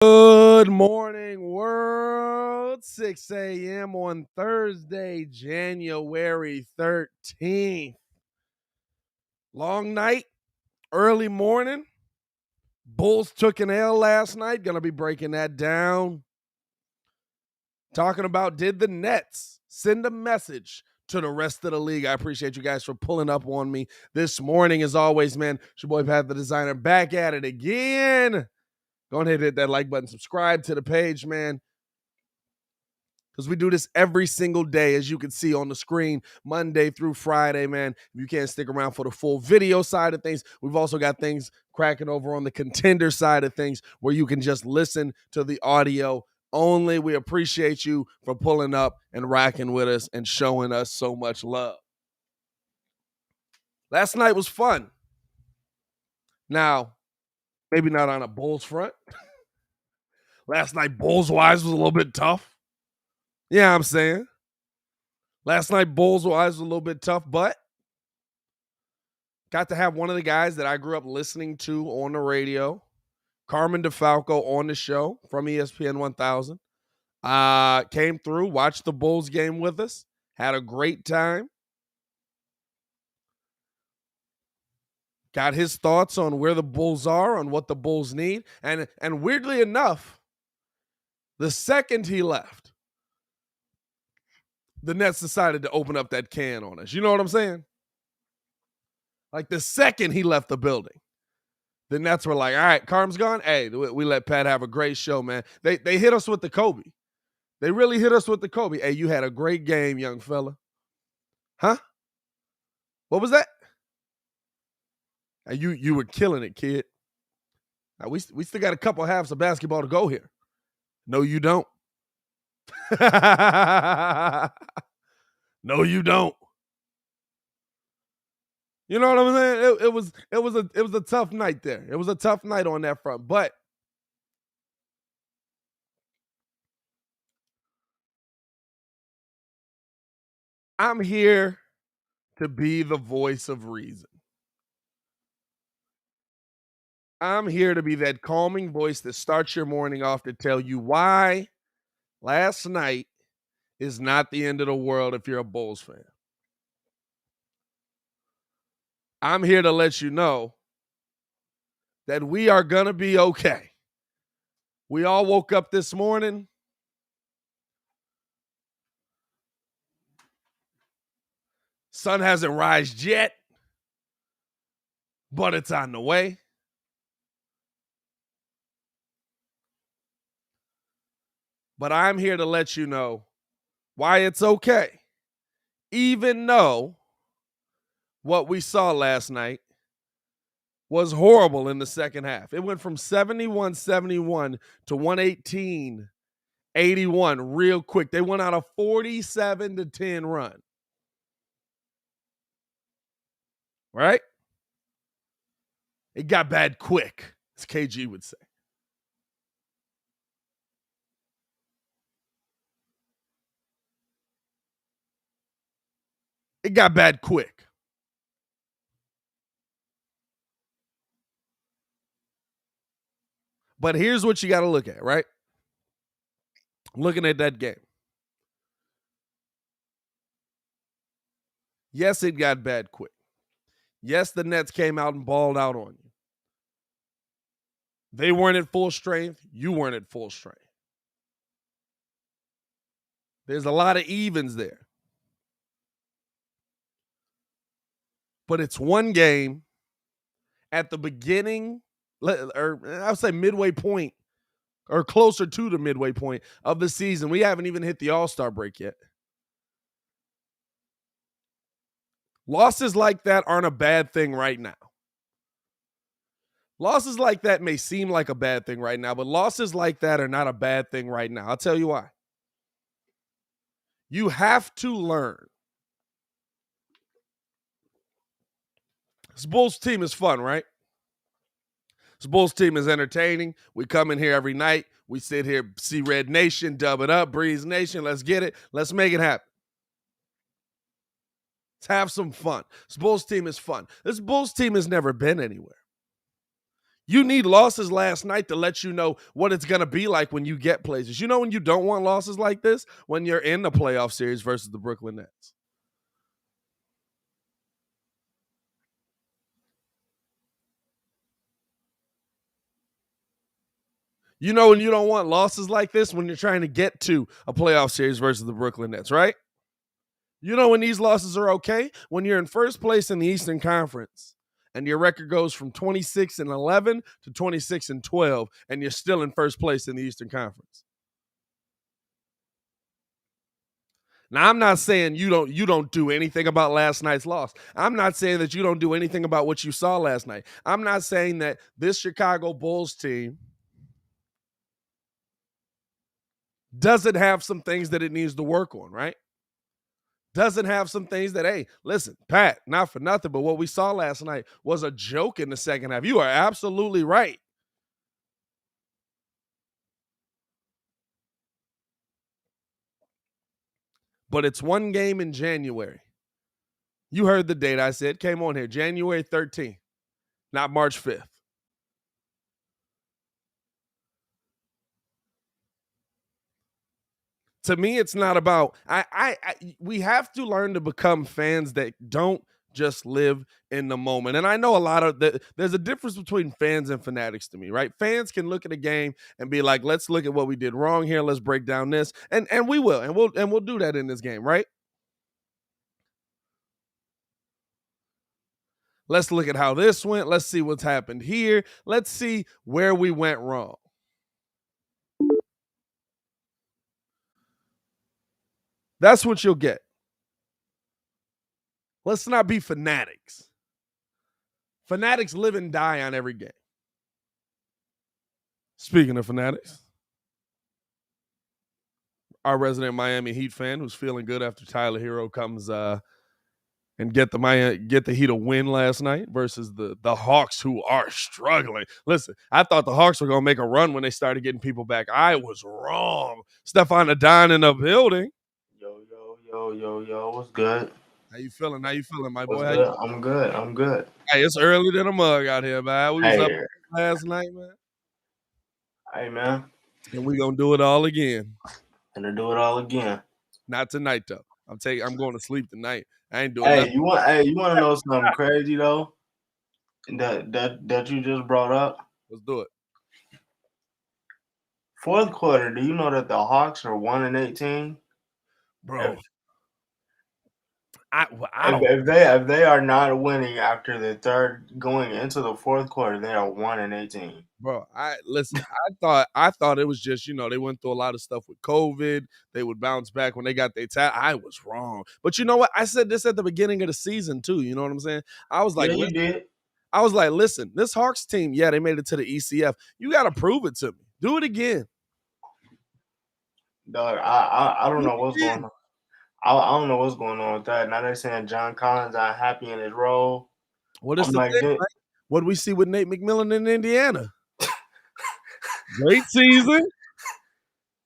Good morning, world. 6 a.m. on Thursday, January 13th. Long night, early morning. Bulls took an L last night. Going to be breaking that down. Talking about, did the Nets send a message to the rest of the league? I appreciate you guys for pulling up on me this morning. As always, man, it's your boy Pat the Designer back at it again. Go ahead and hit that like button. Subscribe to the page, man, because we do this every single day, as you can see on the screen, Monday through Friday, man. If you can't stick around for the full video side of things, we've also got things cracking over on the Contender side of things where you can just listen to the audio only. We appreciate you for pulling up and rocking with us and showing us so much love. Last night was fun. Now, maybe not on a Bulls front. Last night, Bulls-wise, was a little bit tough. Yeah, I'm saying. Last night, Bulls-wise, was a little bit tough, but got to have one of the guys that I grew up listening to on the radio, Carmen DeFalco, on the show from ESPN 1000. Came through, watched the Bulls game with us, had a great time. Got his thoughts on where the Bulls are, on what the Bulls need. And weirdly enough, the second he left, the Nets decided to open up that can on us. You know what I'm saying? Like the second he left the building, the Nets were like, all right, Carm's gone. Hey, we let Pat have a great show, man. They hit us with the Kobe. They really hit us with the Kobe. Hey, you had a great game, young fella. Huh? What was that? Hey, you were killing it, kid. Now, we still got a couple halves of basketball to go here. No, you don't. No, you don't. You know what I'm saying? It was a tough night there. It was a tough night on that front, but I'm here to be the voice of reason. I'm here to be that calming voice that starts your morning off to tell you why last night is not the end of the world if you're a Bulls fan. I'm here to let you know that we are going to be okay. We all woke up this morning. Sun hasn't rised yet, but it's on the way. But I'm here to let you know why it's okay, even though what we saw last night was horrible in the second half. It went from 71-71 to 118-81 real quick. They went on a 47-10 run. Right? It got bad quick, as KG would say. It got bad quick. But here's what you got to look at, right? Looking at that game. Yes, it got bad quick. Yes, the Nets came out and balled out on you. They weren't at full strength. You weren't at full strength. There's a lot of evens there. But it's one game at the beginning, or I would say midway point, or closer to the midway point of the season. We haven't even hit the All-Star break yet. Losses like that aren't a bad thing right now. Losses like that may seem like a bad thing right now, but losses like that are not a bad thing right now. I'll tell you why. You have to learn. This Bulls team is fun, right? This Bulls team is entertaining. We come in here every night. We sit here, see Red Nation, dub it up, Breeze Nation. Let's get it. Let's make it happen. Let's have some fun. This Bulls team is fun. This Bulls team has never been anywhere. You need losses last night to let you know what it's going to be like when you get places. You know when you don't want losses like this? When you're in the playoff series versus the Brooklyn Nets. You know when you don't want losses like this? When you're trying to get to a playoff series versus the Brooklyn Nets, right? You know when these losses are okay? When you're in first place in the Eastern Conference and your record goes from 26-11 to 26-12, and you're still in first place in the Eastern Conference. Now, I'm not saying you don't do anything about last night's loss. I'm not saying that you don't do anything about what you saw last night. I'm not saying that this Chicago Bulls team doesn't have some things that it needs to work on, right? Doesn't have some things that, hey, listen, Pat, not for nothing, but what we saw last night was a joke in the second half. You are absolutely right. But it's one game in January. You heard the date I said, came on here, January 13th, not March 5th. To me, it's not about we have to learn to become fans that don't just live in the moment. And I know a lot of there's a difference between fans and fanatics to me, right? Fans can look at a game and be like, let's look at what we did wrong here, let's break down this. And we will, and we'll do that in this game, right? Let's look at how this went. Let's see what's happened here. Let's see where we went wrong. That's what you'll get. Let's not be fanatics. Fanatics live and die on every game. Speaking of fanatics, our resident Miami Heat fan who's feeling good after Tyler Hero comes and get the Heat a win last night versus the Hawks, who are struggling. Listen, I thought the Hawks were going to make a run when they started getting people back. I was wrong. Stephon Adon in the building. Yo, what's good? How you feeling, my boy? What's good? I'm good. Hey, it's early than a mug out here, man. We was up last night, man. Hey, man. And we going to do it all again. Gonna do it all again. Not tonight, though. I'm going to sleep tonight. I ain't doing Hey, nothing. you want to know something crazy though? That you just brought up. Let's do it. Fourth quarter. Do you know that the Hawks are 1-18? Bro, if they are not winning after the third, going into the fourth quarter, they are 1-18. Bro, I thought it was just, they went through a lot of stuff with COVID. They would bounce back when they got their I was wrong. But you know what? I said this at the beginning of the season too. You know what I'm saying? I was like, yeah, you did. I was like, listen, this Hawks team, yeah, they made it to the ECF. You got to prove it to me. Do it again. Dog, I don't know what's going on. I don't know what's going on with that. Now they're saying John Collins not happy in his role. What is the thing, right? What do we see with Nate McMillan in Indiana? Great season.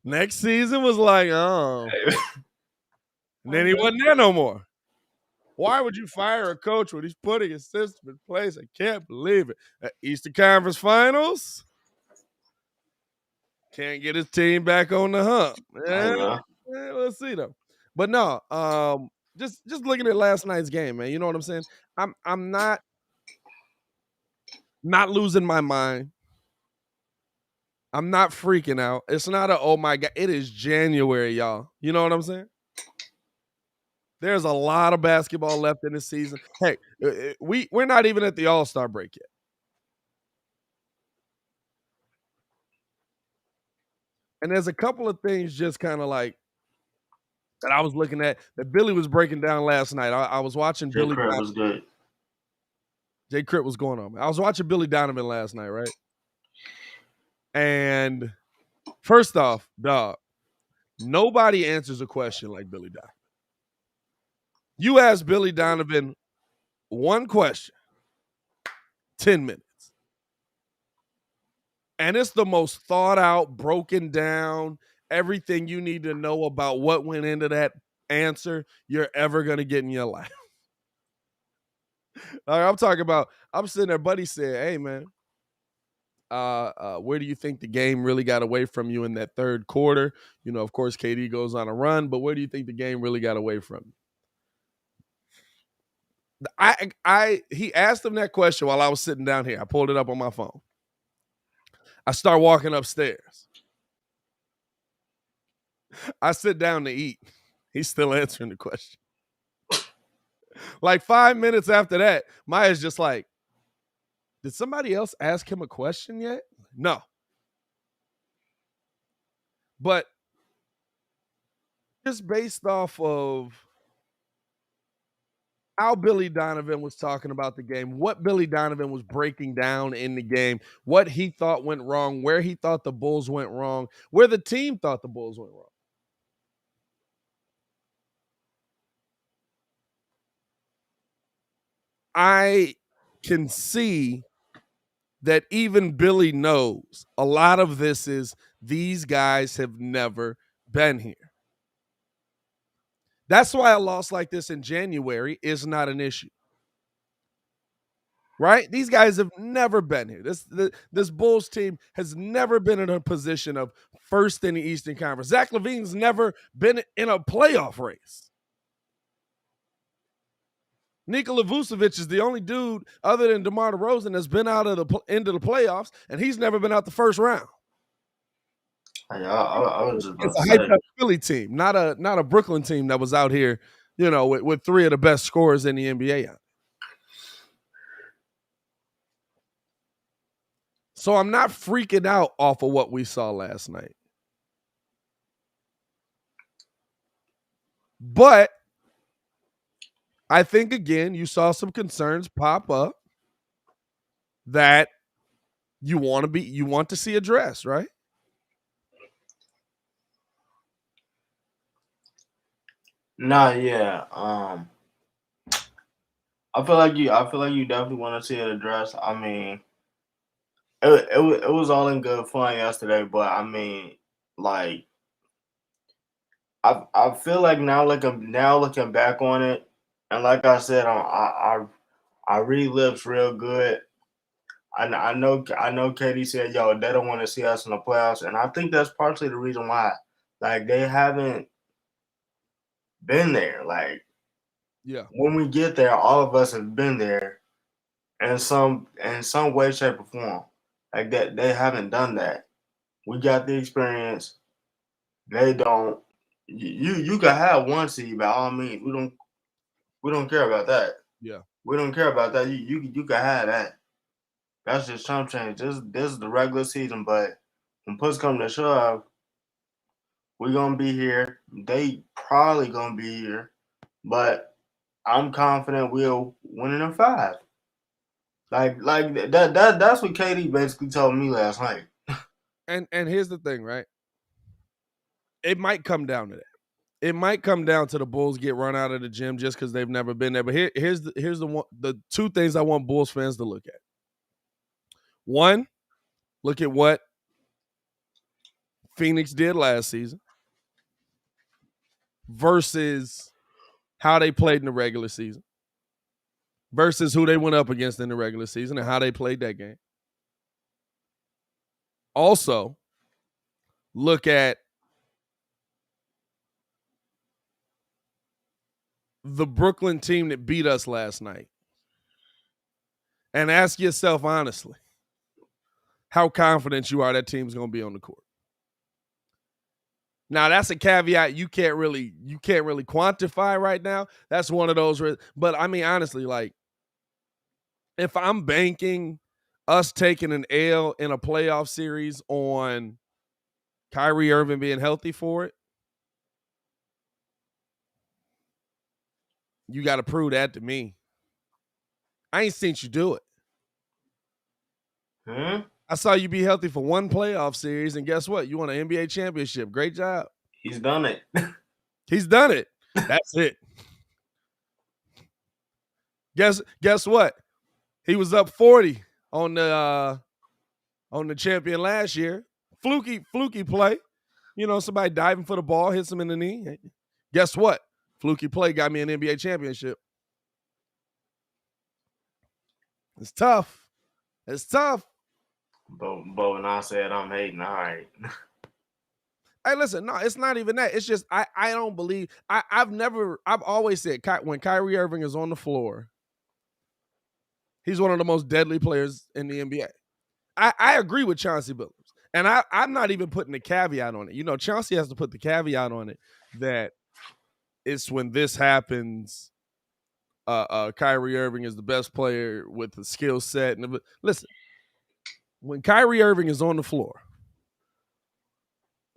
Next season was like, oh. And then he wasn't there no more. Why would you fire a coach when he's putting a system in place? I can't believe it. Eastern Conference Finals. Can't get his team back on the hump. Yeah, we'll see though. But no, just looking at last night's game, man. You know what I'm saying? I'm not losing my mind. I'm not freaking out. It's not oh my God. It is January, y'all. You know what I'm saying? There's a lot of basketball left in this season. Hey, we're not even at the All-Star break yet. And there's a couple of things just kind of like that I was looking at that Billy was breaking down last night. I was watching Billy. Crip was good. Jay Crip was going on. I was watching Billy Donovan last night, right? And first off, dog, nobody answers a question like Billy Donovan. You ask Billy Donovan one question, 10 minutes. And it's the most thought out, broken down, everything you need to know about what went into that answer you're ever going to get in your life. I'm talking about, I'm sitting there, buddy said, hey, man, Where do you think the game really got away from you in that third quarter? Of course, KD goes on a run, but where do you think the game really got away from you? He asked him that question while I was sitting down here. I pulled it up on my phone. I start walking upstairs. I sit down to eat. He's still answering the question. Like 5 minutes after that, Maya's just like, did somebody else ask him a question yet? No. But just based off of how Billy Donovan was talking about the game, what Billy Donovan was breaking down in the game, what he thought went wrong, where he thought the Bulls went wrong, where the team thought the Bulls went wrong. I can see that even Billy knows a lot of this is these guys have never been here. That's why a loss like this in January is not an issue. Right? These guys have never been here. This Bulls team has never been in a position of first in the Eastern Conference. Zach LaVine's never been in a playoff race. Nikola Vucevic is the only dude other than DeMar DeRozan that's been out of the into the playoffs, and he's never been out the first round. I was just about It's to a say. hyped up Philly team, not a Brooklyn team that was out here, with three of the best scorers in the NBA. So I'm not freaking out off of what we saw last night. But I think, again, you saw some concerns pop up that you want to see addressed, right? Nah, yeah. I feel like you definitely want to see it addressed. I mean, it was all in good fun yesterday, but I mean, like, I feel like now looking back on it, and like I said, I read lips real good. I know Katie said, yo, they don't want to see us in the playoffs, and I think that's partially the reason why. Like, they haven't been there. Like, Yeah. when we get there, all of us have been there in some way, shape, or form. Like that, they haven't done that. We got the experience. They don't. You can have one seed by all means. We don't care about that. Yeah. We don't care about that. You can have that. That's just chump change. This is the regular season, but when push come to shove, we're gonna be here. They probably gonna be here, but I'm confident we'll win in 5. Like that's what KD basically told me last night. And here's the thing, right? It might come down to that. It might come down to the Bulls get run out of the gym just because they've never been there. But here's the two things I want Bulls fans to look at. One, look at what Phoenix did last season versus how they played in the regular season versus who they went up against in the regular season and how they played that game. Also, look at the Brooklyn team that beat us last night and ask yourself honestly how confident you are that team's going to be on the court. Now, that's a caveat you can't really quantify right now. That's one of those. But I mean, honestly, like, if I'm banking us taking an L in a playoff series on Kyrie Irving being healthy for it, you got to prove that to me. I ain't seen you do it. I saw you be healthy for one playoff series, and guess what? You won an NBA championship. Great job. He's done it. He's done it. That's it. Guess what? He was up 40 on the champion last year. Fluky play. Somebody diving for the ball, hits him in the knee. Guess what? Fluky play got me an NBA championship. It's tough. It's tough. But when I said I'm hating, all right. Hey, listen, no, it's not even that. It's just I don't believe I've always said when Kyrie Irving is on the floor, he's one of the most deadly players in the NBA. I agree with Chauncey Billups. And I'm not even putting the caveat on it. You know, Chauncey has to put the caveat on it that it's when this happens, Kyrie Irving is the best player with the skill set. And listen, when Kyrie Irving is on the floor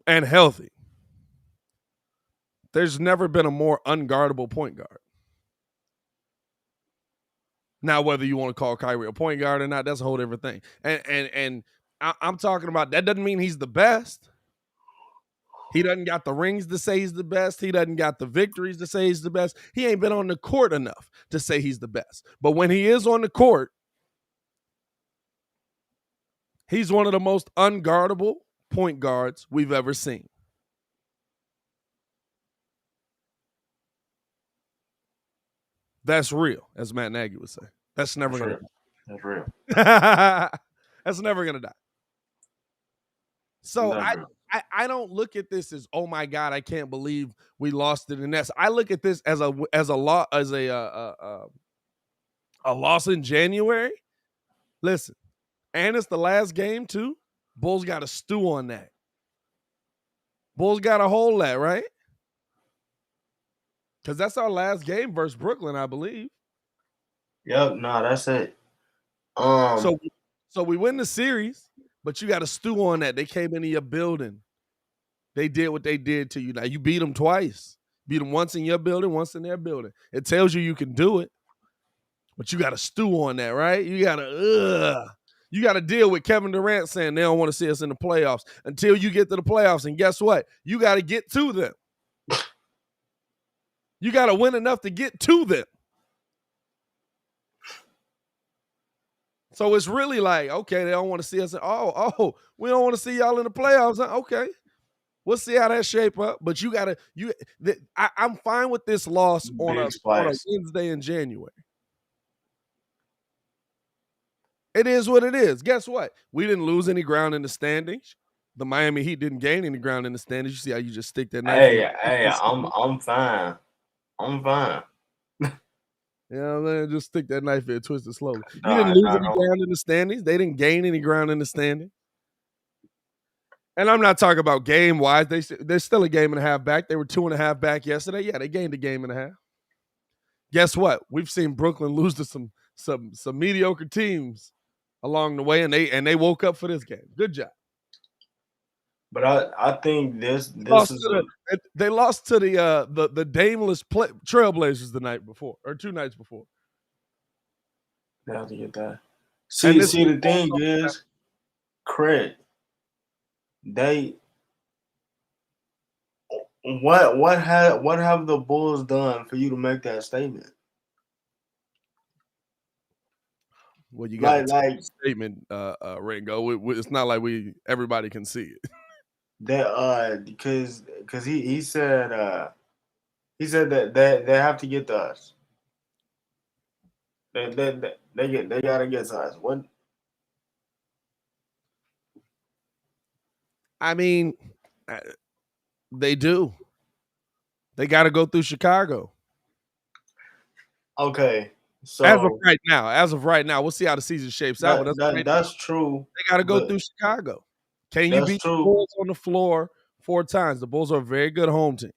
and healthy, there's never been a more unguardable point guard. Now, whether you want to call Kyrie a point guard or not, that's a whole different thing. And I'm talking about that doesn't mean he's the best. He doesn't got the rings to say he's the best. He doesn't got the victories to say he's the best. He ain't been on the court enough to say he's the best. But when he is on the court, he's one of the most unguardable point guards we've ever seen. That's real, as Matt Nagy would say. That's never going to die. That's real. That's never going to die. So I don't look at this as, oh my God, I can't believe we lost it in this. I look at this as a loss in January. Listen, and it's the last game too. Bulls got to stew on that. Bulls got to hold that, right? Because that's our last game versus Brooklyn, I believe. Yep, no, that's it. So we win the series, but you got to stew on that. They came into your building. They did what they did to you. Now, you beat them twice. Beat them once in your building, once in their building. It tells you can do it, but you got to stew on that, right? You got to deal with Kevin Durant saying they don't want to see us in the playoffs until you get to the playoffs. And guess what? You got to get to them. You got to win enough to get to them. So it's really like, okay, they don't want to see us. We don't want to see y'all in the playoffs. Okay. We'll see how that shape up. But I'm fine with this loss on a Wednesday in January. It is what it is. Guess what? We didn't lose any ground in the standings. The Miami Heat didn't gain any ground in the standings. You see how you just stick that knife? Hey, I'm fine. I'm fine. Yeah, man, just stick that knife in, twist it slowly. You didn't lose any ground in the standings. They didn't gain any ground in the standings. And I'm not talking about game-wise. They're still a game and a half back. They were 2.5 back yesterday. Yeah, they gained a game and a half. Guess what? We've seen Brooklyn lose to some mediocre teams along the way, and they woke up for this game. Good job. But I think this they lost to the Dameless Trailblazers the night before, or 2 nights before. They have to get that. See, the thing is, Craig, what have the Bulls done for you to make that statement? Well, you got a statement, Ringo. It's not like everybody can see it. That because he said that they have to get to us. They gotta get to us. What? I mean, they do. They got to go through Chicago. Okay. So as of right now, we'll see how the season shapes out. That's true. They got to go through Chicago. Can you beat the Bulls on the floor 4 times? The Bulls are a very good home team.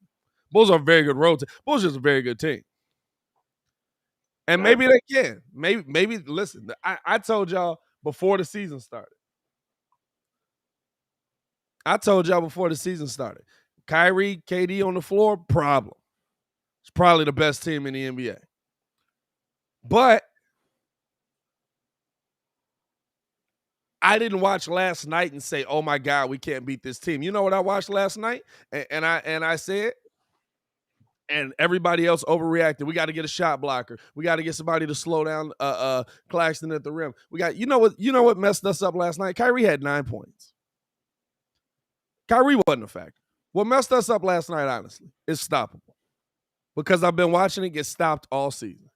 Bulls are a very good road team. Bulls is a very good team. And maybe they can. Maybe listen, I told y'all before the season started. Kyrie, KD on the floor, problem. It's probably the best team in the NBA. But I didn't watch last night and say, "Oh my God, we can't beat this team." You know what I watched last night? And I said, and everybody else overreacted. We got to get a shot blocker. We got to get somebody to slow down Claxton at the rim. You know what messed us up last night? Kyrie had 9 points. Kyrie wasn't a factor. What messed us up last night, honestly, is stoppable. Because I've been watching it get stopped all season.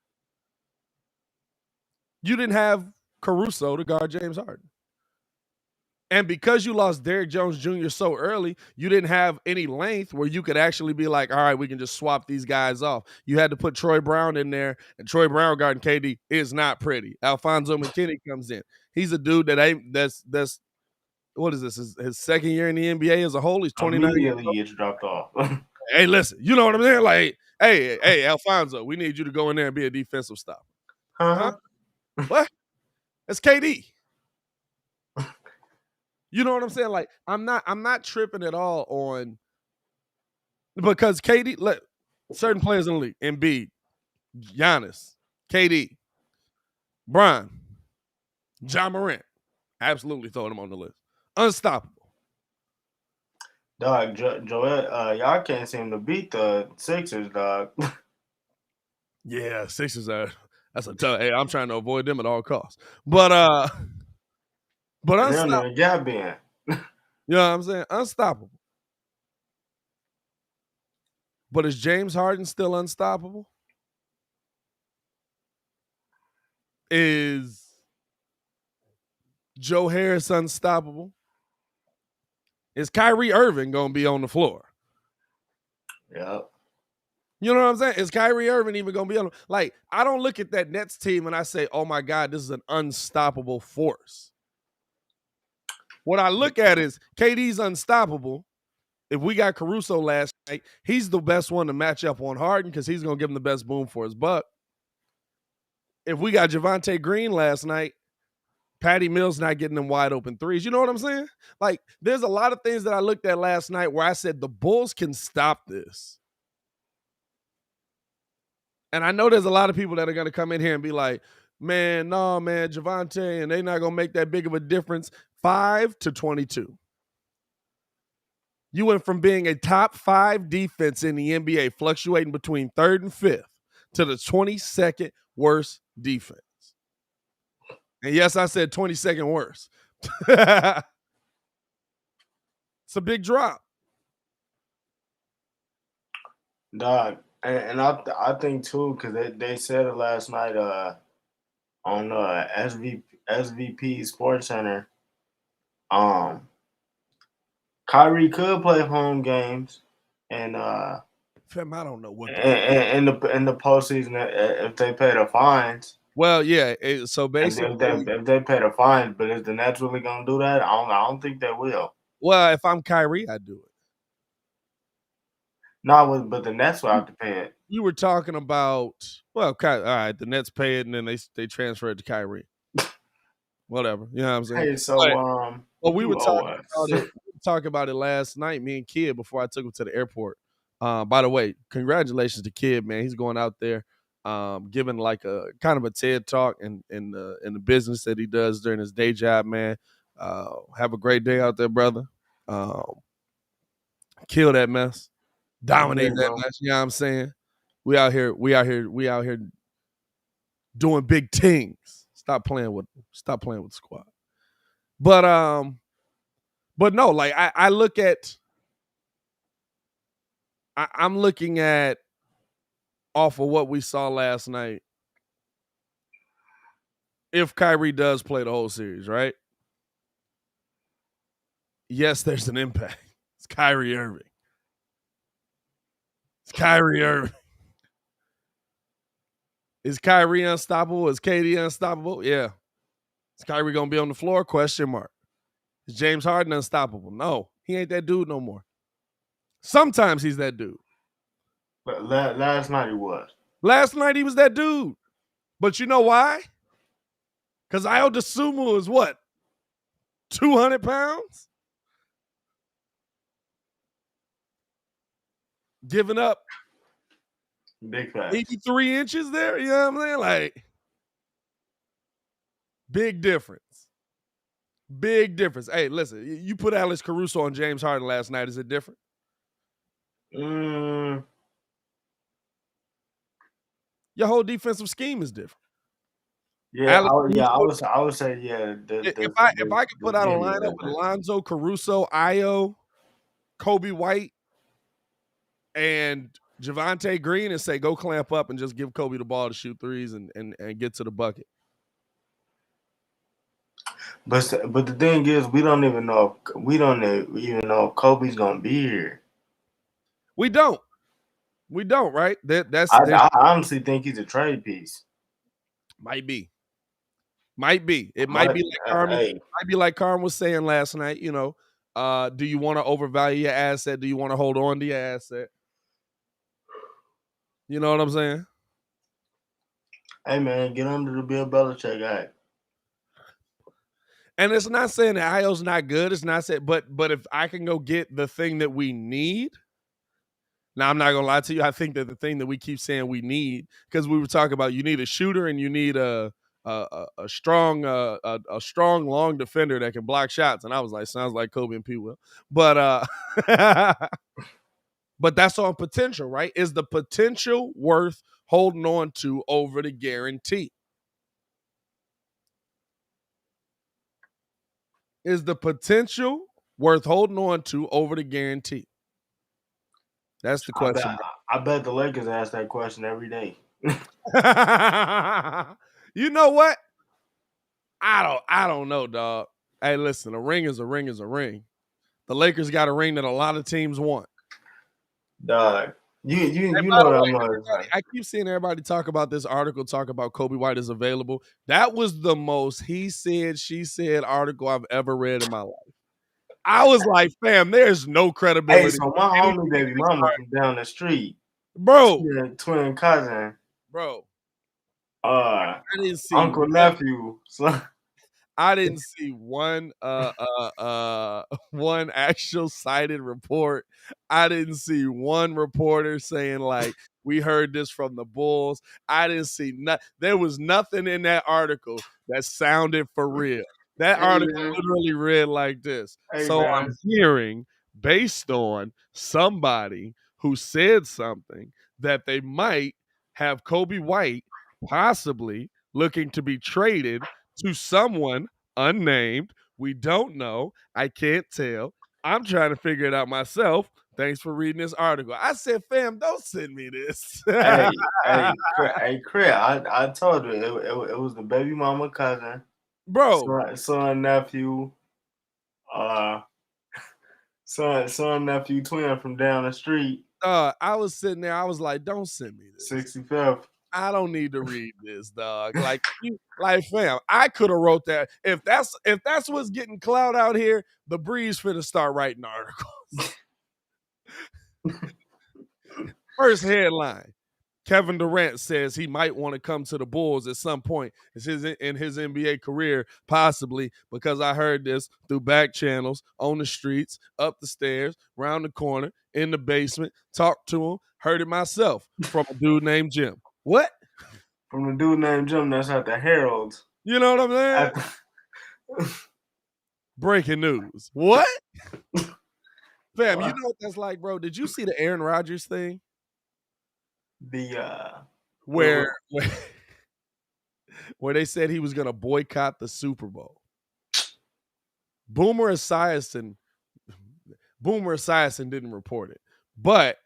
You didn't have Caruso to guard James Harden. And because you lost Derrick Jones Jr. so early, you didn't have any length where you could actually be like, all right, we can just swap these guys off. You had to put Troy Brown in there, and Troy Brown guarding KD is not pretty. Alfonso McKinney comes in. He's a dude that's what is this? His second year in the NBA as a whole. He's 29 years Immediately old. gets dropped off. Hey, listen, you know what I'm saying? Like, hey, Alfonso, we need you to go in there and be a defensive stopper. Huh? What? That's KD. You know what I'm saying? Like, I'm not tripping at all on because KD, certain players in the league, Embiid, Giannis, KD, Bron, John Morant, absolutely throwing them on the list. Unstoppable. Dog, Joel, y'all can't seem to beat the Sixers, dog. Yeah, Sixers are. That's a tough. Hey, I'm trying to avoid them at all costs. But And unstoppable. then gap in. You know what I'm saying? Unstoppable. But is James Harden still unstoppable? Is Joe Harris unstoppable? Is Kyrie Irving going to be on the floor? Yep. You know what I'm saying? Is Kyrie Irving even going to be on? Like, I don't look at that Nets team and I say, oh my God, this is an unstoppable force. What I look at is KD's unstoppable. If we got Caruso last night, he's the best one to match up on Harden because he's going to give him the best boom for his buck. If we got Javonte Green last night, Patty Mills not getting them wide open threes. You know what I'm saying? Like, there's a lot of things that I looked at last night where I said the Bulls can stop this. And I know there's a lot of people that are going to come in here and be like, man, no, man, Javonte, and they're not going to make that big of a difference. 5 to 22. You went from being a top 5 defense in the NBA, fluctuating between 3rd and 5th, to the 22nd worst defense. And yes, I said 22nd worst. It's a big drop. Dog, and I think too, because they said it last night on SVP Sports Center. Kyrie could play home games, and Fam, I don't know what in the postseason if they pay the fines. Well, yeah. So basically, if they pay the fines, but is the Nets really gonna do that? I don't think they will. well, if I'm Kyrie, I'd do it. No, but the Nets will have to pay it. You were talking about, well, all right, the Nets pay it, and then they transfer it to Kyrie. Whatever, you know what I'm saying? Hey, so well, we were talking about it last night, me and Kidd, before I took him to the airport. By the way, congratulations to Kidd, man. He's going out there, giving like a kind of a TED talk in the business that he does during his day job, man. Have a great day out there, brother. Kill that mess. Dominate that mess. You know what I'm saying? We out here doing big things. Stop playing with the squad. But no, like I look at I'm looking at off of what we saw last night. If Kyrie does play the whole series, right? Yes, there's an impact. It's Kyrie Irving. Is Kyrie unstoppable? Is KD unstoppable? Yeah. Is Kyrie going to be on the floor? Question mark. Is James Harden unstoppable? No. He ain't that dude no more. Sometimes he's that dude. But last night he was. Last night he was that dude. But you know why? Because Ayo Dosunmu is what? 200 pounds? Giving up big facts. 83 inches there? You know what I'm saying? Like, big difference. Big difference. Hey, listen, you put Alex Caruso on James Harden last night. Is it different? Your whole defensive scheme is different. Yeah, I would say yeah. If I could put out a lineup with Lonzo, Caruso, Ayo, Kobe White, and Javonte Green, and say go clamp up and just give Kobe the ball to shoot threes and get to the bucket. But the thing is, we don't even know if Kobe's gonna be here. We don't, right? That's I honestly think he's a trade piece. might be. It might But be like Carmen. hey, Might be like Carmen was saying last night. Do you want to overvalue your asset? Do you want to hold on to your asset? You know what I'm saying? hey man, get under the Bill Belichick act. And it's not saying that Io's not good. It's not saying, but if I can go get the thing that we need. Now, I'm not gonna lie to you. I think that the thing that we keep saying we need, because we were talking about, you need a shooter and you need a strong long defender that can block shots. And I was like, sounds like Kobe and P. Will, but but that's on potential, right? Is the potential worth holding on to over the guarantee? Is the potential worth holding on to over the guarantee? That's the question. I bet the Lakers ask that question every day. You know what? I don't know, dog. Hey, listen, a ring is a ring is a ring. The Lakers got a ring that a lot of teams want. Dog, you Hey, know by the what way, I'm like. I keep seeing everybody talk about this article, talk about Kobe White is available. That was the most he said, she said article I've ever read in my life. I was like, fam, there's no credibility. Hey, so my homie baby mama from down the street, bro, twin cousin, bro. I didn't see uncle nephew. So I didn't see one one actual cited report. I didn't see one reporter saying like, we heard this from the Bulls. I didn't see there was nothing in that article that sounded for real. That article literally read like this. So I'm hearing, based on somebody who said something, that they might have Kobe White possibly looking to be traded to someone unnamed. We don't know. I can't tell. I'm trying to figure it out myself. Thanks for reading this article. I said, fam, don't send me this. hey, Chris, I told you it was the baby mama cousin, bro, son nephew, son nephew twin from down the street. I was sitting there. I was like, don't send me this. 65th. I don't need to read this, dog. Like, fam, I could have wrote that. If that's what's getting clout out here, the Breeze finna start writing articles. First headline: Kevin Durant says he might want to come to the Bulls at some point in his NBA career, possibly, because I heard this through back channels, on the streets, up the stairs, round the corner, in the basement, talked to him, heard it myself from a dude named Jim. What? From the dude named Jim that's at the Herald. You know what I'm saying? Breaking news. What? Fam, you know what that's like, bro? Did you see the Aaron Rodgers thing? Where they said he was going to boycott the Super Bowl. Boomer Esiason didn't report it, but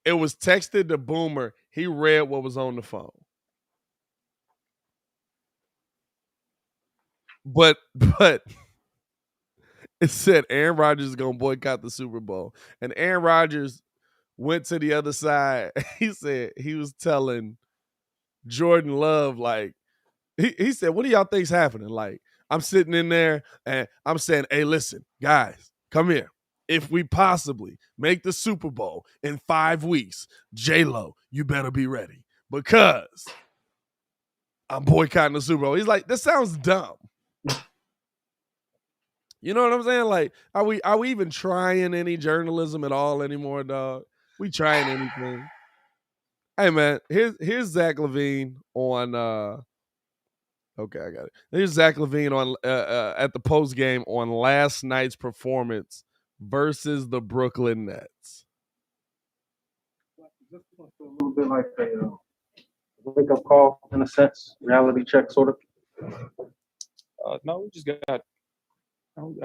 it was texted to Boomer. He read what was on the phone. But it said Aaron Rodgers is going to boycott the Super Bowl. And Aaron Rodgers went to the other side. He said he was telling Jordan Love, like, he said, what do y'all think's happening? Like, I'm sitting in there and I'm saying, hey, listen, guys, come here. If we possibly make the Super Bowl in 5 weeks, J-Lo, you better be ready because I'm boycotting the Super Bowl. He's like, this sounds dumb. You know what I'm saying? Like, are we even trying any journalism at all anymore, dog? We trying anything? Hey man, here's Zach Levine on okay, I got it. Here's Zach Levine on at the post game on last night's performance versus the Brooklyn Nets. Just a little bit like a wake-up call in a sense, reality check sort of. No, we just got to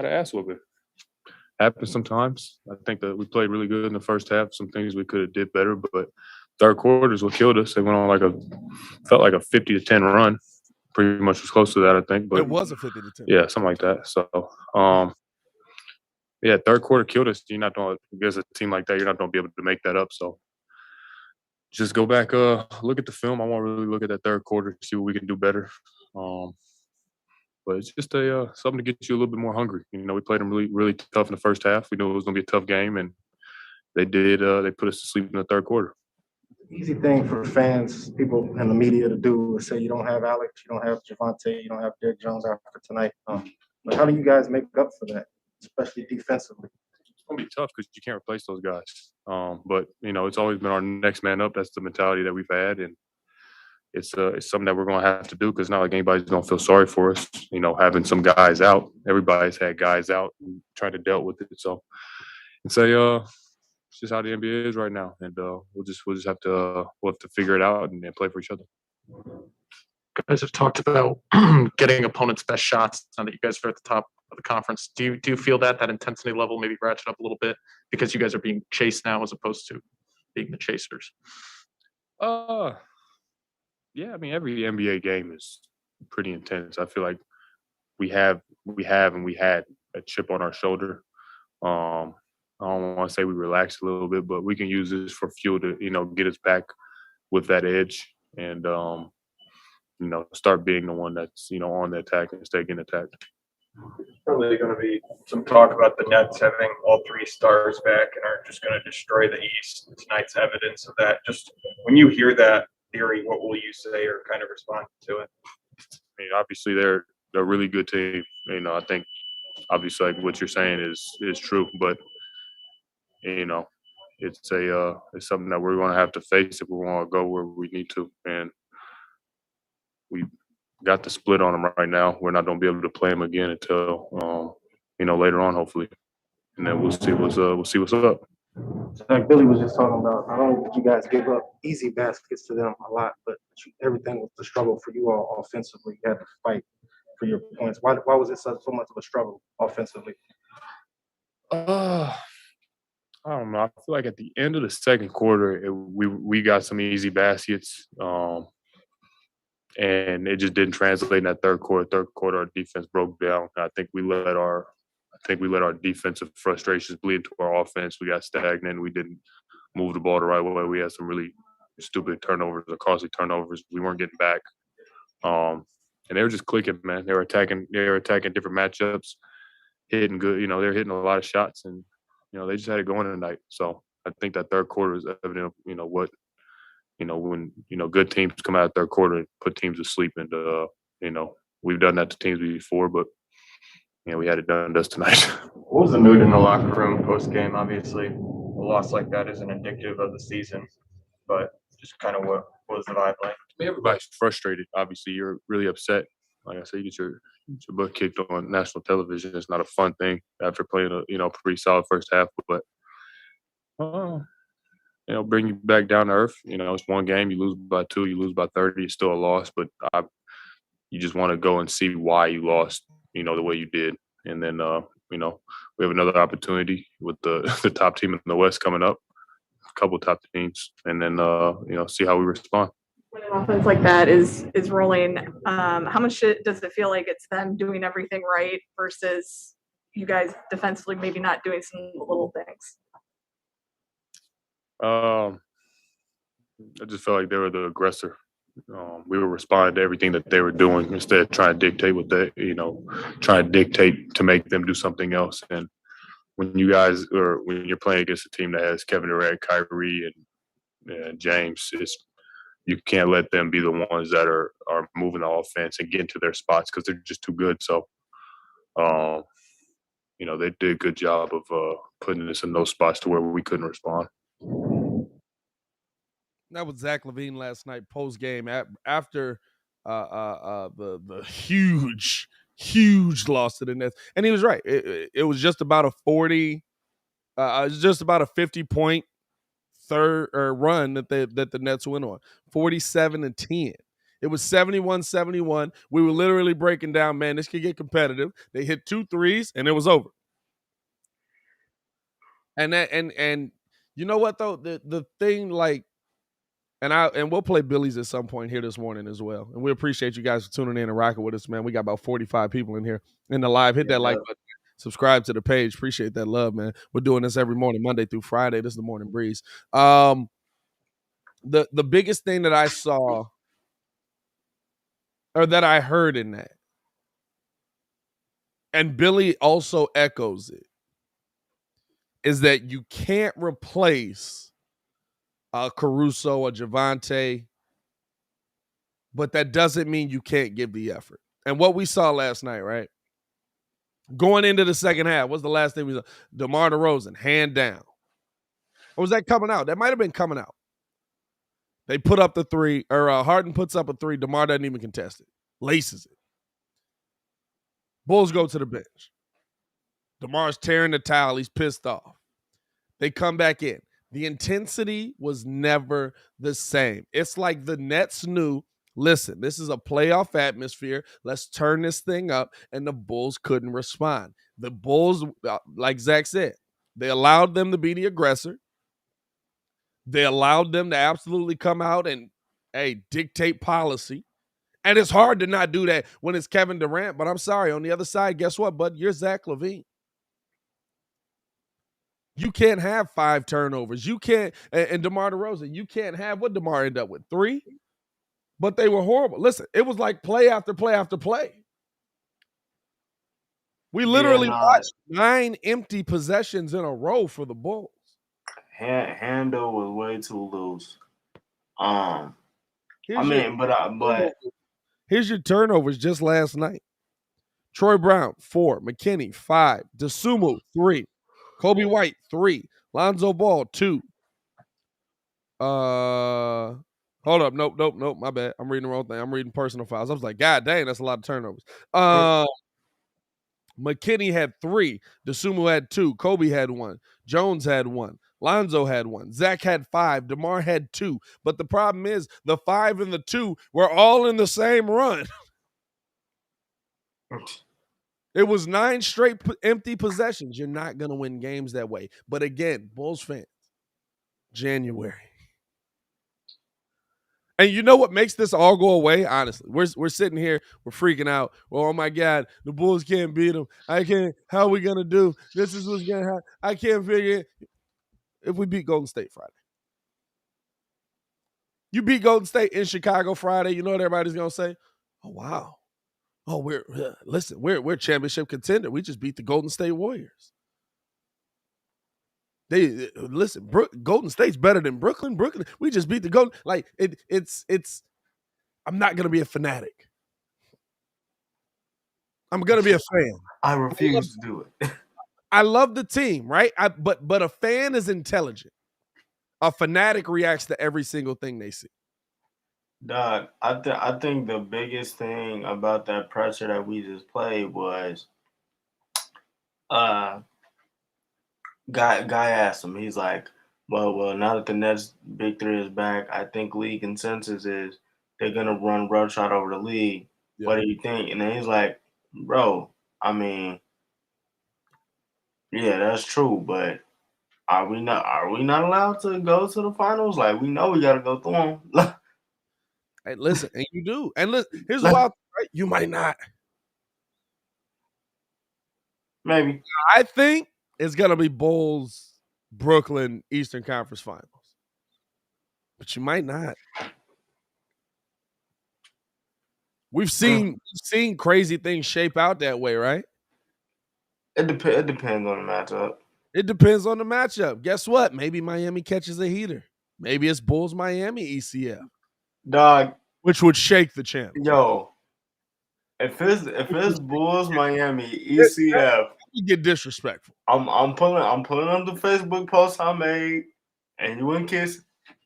ass whoop it. Happens sometimes. I think that we played really good in the first half. Some things we could have did better, but third quarter is what killed us. They went on felt like a 50-10 run. pretty much was close to that, I think. But it was a 50 to 10. yeah, something like that. So, yeah, third quarter killed us. You're not going to, against a team like that, you're not going to be able to make that up. So just go back, look at the film. I want to really look at that third quarter, see what we can do better. But it's just something to get you a little bit more hungry. You know, we played them really, really tough in the first half. We knew it was going to be a tough game, and they did. They put us to sleep in the third quarter. Easy thing for fans, people in the media to do is say you don't have Alex, you don't have Javonte, you don't have Derrick Jones after tonight. But how do you guys make up for that, especially defensively? It's going to be tough because you can't replace those guys. But, you know, it's always been our next man up. That's the mentality that we've had. And it's something that we're going to have to do because not like anybody's going to feel sorry for us, you know, having some guys out. Everybody's had guys out and tried to deal with it. So it's it's just how the NBA is right now. And we'll just have to figure it out and play for each other. Guys have talked about getting opponents' best shots now that you guys are at the top of the conference. Do you feel that intensity level maybe ratchet up a little bit because you guys are being chased now as opposed to being the chasers? Yeah, I mean every NBA game is pretty intense. I feel like we had a chip on our shoulder. I don't want to say we relaxed a little bit, but we can use this for fuel to, you know, get us back with that edge and you know, start being the one that's, you know, on the attack instead of getting attacked. Probably going to be some talk about the Nets having all three stars back and are just going to destroy the East. Tonight's evidence of that. Just when you hear that theory, what will you say or kind of respond to it? I mean, obviously they're a really good team. You know, I think obviously like what you're saying is true, but you know, it's something that we're going to have to face if we want to go where we need to, and we got the split on them right now. We're not going to be able to play them again until you know, later on, hopefully, and then we'll see what's up. Like Billy was just talking about, not only did you guys give up easy baskets to them a lot, but everything was the struggle for you all offensively. You had to fight for your points. Why was it so much of a struggle offensively? I don't know. I feel like at the end of the second quarter, we got some easy baskets, and it just didn't translate in that third quarter. Third quarter, our defense broke down. I think we let our defensive frustrations bleed into our offense. We got stagnant. We didn't move the ball the right way. We had some really stupid turnovers, or costly turnovers. We weren't getting back, and they were just clicking, man. They were attacking different matchups, hitting good. You know, they were hitting a lot of shots, and you know, they just had it going tonight. So I think that third quarter is evident of, you know, what, you know, when, you know, good teams come out of third quarter and put teams to sleep. And, you know, we've done that to teams before, but, you know, we had it done to us tonight. What was the mood in the locker room post game? Obviously, a loss like that isn't indicative of the season, but just kind of what was the vibe like? I mean, everybody's frustrated. Obviously, you're really upset. Like I said, you get your butt kicked on national television. It's not a fun thing after playing a, you know, pretty solid first half. But you know, bring you back down to earth. You know, it's one game. You lose by 2, you lose by 30. It's still a loss. But you just want to go and see why you lost, you know, the way you did. And then, you know, we have another opportunity with the top team in the West coming up, a couple of top teams, and then, you know, see how we respond. When an offense like that is rolling, how much does it feel like it's them doing everything right versus you guys defensively maybe not doing some little things? I just felt like they were the aggressor. We were responding to everything that they were doing instead of trying to dictate trying to dictate to make them do something else. And when you're playing against a team that has Kevin Durant, Kyrie, and James, you can't let them be the ones that are moving the offense and getting to their spots because they're just too good. So, you know, they did a good job of putting us in those spots to where we couldn't respond. That was Zach Levine last night post game after the huge loss to the Nets, and he was right. It was just about a 40, just about a 50-point third run that the Nets went on, 47-10. It was 71-71. We were literally breaking down, man, this could get competitive. They hit 2 threes and it was over. And you know what though? The thing, like, And we'll play Billy's at some point here this morning as well. And we appreciate you guys for tuning in and rocking with us, man. We got about 45 people in here in the live. Hit that like button. Subscribe to the page. Appreciate that love, man. We're doing this every morning, Monday through Friday. This is the Morning Breeze. The biggest thing that I saw or that I heard in that, and Billy also echoes it, is that you can't replace Caruso or Javante, but that doesn't mean you can't give the effort. And what we saw last night, right? Going into the second half, what's the last thing we saw? DeMar DeRozan, hand down. Or was that coming out? That might have been coming out. They put up the three, or Harden puts up a three. DeMar doesn't even contest it. Laces it. Bulls go to the bench. DeMar's tearing the towel. He's pissed off. They come back in. The intensity was never the same. It's like the Nets knew, listen, this is a playoff atmosphere. Let's turn this thing up. And the Bulls couldn't respond. The Bulls, like Zach said, they allowed them to be the aggressor. They allowed them to absolutely come out and, dictate policy. And it's hard to not do that when it's Kevin Durant. But I'm sorry, on the other side, guess what, bud? You're Zach Levine. You can't have 5 turnovers. You can't, and DeMar DeRozan, you can't have what DeMar ended up with, 3? But they were horrible. Listen, it was like play after play after play. We literally watched 9 empty possessions in a row for the Bulls. Handle was way too loose. Here's your turnovers just last night. Troy Brown, 4. McKinney, 5. DeSumo, 3. Kobe White, 3. Lonzo Ball, 2. Hold up. Nope. My bad. I'm reading the wrong thing. I'm reading personal files. I was like, God dang, that's a lot of turnovers. McKinney had 3. DeSumo had 2. Kobe had 1. Jones had 1. Lonzo had 1. Zach had 5. DeMar had 2. But the problem is the 5 and the 2 were all in the same run. It was 9 straight empty possessions. You're not going to win games that way. But again, Bulls fans, January. And you know what makes this all go away? Honestly, we're sitting here, we're freaking out. Oh my God, the Bulls can't beat them. I can't. How are we going to do? This is what's going to happen. I can't figure it. If we beat Golden State Friday. You beat Golden State in Chicago Friday, you know what everybody's going to say? Oh, wow. Oh, we're a championship contender. We just beat the Golden State Warriors. Golden State's better than Brooklyn. We just beat the Golden. Like it's. I'm not gonna be a fanatic. I'm gonna be a fan. I refuse to do it. I love the team, right? But a fan is intelligent. A fanatic reacts to every single thing they see. Dog, I think the biggest thing about that pressure that we just played was, guy asked him. He's like, well, now that the Nets big 3 is back, I think league consensus is they're gonna run roughshod over the league. Yeah. What do you think? And then he's like, bro, I mean, yeah, that's true, but are we not allowed to go to the finals? Like, we know we gotta go through them. Hey, listen, and you do. And listen, here's the wild thing, right? You might not. Maybe. I think it's going to be Bulls, Brooklyn, Eastern Conference Finals. But you might not. We've seen crazy things shape out that way, right? It depends on the matchup. It depends on the matchup. Guess what? Maybe Miami catches a heater. Maybe it's Bulls, Miami, ECF. Dog, which would shake the champ. Yo, if it's Bulls, Miami, ECF, you get disrespectful. I'm pulling up the Facebook post I made, and you wouldn't kiss.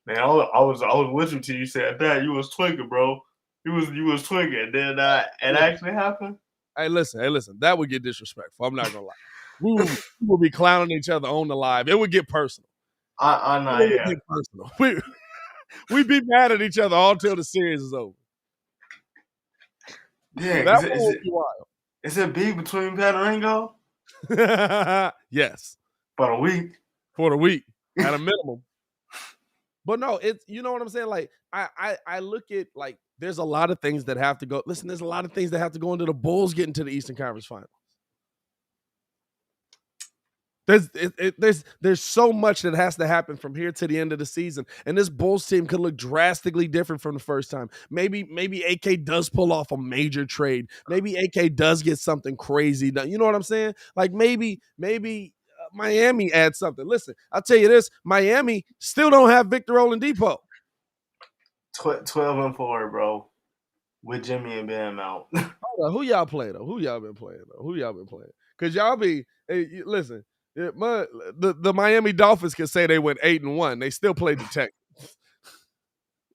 Man, I was with you till you said that. You was tweaking, bro. You was tweaking. And then it actually happened. Hey, listen. That would get disrespectful. I'm not gonna lie. We would be clowning each other on the live. It would get personal. I know. Yeah. Get personal. We'd be mad at each other all till the series is over. Yeah, that would be wild. Is it beef between Pat and Ringo? Yes. For the week. At a minimum. But no, it's you know what I'm saying. Like I look at like there's a lot of things that have to go. Listen, there's a lot of things that have to go into the Bulls getting to the Eastern Conference Finals. There's so much that has to happen from here to the end of the season, and this Bulls team could look drastically different from the first time. Maybe AK does pull off a major trade. Maybe AK does get something crazy done. You know what I'm saying? Like maybe Miami adds something. Listen, I'll tell you this: Miami still don't have Victor Oladipo. 12-4, bro, with Jimmy and Bam out. Who y'all play though? Who y'all been playing though? Who y'all been playing? Because y'all be listen. The Miami Dolphins can say they went 8-1. They still played the Texans.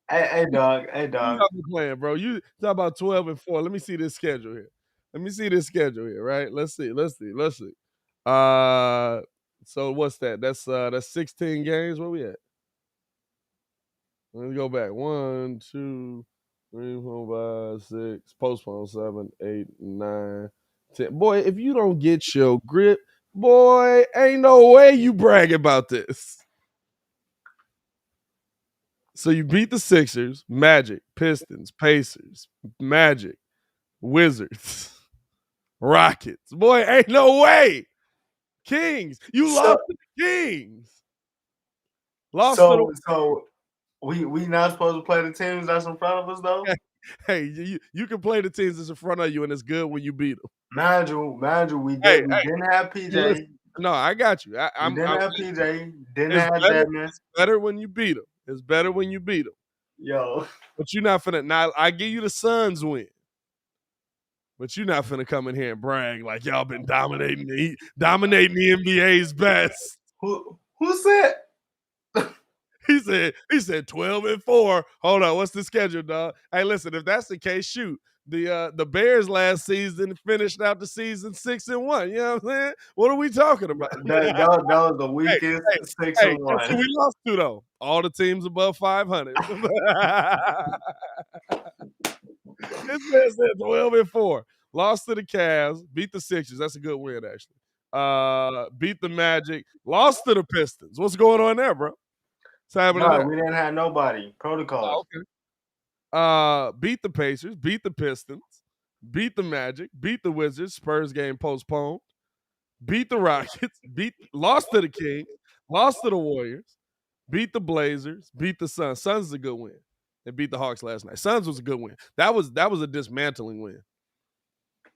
Hey, dog. Who y'all been playing, bro? You talk about 12-4. Let me see this schedule here. Right? Let's see. So what's that? That's 16 games. Where we at? Let me go back. 1, 2, 3, 4, 5, 6. Postpone 7, 8, 9, 10. Boy, if you don't get your grip, boy, ain't no way you brag about this. So you beat the Sixers, Magic, Pistons, Pacers, Magic, Wizards, Rockets. Boy, ain't no way. Kings. You lost to the Kings. So we not supposed to play the teams that's in front of us though? Hey, you can play the teams that's in front of you, and it's good when you beat them. Mind you, we didn't have PJ. Listen, no, I got you. We didn't have PJ. Didn't have Devin. It's better when you beat them. It's better when you beat them. Yo. But you're not finna. Now, I give you the Suns win. But you're not finna come in here and brag like y'all been dominating the NBA's best. Who said? He said 12-4. Hold on, what's the schedule, dog? Hey, listen, if that's the case, shoot. The Bears last season finished out the season 6-1. You know what I'm saying? What are we talking about? That was the weakest 6-1. Guess who we lost to though? All the teams above 500. This man said 12-4. Lost to the Cavs, beat the Sixers. That's a good win, actually. Beat the Magic, lost to the Pistons. What's going on there, bro? No, we didn't have nobody. Protocols. Oh, okay. Beat the Pacers, beat the Pistons, beat the Magic, beat the Wizards. Spurs game postponed. Beat the Rockets, lost to the Kings, lost to the Warriors, beat the Blazers, beat the Suns. Suns is a good win. And beat the Hawks last night. Suns was a good win. That was a dismantling win.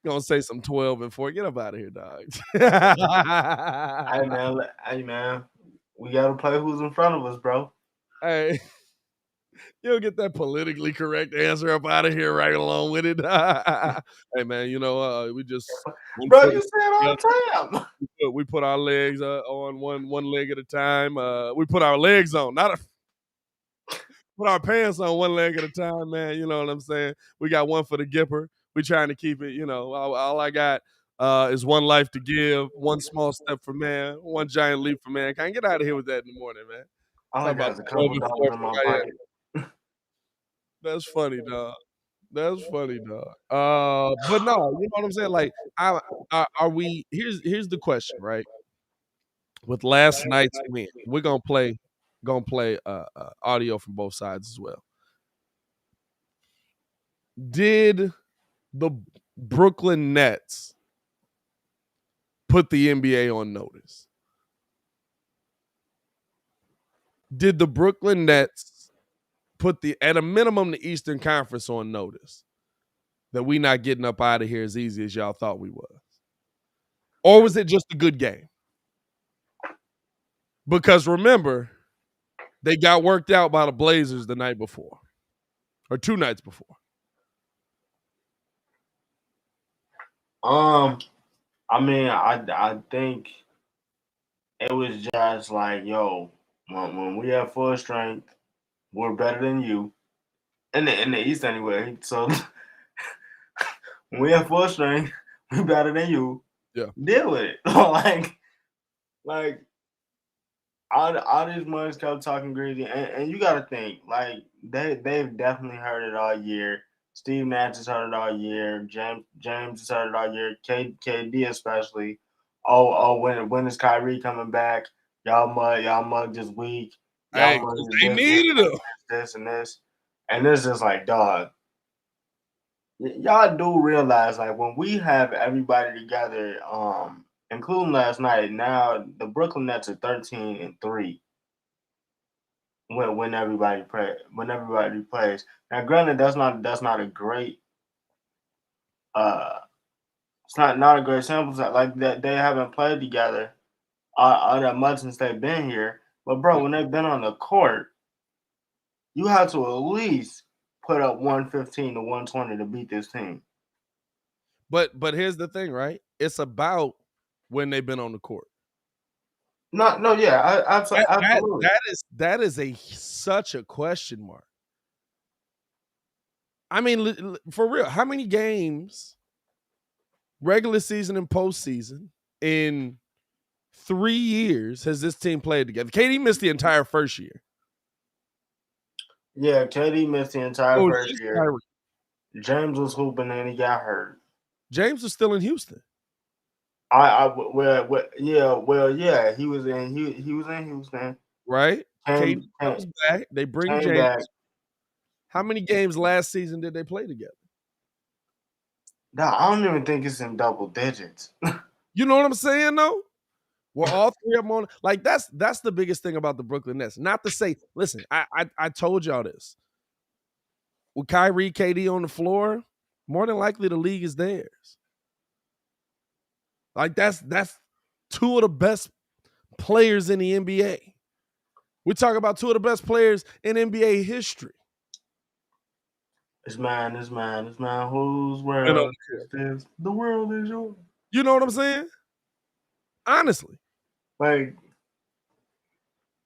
You're gonna say some 12-4. Get up out of here, dog. Hey man. We gotta play who's in front of us, bro. Hey, you'll get that politically correct answer up out of here right along with it. Hey man, we just bro, you say it all the time. We put our legs on one leg at a time. We put our legs on, put our pants on one leg at a time, man. You know what I'm saying? We got one for the Gipper. We trying to keep it, all I got is one life to give, one small step for man, one giant leap for man. Can I get out of here with that in the morning, man? I got a couple dollars in my pocket. That's funny, dog. But no, you know what I'm saying? Like, are we? Here's the question, right? With last night's win, we're gonna play audio from both sides as well. Did the Brooklyn Nets put the NBA on notice? Did the Brooklyn Nets put at a minimum, the Eastern Conference on notice that we not getting up out of here as easy as y'all thought we was? Or was it just a good game? Because remember, they got worked out by the Blazers the night before, or 2 nights before. I mean, I think it was just like, yo, when we have full strength, we're better than you. In the East anyway. So when we have full strength, we're better than you. Yeah. Deal with it. like all these months kept talking greasy. And you gotta think, like, they've definitely heard it all year. Steve Nash has heard it all year. James has heard it all year. KD especially. When is Kyrie coming back? Y'all mug this week. Hey, y'all money they needed him. this and this. And it's just like, dog, y'all do realize, like, when we have everybody together, including last night, now the Brooklyn Nets are 13-3 when everybody plays. Now, granted, that's not a great it's not a great sample set. Like, that they haven't played together all that much since they've been here. But bro, when they've been on the court, you have to at least put up 115 to 120 to beat this team. But here's the thing, right? It's about when they've been on the court. No, yeah, absolutely. That is such a question mark. I mean, for real, how many games, regular season and postseason, in 3 years has this team played together? KD missed the entire first year. Yeah, KD missed the entire first year. James was hooping and he got hurt. James was still in Houston. Yeah, he was in Houston. Right? KD comes back. They bring James back. How many games last season did they play together? No, I don't even think it's in double digits. You know what I'm saying, though? We're all three of them on. Like, that's the biggest thing about the Brooklyn Nets. Not to say, listen, I told y'all this. With Kyrie, KD on the floor, more than likely the league is theirs. Like, that's two of the best players in the NBA. We talk about two of the best players in NBA history. It's mine. Whose world is this? The world is yours. You know what I'm saying? Honestly. Like,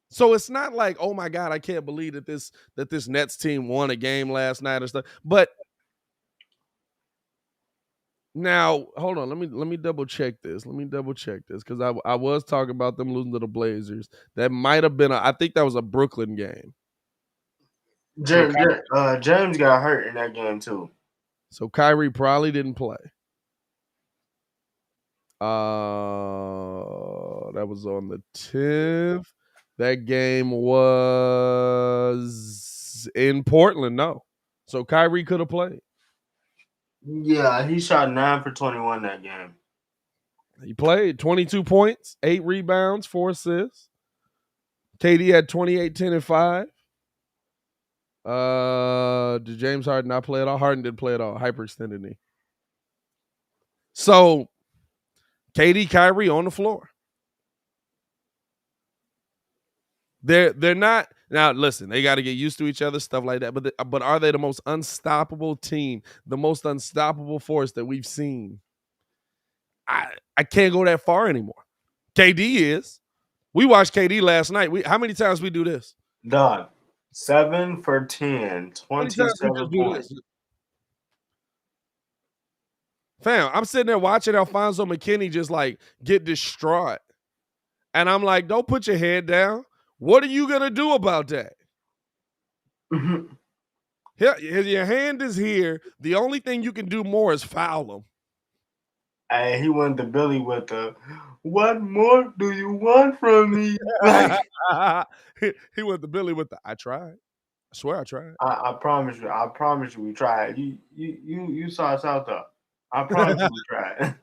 so it's not like, oh my God, I can't believe that this Nets team won a game last night or stuff. But now, hold on, let me double check this. Because I was talking about them losing to the Blazers. That might have been I think that was a Brooklyn game. James got hurt in that game too. So Kyrie probably didn't play. That was on the 10th. That game was in Portland, no. So Kyrie could have played. Yeah, he shot 9 for 21 that game. He played 22 points, 8 rebounds, 4 assists. KD had 28, 10, and 5. Did James Harden not play at all? Harden didn't play at all. Hyperextended knee. So KD, Kyrie on the floor. They're not now. Listen, they got to get used to each other, stuff like that. But are they the most unstoppable team, the most unstoppable force that we've seen? I can't go that far anymore. KD is. We watched KD last night. How many times we do this? Dog, 7 for 10, 27 points. Fam, I'm sitting there watching Alfonso McKinney just like get distraught, and I'm like, don't put your head down. What are you going to do about that? Your hand is here. The only thing you can do more is foul him. Hey, he went to Billy with the, what more do you want from me? He went to Billy with the, I tried. I swear I tried. I promise you we tried. You saw us out there. I promise you we tried.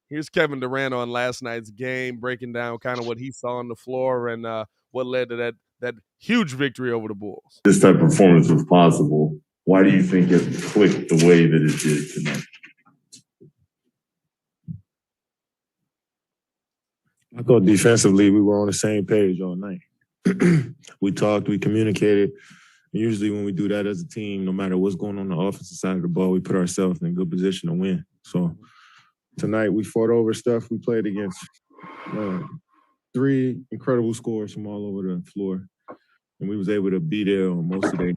Here's Kevin Durant on last night's game, breaking down kind of what he saw on the floor and what led to that huge victory over the Bulls. This type of performance was possible. Why do you think it clicked the way that it did tonight? I thought defensively we were on the same page all night. We talked, we communicated. Usually when we do that as a team, no matter what's going on the offensive side of the ball, we put ourselves in a good position to win. So tonight we fought over stuff. We played against 3 incredible scores from all over the floor. And we was able to be there on most of their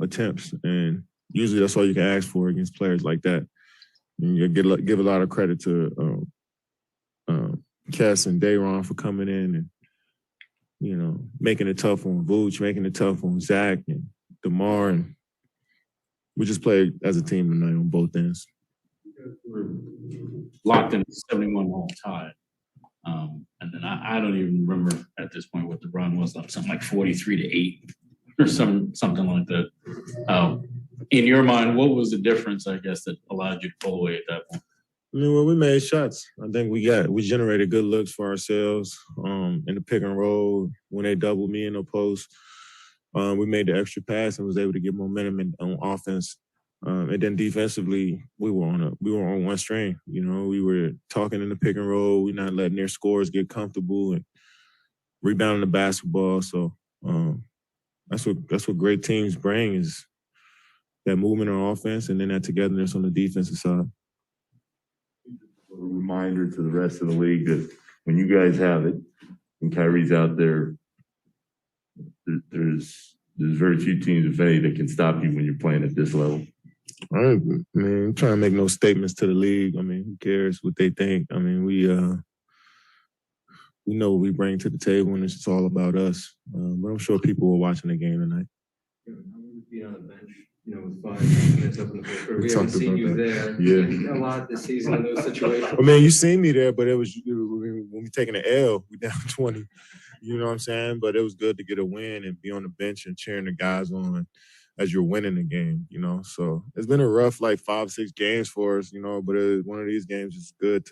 attempts. And usually that's all you can ask for against players like that. And you give a lot of credit to Kess and Dayron for coming in and, you know, making it tough on Vooch, making it tough on Zach and DeMar. And we just played as a team tonight on both ends. We're locked in 71 all time. And then I don't even remember at this point what the run was, something like 43-8 or something like that. In your mind, what was the difference, I guess, that allowed you to pull away at that point? I mean, when we made shots, I think we generated good looks for ourselves in the pick and roll. When they doubled me in the post, we made the extra pass and was able to get momentum on offense. And then defensively, we were on one string. You know, we were talking in the pick and roll. We're not letting their scores get comfortable and rebounding the basketball. So that's what great teams bring, is that movement on offense and then that togetherness on the defensive side. A reminder to the rest of the league that when you guys have it and Kyrie's out there, there's very few teams, if any, that can stop you when you're playing at this level. I mean, I'm trying to make no statements to the league. I mean, who cares what they think? I mean, we know what we bring to the table, and it's just all about us. But I'm sure people were watching the game tonight. Being on the bench, you know, with 5 minutes up in the fourth quarter. We haven't seen you there. Yeah. A lot this season in those situations. I mean, you seen me there, but it was when we taking an L, we down 20. You know what I'm saying? But it was good to get a win and be on the bench and cheering the guys on as you're winning the game, you know. So it's been a rough 5-6 games for us, you know, but one of these games is good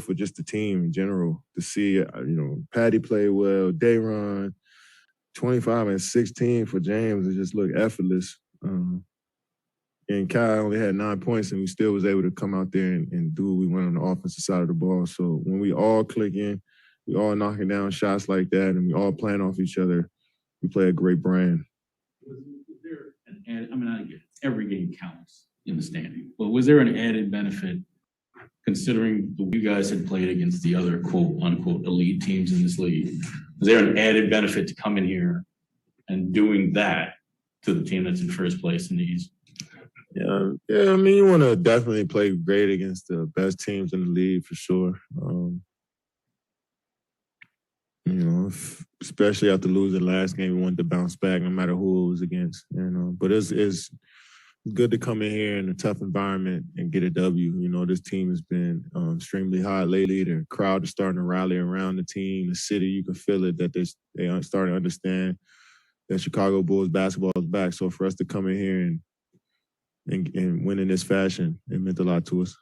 for just the team in general to see, you know, Patty play well, Dayron, 25 and 16 for James. It just looked effortless. And Kyle only had 9 points, and we still was able to come out there and do what we want on the offensive side of the ball. So when we all click in, we all knocking down shots like that, and we all playing off each other, we play a great brand. Was there I mean, I get every game counts in the standing, but was there an added benefit considering you guys had played against the other quote unquote elite teams in this league? Was there an added benefit to come in here and doing that to the team that's in first place in the East? Yeah. I mean, you want to definitely play great against the best teams in the league for sure. You know, especially after losing last game, we wanted to bounce back no matter who it was against. You know, but it's good to come in here in a tough environment and get a W. You know, this team has been extremely hot lately. The crowd is starting to rally around the team. The city, you can feel it that they are starting to understand that Chicago Bulls basketball is back. So for us to come in here and win in this fashion, it meant a lot to us.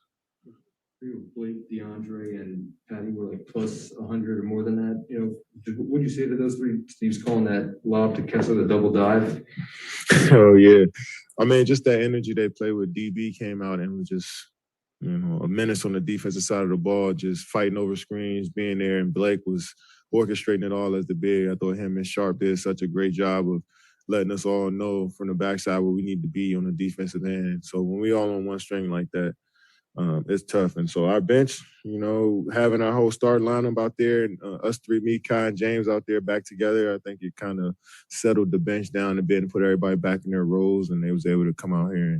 Blake, DeAndre, and Patty were plus 100 or more than that. You know, what do you say to those three? Steve's calling that lob to Kessler the double dive. Oh yeah, I mean, just that energy they play with. DB came out and was just, you know, a menace on the defensive side of the ball, just fighting over screens, being there. And Blake was orchestrating it all as the big. I thought him and Sharp did such a great job of letting us all know from the backside where we need to be on the defensive end. So when we all on one string like that, it's tough. And so our bench, you know, having our whole start lineup out there, and us three, me, Kai, and James out there back together, I think it kind of settled the bench down a bit and put everybody back in their roles, and they was able to come out here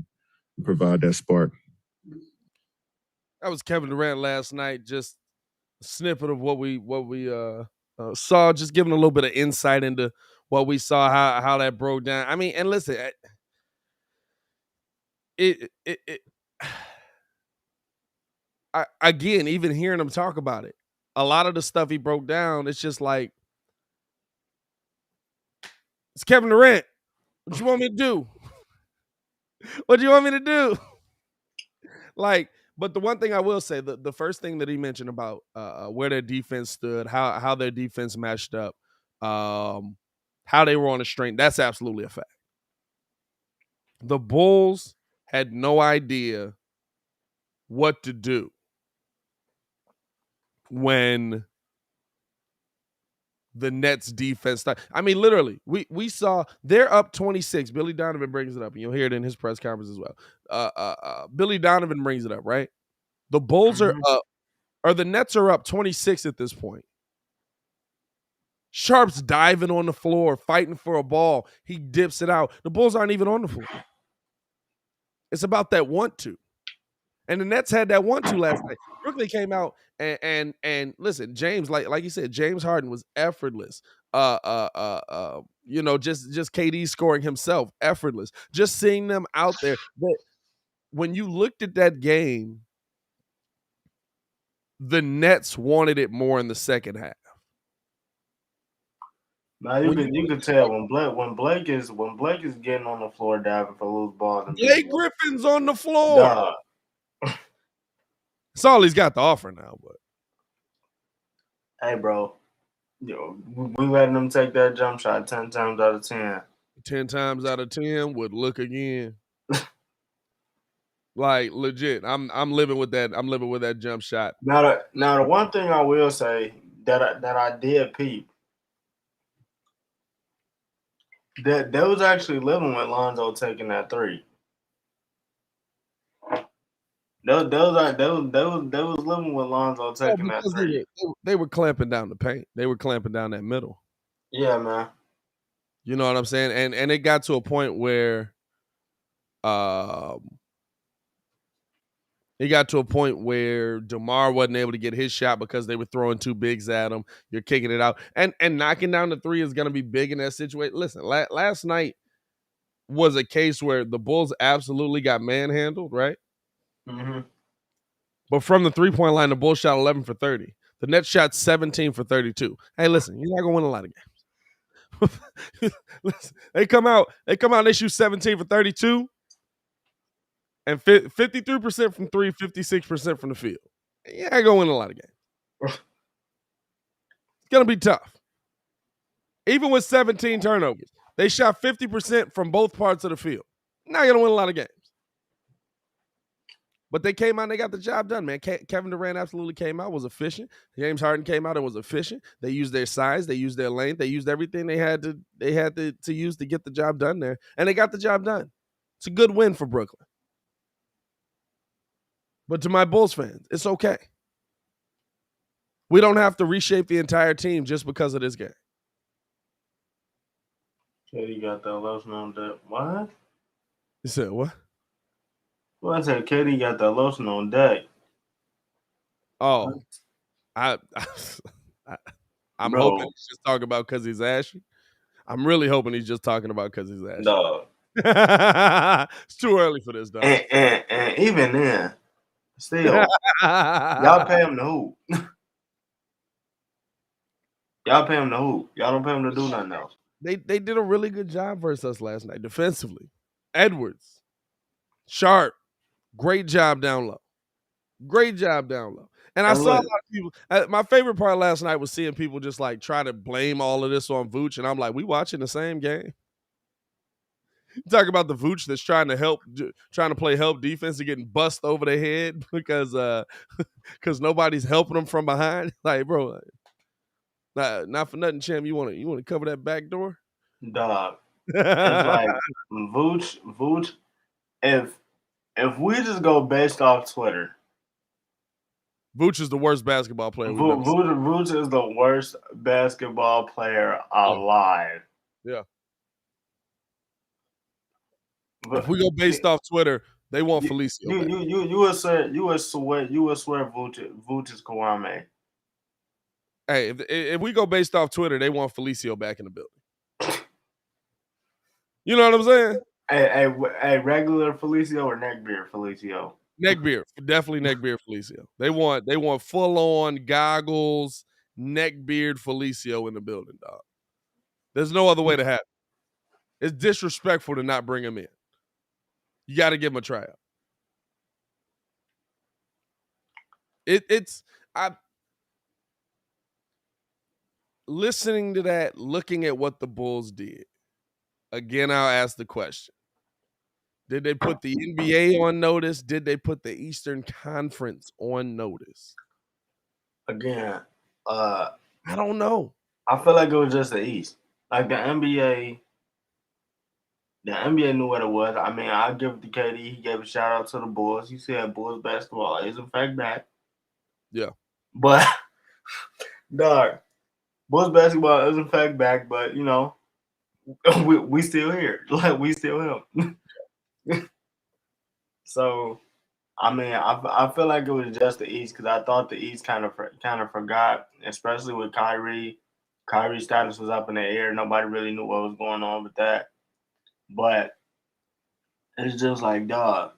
and provide that spark. That was Kevin Durant last night. Just a snippet of what we saw, just giving a little bit of insight into what we saw, how that broke down. I mean, and listen, again, even hearing him talk about it, a lot of the stuff he broke down, it's just like, it's Kevin Durant. What you want me to do? What do you want me to do? Like, but the one thing I will say, the first thing that he mentioned about where their defense stood, how their defense matched up, how they were on a string, that's absolutely a fact. The Bulls had no idea what to do when the Nets defense started. I mean, literally, we saw they're up 26. Billy Donovan brings it up, and you'll hear it in his press conference as well. Billy Donovan brings it up, right? The Bulls are up, or the Nets are up 26 at this point. Sharp's diving on the floor, fighting for a ball. He dips it out. The Bulls aren't even on the floor. It's about that want to. And the Nets had that 1-2 last night. Brooklyn came out and listen, James, like you said, James Harden was effortless. You know, just KD scoring himself, effortless. Just seeing them out there. But when you looked at that game, the Nets wanted it more in the second half. Now you can tell when Blake is getting on the floor diving for loose balls. Blake Griffin's on the floor. Dog. That's all he's got to offer now. But hey, bro, we letting them take that jump shot 10 times out of 10. 10 times out of 10 would look again. Like legit, I'm living with that. I'm living with that jump shot. Now the one thing I will say that I did peep that they was actually living with Lonzo taking that three. They was living with Lonzo taking that three. They were clamping down the paint. They were clamping down that middle. Yeah, man. You know what I'm saying? And it got to a point where DeMar wasn't able to get his shot because they were throwing two bigs at him. You're kicking it out. And knocking down the three is going to be big in that situation. Listen, last night was a case where the Bulls absolutely got manhandled, right? Mm-hmm. But from the three-point line, the Bulls shot 11 for 30. The Nets shot 17 for 32. Hey, listen, you're not going to win a lot of games. Listen, they come out, and they shoot 17 for 32. And 53% from three, 56% from the field. Yeah, I go win a lot of games. It's going to be tough. Even with 17 turnovers, they shot 50% from both parts of the field. Not going to win a lot of games. But they came out and they got the job done, man. Kevin Durant absolutely came out, was efficient. James Harden came out and was efficient. They used their size, they used their length, they used everything they had to use to get the job done there. And they got the job done. It's a good win for Brooklyn. But to my Bulls fans, it's okay. We don't have to reshape the entire team just because of this game. KD got that lotion on deck. What? You said what? Well, I said KD got that lotion on deck. Oh, I'm hoping he's just talking about because he's ashy. I'm really hoping he's just talking about because he's ashy. No. It's too early for this, dog. And even then, still, y'all pay him to hoop. Y'all pay him to hoop. Y'all don't pay him to do nothing else. They did a really good job versus us last night defensively. Edwards, Sharp, great job down low. Great job down low. And I saw a lot of people. My favorite part last night was seeing people just like try to blame all of this on Vooch. And I'm like, we watching the same game. Talk about the Vooch that's trying to play help defense and getting bust over the head because nobody's helping them from behind. Like, bro, not for nothing, Champ. You want to cover that back door? Dog. It's like Vooch. If we just go based off Twitter, Vooch is the worst basketball player. Vooch is the worst basketball player alive. Yeah. If we go based off Twitter, they want Felicio. You would swear Vooch is Kwame. Hey, if we go based off Twitter, they want Felicio back in the building. You know what I'm saying? Hey, regular Felicio or neckbeard Felicio? Neckbeard, definitely neckbeard Felicio. They want full on goggles, neckbeard Felicio in the building, dog. There's no other way to have it. It's disrespectful to not bring him in. You got to give him a tryout. Listening to that, looking at what the Bulls did. Again, I'll ask the question. Did they put the NBA on notice? Did they put the Eastern Conference on notice? Again, I don't know. I feel like it was just the East. Like the NBA knew what it was. I mean, I give it to KD. He gave a shout out to the Bulls. He said Bulls basketball is in fact back. Yeah. But dog, Bulls basketball is in fact back, but you know, we still here. Like we still him. So I mean, I feel like it was just the East because I thought the East kind of forgot, especially with Kyrie. Kyrie's status was up in the air. Nobody really knew what was going on with that. But it's just like, dog,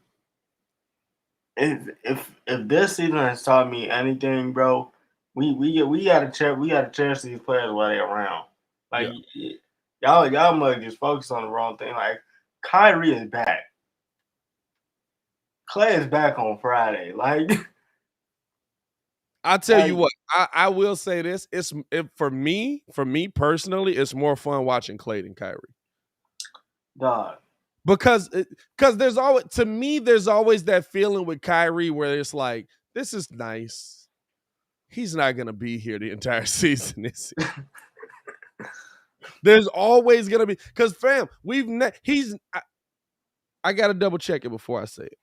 if this season has taught me anything, bro, we gotta cherish these players while they're around. Like y'all must just focus on the wrong thing. Like Kyrie is back. Clay is back on Friday. Like I'll tell you what, I will say this. For me personally, it's more fun watching Clay than Kyrie. dog. Because there's always, to me, there's always that feeling with Kyrie where it's like, this is nice. He's not gonna be here the entire season this year. There's always gonna be, because fam, I gotta double check it before I say it.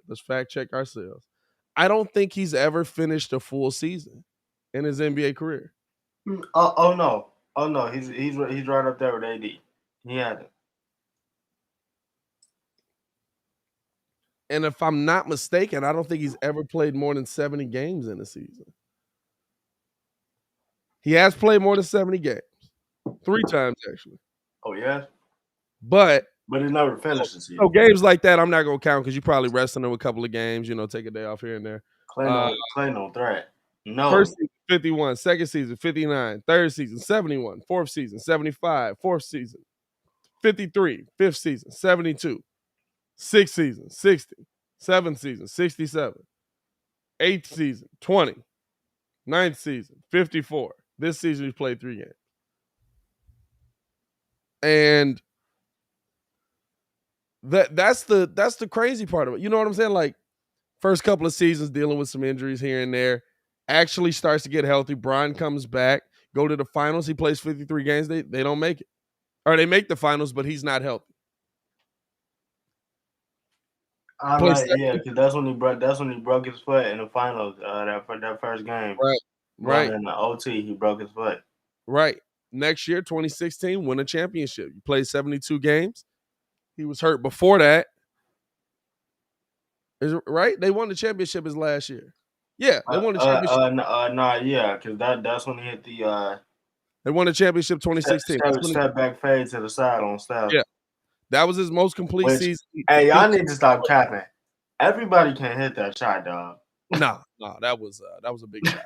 Let's fact check ourselves. I don't think he's ever finished a full season in his NBA career. Oh no, he's right up there with AD. He had it. And if I'm not mistaken, I don't think he's ever played more than 70 games in a season. He has played more than 70 games. 3 times, actually. Oh, yeah? But he's never finished the season. So games like that, I'm not going to count because you probably resting him a couple of games, take a day off here and there. Clay no threat. No. First season, 51. Second season, 59. Third season, 71. Fourth season, 75. Fourth season, 53. Fifth season, 72. Sixth season, 60. Seventh season, 67. Eighth season, 20. Ninth season, 54. This season, he's played 3 games. And that's the crazy part of it. You know what I'm saying? Like, first couple of seasons dealing with some injuries here and there, actually starts to get healthy. Brian comes back, go to the finals. He plays 53 games. They don't make it. Or they make the finals, but he's not healthy. Because that's when he broke his foot in the finals. That first game, right. In the OT, he broke his foot. Right. Next year, 2016, win a championship. You played 72 games. He was hurt before that. Is it right? They won the championship his last year. Yeah, they won the championship. Because that's when he hit the. They won the championship 2016. Step back fade to the side on Steph. Yeah. That was his most complete season. Hey, y'all need to stop capping. Everybody can't hit that shot, dog. No, that was a big shot.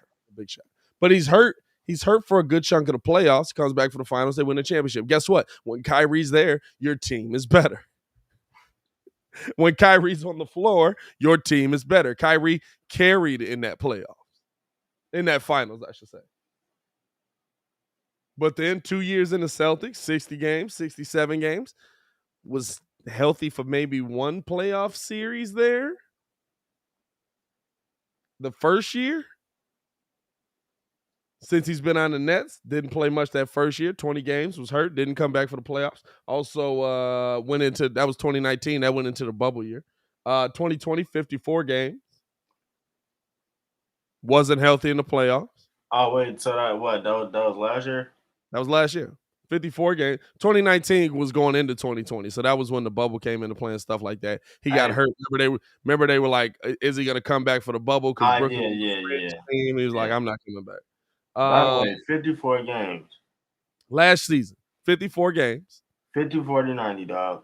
But he's hurt. He's hurt for a good chunk of the playoffs. Comes back for the finals. They win the championship. Guess what? When Kyrie's there, your team is better. When Kyrie's on the floor, your team is better. Kyrie carried in that playoffs. In that finals, I should say. But then 2 years in the Celtics, 60 games, 67 games. Was healthy for maybe one playoff series there. The first year, since he's been on the Nets, didn't play much that first year. 20 games, was hurt, didn't come back for the playoffs. Also went into, that was 2019, that went into the bubble year. 2020, 54 games. Wasn't healthy in the playoffs. Oh, wait, so that was last year? That was last year. 54 games. 2019 was going into 2020, so that was when the bubble came into play and stuff like that. He got hurt. Remember they were like, "Is he going to come back for the bubble?" Because Brooklyn He was like, "I'm not coming back." By the way, 54 games. Last season, 54 games. 50-40-90, dog.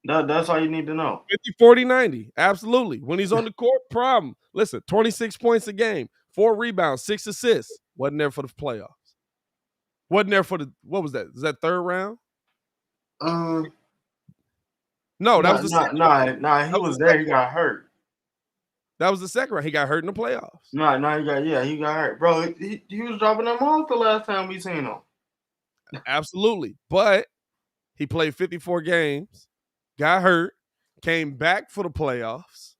That's all you need to know. 50-40-90, absolutely. When he's on the court, problem. Listen, 26 points a game, 4 rebounds, 6 assists. Wasn't there for the playoffs. Wasn't there for what was that? Is that third round? No, that was the second round. He was there. He got hurt. That was the second round. He got hurt in the playoffs. He got hurt. Bro, he was dropping them off the last time we seen him. Absolutely. But he played 54 games, got hurt, came back for the playoffs,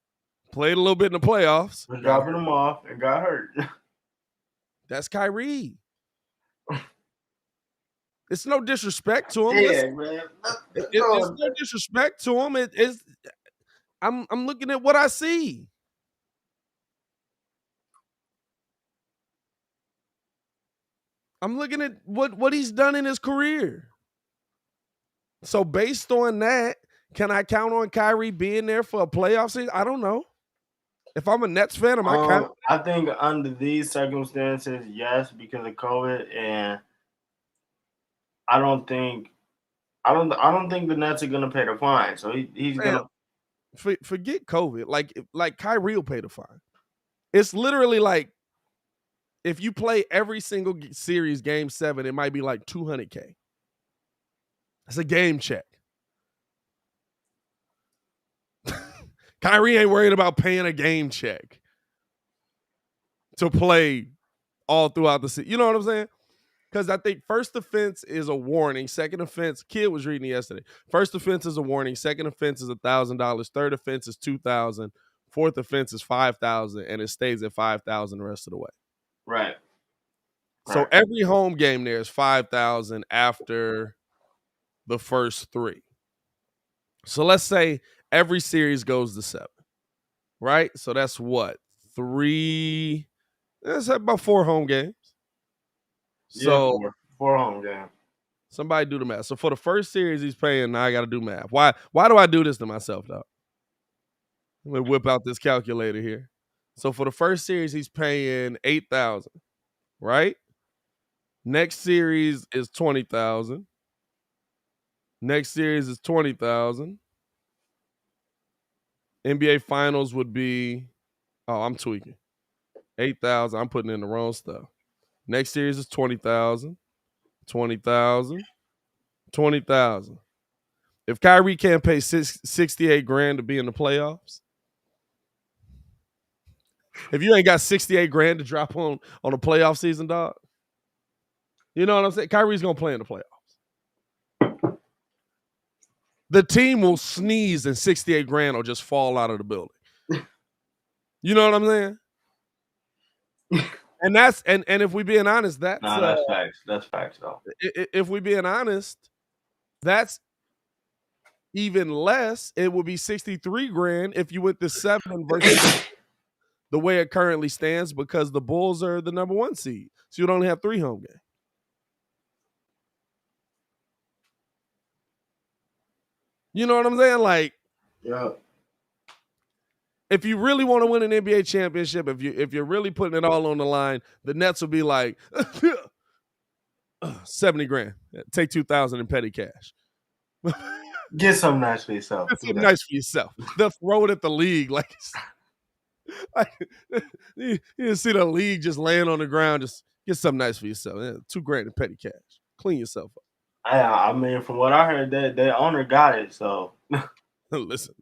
played a little bit in the playoffs. Was dropping them off and got hurt. That's Kyrie. It's no disrespect to him. Yeah, man. It's no disrespect to him. I'm looking at what I see. I'm looking at what he's done in his career. So based on that, can I count on Kyrie being there for a playoff season? I don't know. If I'm a Nets fan, am I counting? I think under these circumstances, yes, because of COVID, and I don't think the Nets are gonna pay the fine. So he's gonna. forget COVID. Like Kyrie will pay the fine. It's literally like if you play every single series, game 7, it might be like $200K. It's a game check. Kyrie ain't worried about paying a game check to play all throughout the season. You know what I'm saying? Because I think first offense is a warning. Second offense, Kidd was reading yesterday. First offense is a warning. Second offense is $1,000. Third offense is $2,000. Fourth offense is $5,000, and it stays at $5,000 the rest of the way. Right. So every home game there is $5,000 after the first 3. So let's say every series goes to 7, right? So that's what? 3. That's about 4 home games. So yeah, 4 home games. Somebody do the math. So for the first series he's paying, now I got to do math. Why do I do this to myself, though? Let me whip out this calculator here. So for the first series he's paying $8,000, right? Next series is $20,000. Next series is $20,000. NBA Finals would be, I'm tweaking. 8,000. I'm putting in the wrong stuff. Next series is 20,000. 20,000. 20,000. If Kyrie can't pay $68,000 to be in the playoffs, if you ain't got $68,000 to drop on a playoff season, dog, you know what I'm saying? Kyrie's gonna play in the playoffs. The team will sneeze and $68,000 will just fall out of the building. You know what I'm saying? And that's and if we being honest, that's facts. That's facts, though. If we being honest, that's even less. It would be $63,000 if you went to 7 versus the way it currently stands, because the Bulls are the number 1 seed, so you'd only have 3 home games. You know what I'm saying? Like, yeah. If you really want to win an NBA championship, if you're really putting it all on the line, the Nets will be like $70,000. Take $2,000 in petty cash. Get something nice for yourself. Get something nice for yourself. They'll throw it at the league like you see the league just laying on the ground. Just get something nice for yourself. $2,000 in petty cash. Clean yourself up. I mean, from what I heard, the owner got it. So listen,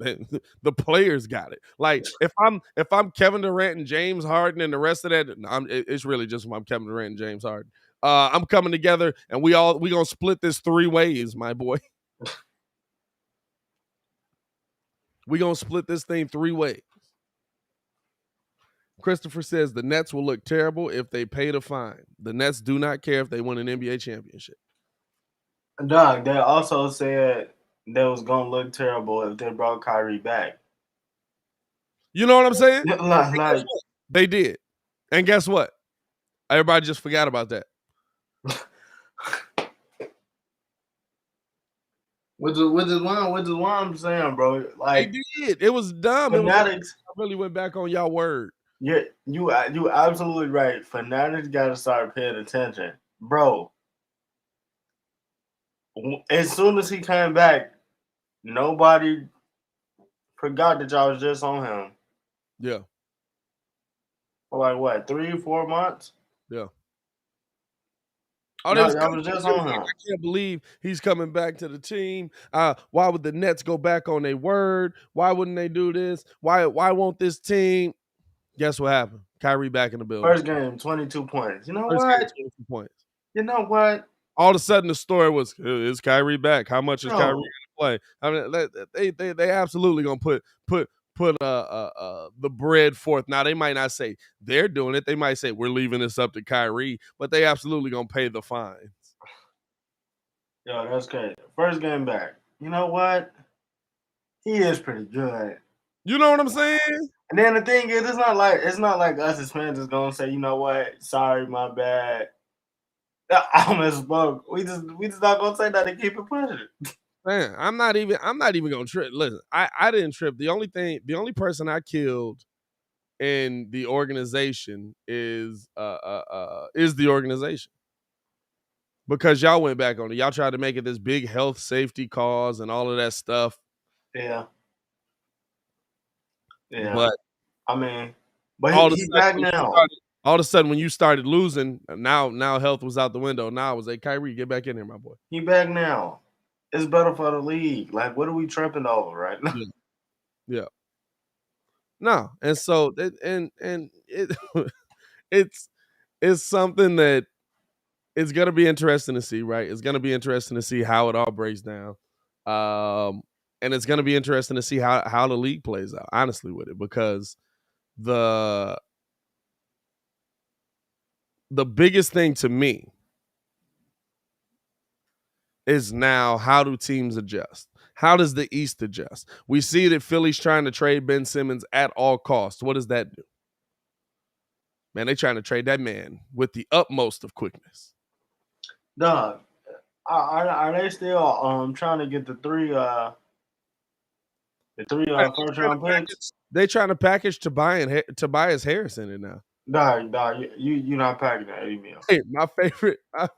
the players got it. Like if I'm Kevin Durant and James Harden and the rest of that, it's really just if I'm Kevin Durant and James Harden. I'm coming together and we gonna split this 3 ways, my boy. We gonna split this thing 3 ways. Christopher says the Nets will look terrible if they pay the fine. The Nets do not care if they win an NBA championship. Doug, they also said they was gonna look terrible if they brought Kyrie back. You know what I'm saying? Like, they did. And guess what? Everybody just forgot about that. Which is why I'm saying, bro. Like, they did. It was dumb. Fanatics, I really went back on y'all word. Yeah, you absolutely right. Fanatics got to start paying attention, bro. As soon as he came back, nobody forgot that y'all was just on him. Yeah. For like what, 3-4 months? Yeah. Oh, that was just on him. I can't believe he's coming back to the team. Why would the Nets go back on their word? Why wouldn't they do this? Why won't this team? Guess what happened? Kyrie back in the building. First game, 22 points. You know what? 22 points. You know what? All of a sudden, the story was, is Kyrie back? How much is Kyrie going to play? I mean, they absolutely going to put the bread forth. Now, they might not say they're doing it. They might say we're leaving this up to Kyrie, but they absolutely going to pay the fines. Yo, that's great. First game back. You know what? He is pretty good. You know what I'm saying? And then the thing is, it's not like us as fans is gonna say, you know what, sorry, my bad. I misspoke. We just not gonna say that and keep it pushing. Man, I'm not even gonna trip. Listen, I didn't trip. The only person I killed in the organization is the organization. Because y'all went back on it. Y'all tried to make it this big health safety cause and all of that stuff. Yeah. Yeah. But I mean, but all of a he sudden, back when you now. all of a sudden, when you started losing, now health was out the window. Now I was like, Kyrie, get back in here, my boy. He back now. It's better for the league. Like, what are we tripping over right now? Yeah. No, and so it's something that it's gonna be interesting to see, right? It's gonna be interesting to see how it all breaks down, and it's gonna be interesting to see how the league plays out. Honestly, with it, because the biggest thing to me is now, how do teams adjust? How does the East adjust? We see that Philly's trying to trade Ben Simmons at all costs. What does that do? Man, they trying to trade that man with the utmost of quickness. Dog, are they still trying to get the three first round picks? They trying to package Tobias Harris in it now. Dog, you not packing that 80 mil. Hey, my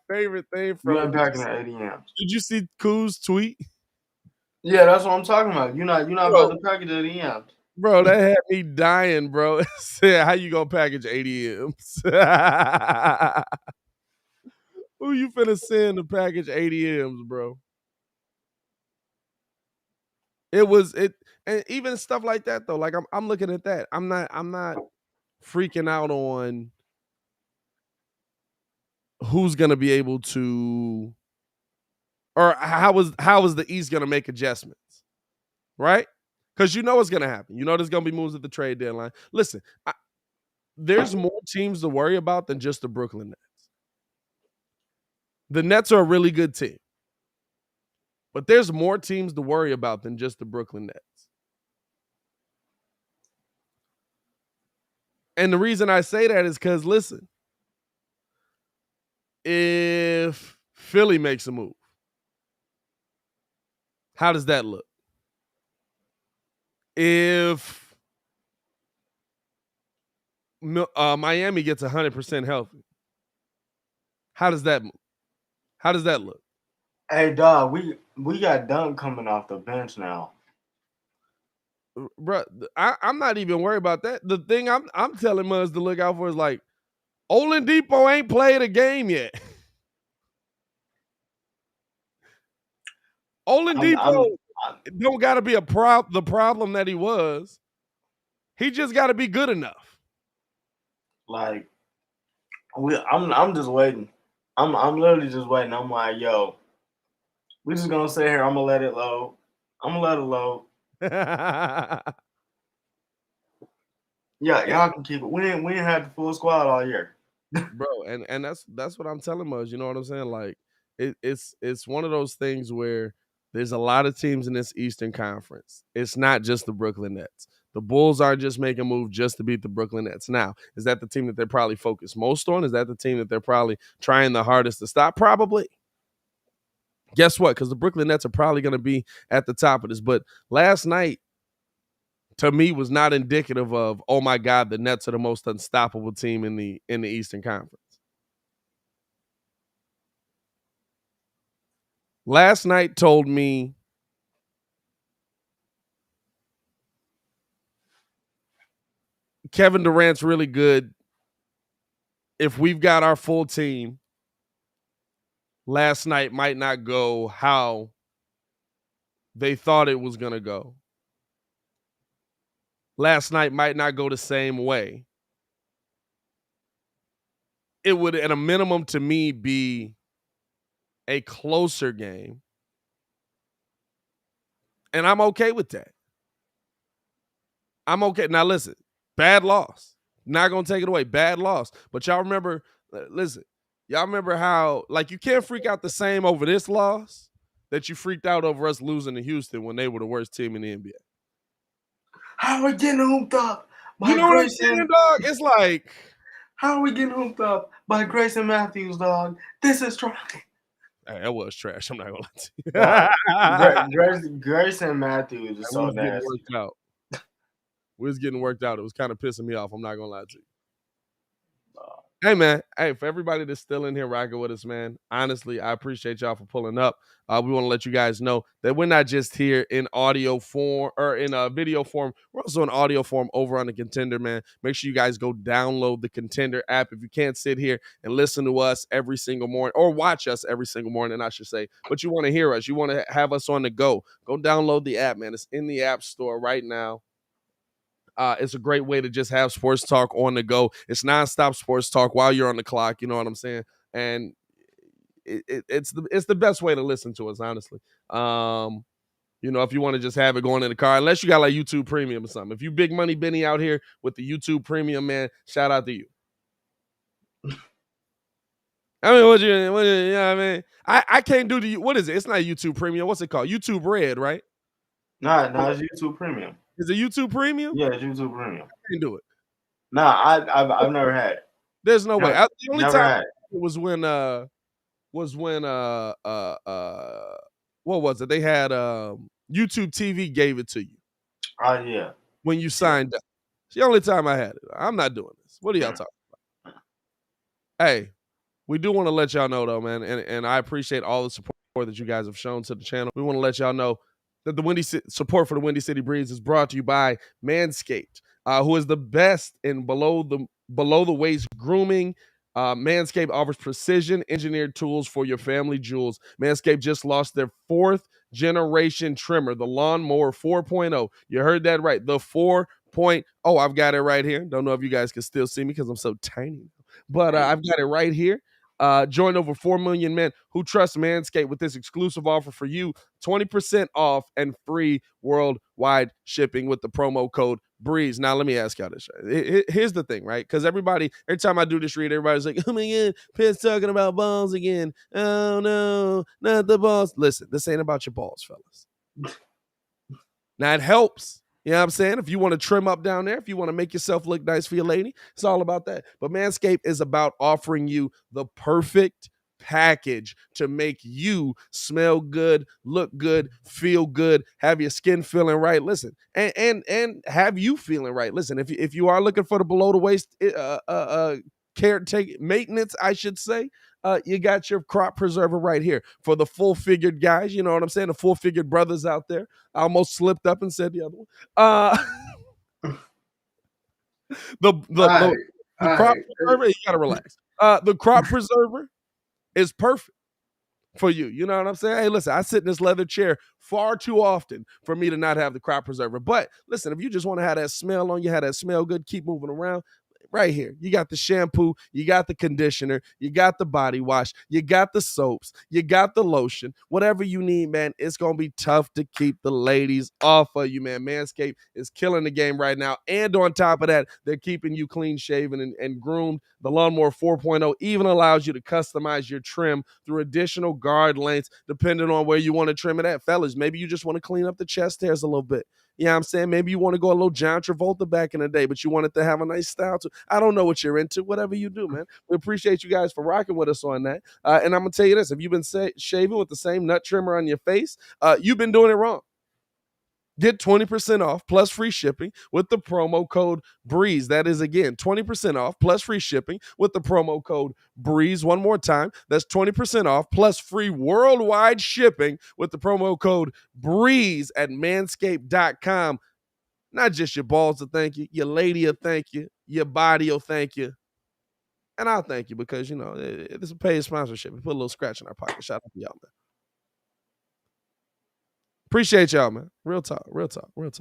favorite thing from You ain't packing that 80 amps. Did you see Kuz's tweet? Yeah, that's what I'm talking about. You're not about to package 80 amps. Bro, that had me dying, bro. It said, how you gonna package 80 amps? Who you finna send to package 80 amps, bro? And even stuff like that though. Like I'm looking at that. I'm not freaking out on who's gonna be able to, or how is the East gonna make adjustments, right? Because you know what's gonna happen. You know there's gonna be moves at the trade deadline. Listen, there's more teams to worry about than just the Brooklyn Nets. The Nets are a really good team, but there's more teams to worry about than just the Brooklyn Nets. And the reason I say that is because, listen, if Philly makes a move, how does that look? If Miami gets 100% healthy, how does that move? How does that look? Hey, dog, we got Dunk coming off the bench now. Bro, I'm not even worried about that. The thing I'm telling Muzz to look out for is like, Oladipo ain't played a game yet. Oladipo don't got to be the problem that he was. He just got to be good enough. Like, I'm just waiting. I'm literally just waiting. I'm like, yo, we just gonna sit here. I'm gonna let it load. Yeah, y'all can keep it. We didn't have the full squad all year, bro. And that's what I'm telling us. You know what I'm saying? Like, it's one of those things where there's a lot of teams in this Eastern Conference. It's not just the Brooklyn Nets. The Bulls aren't just making a move just to beat the Brooklyn Nets. Now, is that the team that they're probably focused most on? Is that the team that they're probably trying the hardest to stop? Probably. Guess what? Because the Brooklyn Nets are probably going to be at the top of this. But last night, to me, was not indicative of, oh my God, the Nets are the most unstoppable team in the Eastern Conference. Last night told me Kevin Durant's really good. If we've got our full team, last night might not go how they thought it was going to go. Last night might not go the same way. It would, at a minimum, to me, be a closer game. And I'm okay with that. I'm okay. Now, listen, bad loss. Not going to take it away. Bad loss. But y'all remember, listen, y'all remember how, like, you can't freak out the same over this loss that you freaked out over us losing to Houston when they were the worst team in the NBA. How are we getting hooped up? You know what I'm saying, dog? It's like, how are we getting hooped up by Grayson Matthews, dog? This is trying. Hey, that was trash. I'm not gonna lie to you. Grayson Matthews is so nasty. We was getting worked out. It was kind of pissing me off. I'm not gonna lie to you. Hey, man. Hey, for everybody that's still in here rocking with us, man, honestly, I appreciate y'all for pulling up. We want to let you guys know that we're not just here in audio form or in video form. We're also in audio form over on the Contender, man. Make sure you guys go download the Contender app. If you can't sit here and listen to us every single morning or watch us every single morning, I should say, but you want to hear us, you want to have us on the go download the app, man. It's in the App Store right now. It's a great way to just have sports talk on the go. It's nonstop sports talk while you're on the clock. You know what I'm saying? And it's the best way to listen to us, honestly. If you want to just have it going in the car, unless you got like YouTube Premium or something. If you big money Benny out here with the YouTube Premium, man, shout out to you. I mean, what you know what I mean? I can't do what is it? It's not YouTube Premium. What's it called? YouTube Red, right? No, it's YouTube Premium. Is it YouTube Premium? Yeah, it's YouTube Premium. I can't do it. Nah, I've never had it. There's no way. The only never time had it was when what was it? They had YouTube TV gave it to you. Oh yeah. When you signed up. It's the only time I had it. I'm not doing this. What are y'all talking about? Hey, we do want to let y'all know though, man, and I appreciate all the support that you guys have shown to the channel. We want to let y'all know that the support for the Windy City Breeze is brought to you by Manscaped, who is the best in below the waist grooming. Manscaped offers precision engineered tools for your family jewels. Manscaped just launched their 4th generation trimmer, the Lawnmower 4.0. You heard that right, the 4.0. I've got it right here. Don't know if you guys can still see me because I'm so tiny, but I've got it right here. Join over 4 million men who trust Manscaped with this exclusive offer for you, 20% off and free worldwide shipping with the promo code BREEZE. Now, let me ask y'all this. Here's the thing, right? Because every time I do this read, everybody's like, oh my God, Pitt's talking about balls again. Oh no, not the balls. Listen, this ain't about your balls, fellas. Now, it helps. You know what I'm saying? If you want to trim up down there, if you want to make yourself look nice for your lady, it's all about that. But Manscaped is about offering you the perfect package to make you smell good, look good, feel good, have your skin feeling right. Listen, and have you feeling right. Listen, if you are looking for the below the waist maintenance, I should say, you got your crop preserver right here for the full-figured guys. You know what I'm saying? The full-figured brothers out there. I almost slipped up and said the other one. The crop preserver, you gotta relax. The crop preserver is perfect for you. You know what I'm saying? Hey, listen, I sit in this leather chair far too often for me to not have the crop preserver. But listen, if you just want to have that smell on you, have that smell good, keep moving around. Right here, you got the shampoo, you got the conditioner, you got the body wash, you got the soaps, you got the lotion, whatever you need, man. It's gonna be tough to keep the ladies off of you, man. Manscaped is killing the game right now, and on top of that, they're keeping you clean shaven and groomed. The Lawnmower 4.0 even allows you to customize your trim through additional guard lengths depending on where you want to trim it at. Fellas, maybe you just want to clean up the chest hairs a little bit. You know what I'm saying? Maybe you want to go a little John Travolta back in the day, but you want it to have a nice style too. I don't know what you're into. Whatever you do, man. We appreciate you guys for rocking with us on that. And I'm going to tell you this. If you've been shaving with the same nut trimmer on your face, you've been doing it wrong. Get 20% off plus free shipping with the promo code BREEZE. That is, again, 20% off plus free shipping with the promo code BREEZE. One more time, that's 20% off plus free worldwide shipping with the promo code BREEZE at manscaped.com. Not just your balls will thank you, your lady will thank you, your body will thank you. And I'll thank you because, it's a paid sponsorship. We put a little scratch in our pocket. Shout out to y'all, man. Appreciate y'all, man. Real talk.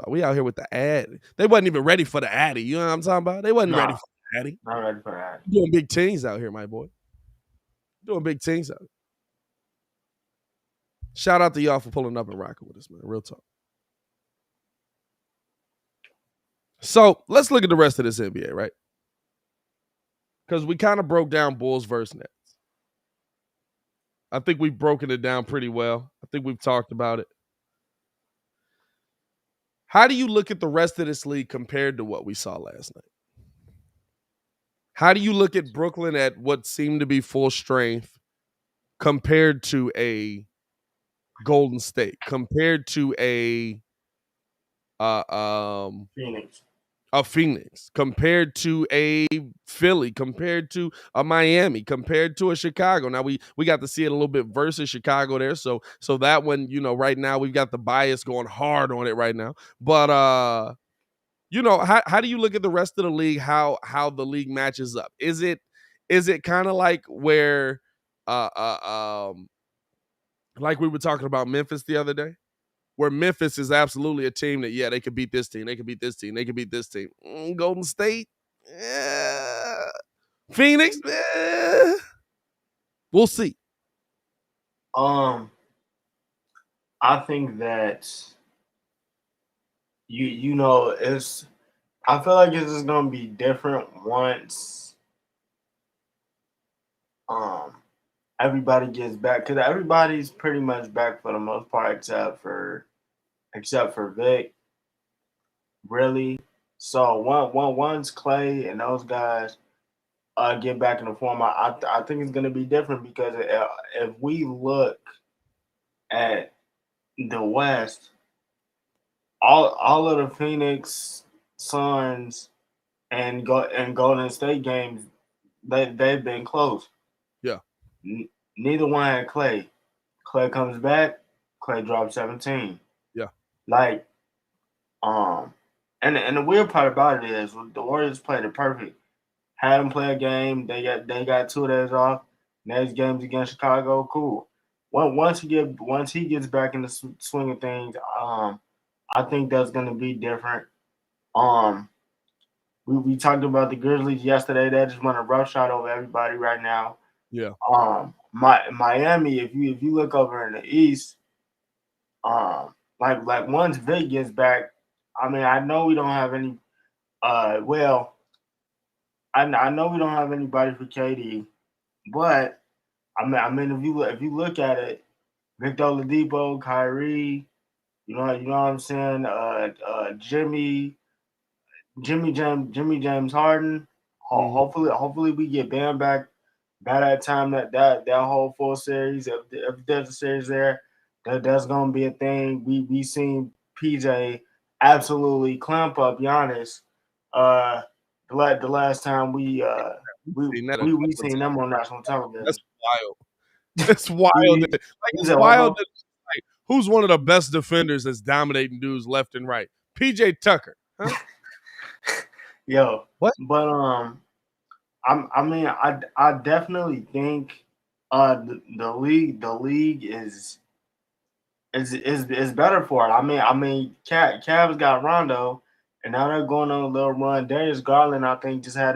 We out here with the ad. They wasn't even ready for the addy. You know what I'm talking about? They wasn't ready for the addy. Not ready for that. Doing big things out here, my boy. Doing big things out here. Shout out to y'all for pulling up and rocking with us, man. Real talk. So let's look at the rest of this NBA, right? Because we kind of broke down Bulls versus Nets. I think we've broken it down pretty well. I think we've talked about it. How do you look at the rest of this league compared to what we saw last night? How do you look at Brooklyn at what seemed to be full strength compared to a Golden State, compared to a a Phoenix, compared to a Philly, compared to a Miami, compared to a Chicago. Now we got to see it a little bit versus Chicago there. So that one, right now we've got the bias going hard on it right now. But how do you look at the rest of the league, how the league matches up? Is it kind of like where like we were talking about Memphis the other day? Where Memphis is absolutely a team that, they could beat this team, they could beat this team, they could beat this team. Golden State, Phoenix, we'll see. I think that it's. I feel like it's just gonna be different once everybody gets back, because everybody's pretty much back for the most part except for Vic, really. So once Clay and those guys get back in the form, I think it's gonna be different, because if we look at the West, all of the Phoenix Suns and Golden State games, they've been close. Yeah. Neither one had Clay. Clay comes back, Clay drops 17. Yeah. Like, and the weird part about it is the Warriors played it perfect. Had them play a game, they got 2 days off. Next game's against Chicago, cool. Once he gets back in the swing of things, I think that's gonna be different. We talked about the Grizzlies yesterday. They just run a rough shot over everybody right now. Yeah. Miami, if you look over in the East, like once Vic gets back, I mean, I know we don't have any. I know we don't have anybody for KD, but I mean, if you look at it, Victor Oladipo, Kyrie, you know what I'm saying, Jimmy James Harden. Hopefully we get Bam back by that time. That whole full series, if there's a series there, that's gonna be a thing. We seen PJ absolutely clamp up Giannis. The last time we seen them on national television. That's wild. That's wild. It's wild. Like, who's one of the best defenders that's dominating dudes left and right? PJ Tucker. Huh? Yo, what? But I definitely think the league is better for it. I mean, Cavs got Rondo, and now they're going on a little run. Darius Garland, I think, just had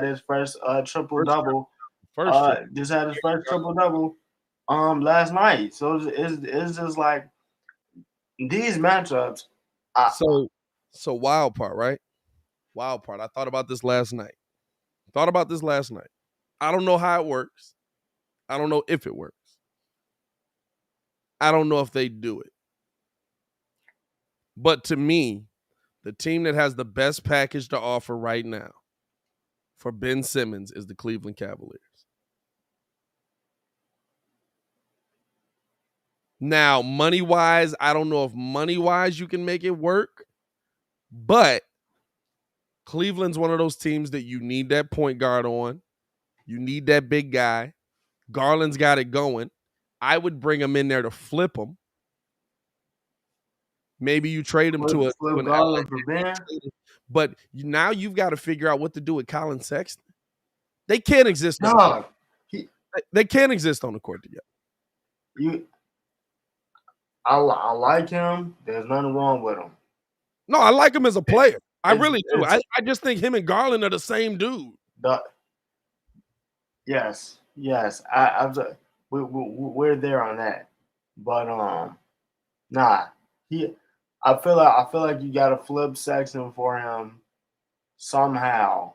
his first triple double. Just had his first triple double last night. So it's just like these matchups. So wild part, right? Wild part. I thought about this last night. I don't know how it works. I don't know if it works. I don't know if they do it. But to me, the team that has the best package to offer right now for Ben Simmons is the Cleveland Cavaliers. Now, money-wise, I don't know if money-wise you can make it work, but Cleveland's one of those teams that you need that point guard on. You need that big guy. Garland's got it going. I would bring him in there to flip him. Maybe you trade him to an Garland for Ben. But now you've got to figure out what to do with Colin Sexton. They can't exist. They can't exist on the court together. I like him. There's nothing wrong with him. No, I like him as a player. I really do. I just think him and Garland are the same dude. Yes. We're there on that. But nah. I feel like you got to flip Sexton for him somehow.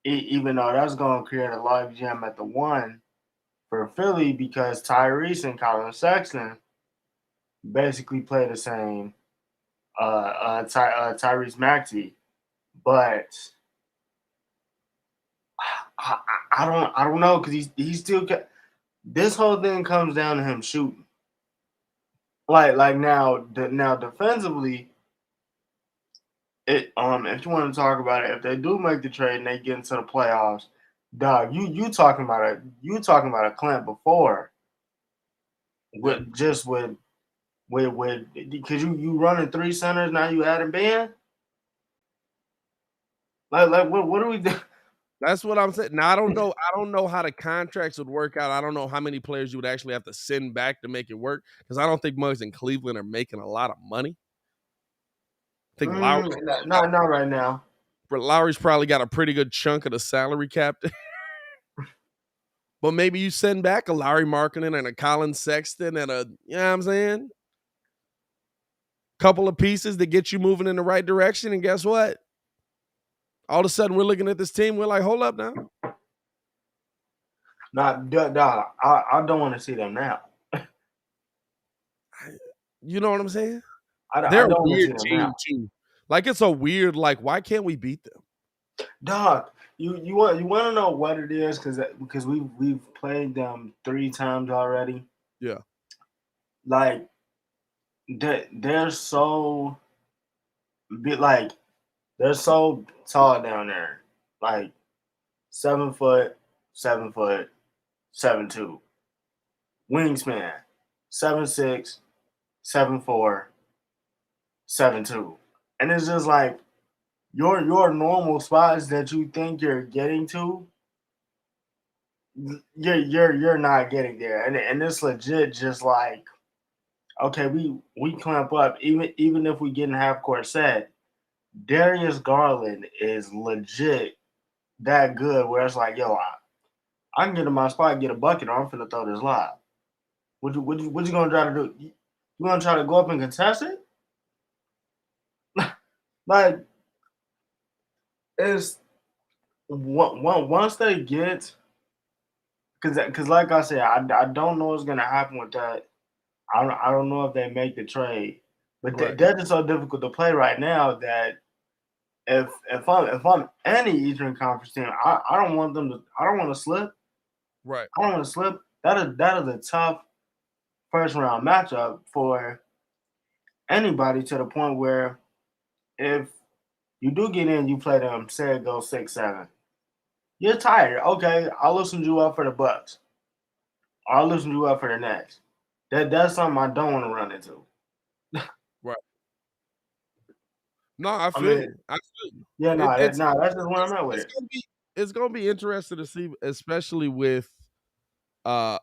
Even though that's going to create a log jam at the 1 for Philly, because Tyrese and Colin Sexton basically play the same. Tyrese Maxey, but I don't know, because he still this whole thing comes down to him shooting. Like now defensively, if you want to talk about it, if they do make the trade and they get into the playoffs, dog, you talking about a Clint before with because you running 3 centers, now you adding Ben. Like what do we do? That's what I'm saying. Now I don't know how the contracts would work out. I don't know how many players you would actually have to send back to make it work, because I don't think mugs in Cleveland are making a lot of money. I think Lowry, not right now. but Lowry's probably got a pretty good chunk of the salary cap. But maybe you send back a Lowry Markkinen and a Colin Sexton and you know what I'm saying? Couple of pieces that get you moving in the right direction, and guess what? All of a sudden, we're looking at this team. We're like, hold up now. I don't want to see them now. You know what I'm saying? They're a weird team too. Like, it's a weird, like, why can't we beat them? Dog, you want to know what it is? Because we've played them 3 times already. Yeah. Like, they're so they're so tall down there. Like 7 foot, 7'2". Wingspan, 7'6", 7'4", 7'2". And it's just like your normal spots that you think you're getting to, you're not getting there. And it's legit just like, okay, we clamp up. Even if we get in half court set, Darius Garland is legit that good where it's like, yo, I can get in my spot and get a bucket, or I'm finna throw this live. What you gonna try to do? You gonna try to go up and contest it? Like, it's once they get, because like I said, I don't know what's gonna happen with that. I don't know if they make the trade, but Right. That's just so difficult to play right now that if I'm any Eastern Conference team, I don't want to slip. Right. I don't want to slip. That is a tough first round matchup for anybody, to the point where if you do get in, you play them, say it goes 6-7. You're tired. Okay, I'll loosen you up for the Bucks. I'll loosen you up for the Nets. That's something I don't want to run into. Right. No, I feel you. Yeah, that's just where I'm at with it. It's gonna be interesting to see, especially with you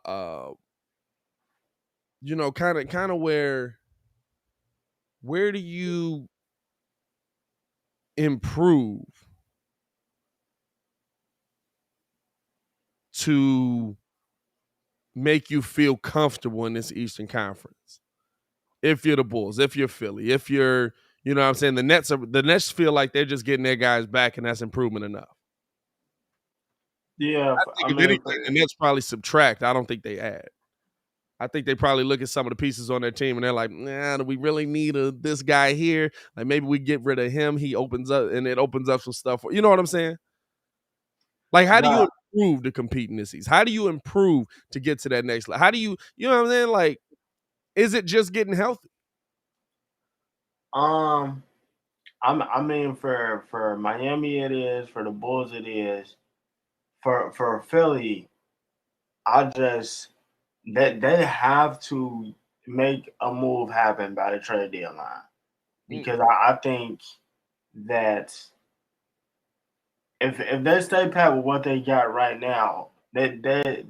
know, kind of where do you improve to make you feel comfortable in this Eastern Conference? If you're the Bulls, if you're Philly, if you're, you know what I'm saying, the Nets feel like they're just getting their guys back, and that's improvement enough. Yeah, I think if anything, the Nets probably subtract. I don't think they add. I think they probably look at some of the pieces on their team and they're like, nah, do we really need this guy here? Like, maybe we get rid of him. He opens up, and it opens up some stuff. You know what I'm saying? Like, how do you improve to compete in this season? How do you improve to get to that next level? How do you know what I'm saying? Like, is it just getting healthy? I mean, for Miami it is, for the Bulls it is, for Philly, they have to make a move happen by the trade deadline, because I think that if they stay pat with what they got right now, they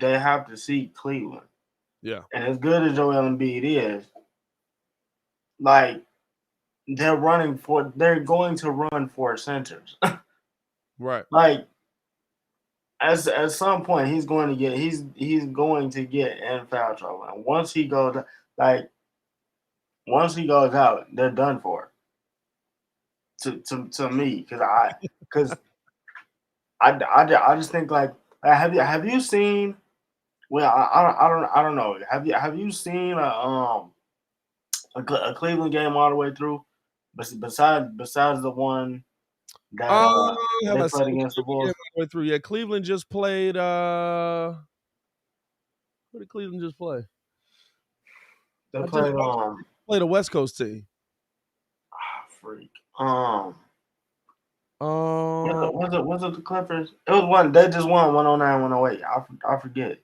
have to see Cleveland. Yeah. And as good as Joel Embiid is, like, they're going to run 4 centers. Right. Like, at some point he's going to get in foul trouble. And once he goes out, they're done for. To me, because I just think, like, have you seen? Well, I don't know. Have you seen a Cleveland game all the way through? Besides the one that they played against the Bulls. Yeah, Cleveland just played. Who did Cleveland just play? They played played a West Coast team. Freak. Was it the Clippers? It was one. They just won 109, 108. I forget.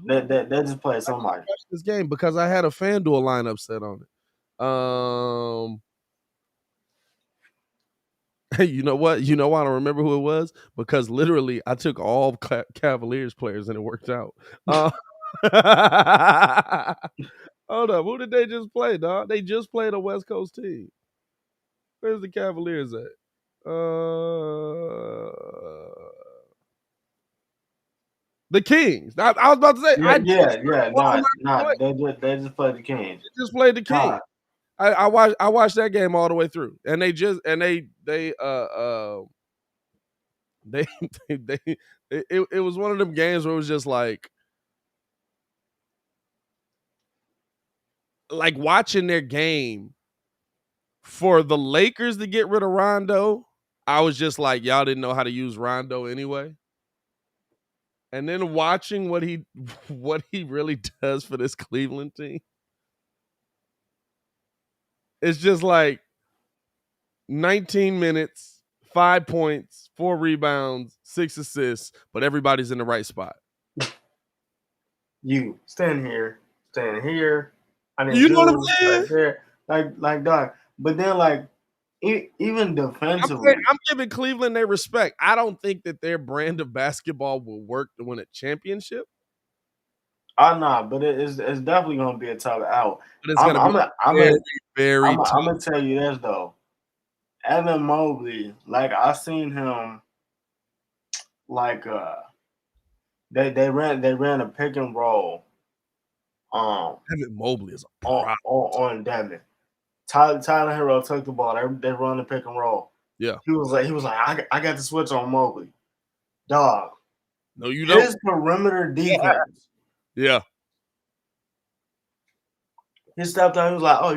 They just played somebody. This game because I had a FanDuel lineup set on it. Hey, you know what? You know why I don't remember who it was? Because literally I took all Cavaliers players and it worked out. Hold up. Who did they just play, dog? They just played a West Coast team. Where's the Cavaliers at? The Kings. I was about to say. They just played the Kings. They just played the Kings. I watched that game all the way through, and they it was one of them games where it was just like watching their game for the Lakers to get rid of Rondo. I was just like, y'all didn't know how to use Rondo anyway. And then watching what he really does for this Cleveland team. It's just like 19 minutes, 5 points, 4 rebounds, 6 assists, but everybody's in the right spot. You stand here. I didn't you know what I'm saying? Like dog. But then even defensively, I'm giving Cleveland their respect. I don't think that their brand of basketball will work to win a championship. But it's definitely gonna be a tough out. But it's gonna be very tough. I'm gonna tell you this though. Evan Mobley, I seen him they ran a pick and roll. Evan Mobley is a problem. on Devin. Tyler Hero took the ball. They run the pick and roll. Yeah. He was like, I got the switch on Mobley. Dog. No, you don't. His perimeter defense. Yeah. He stepped out. He was like, "Oh,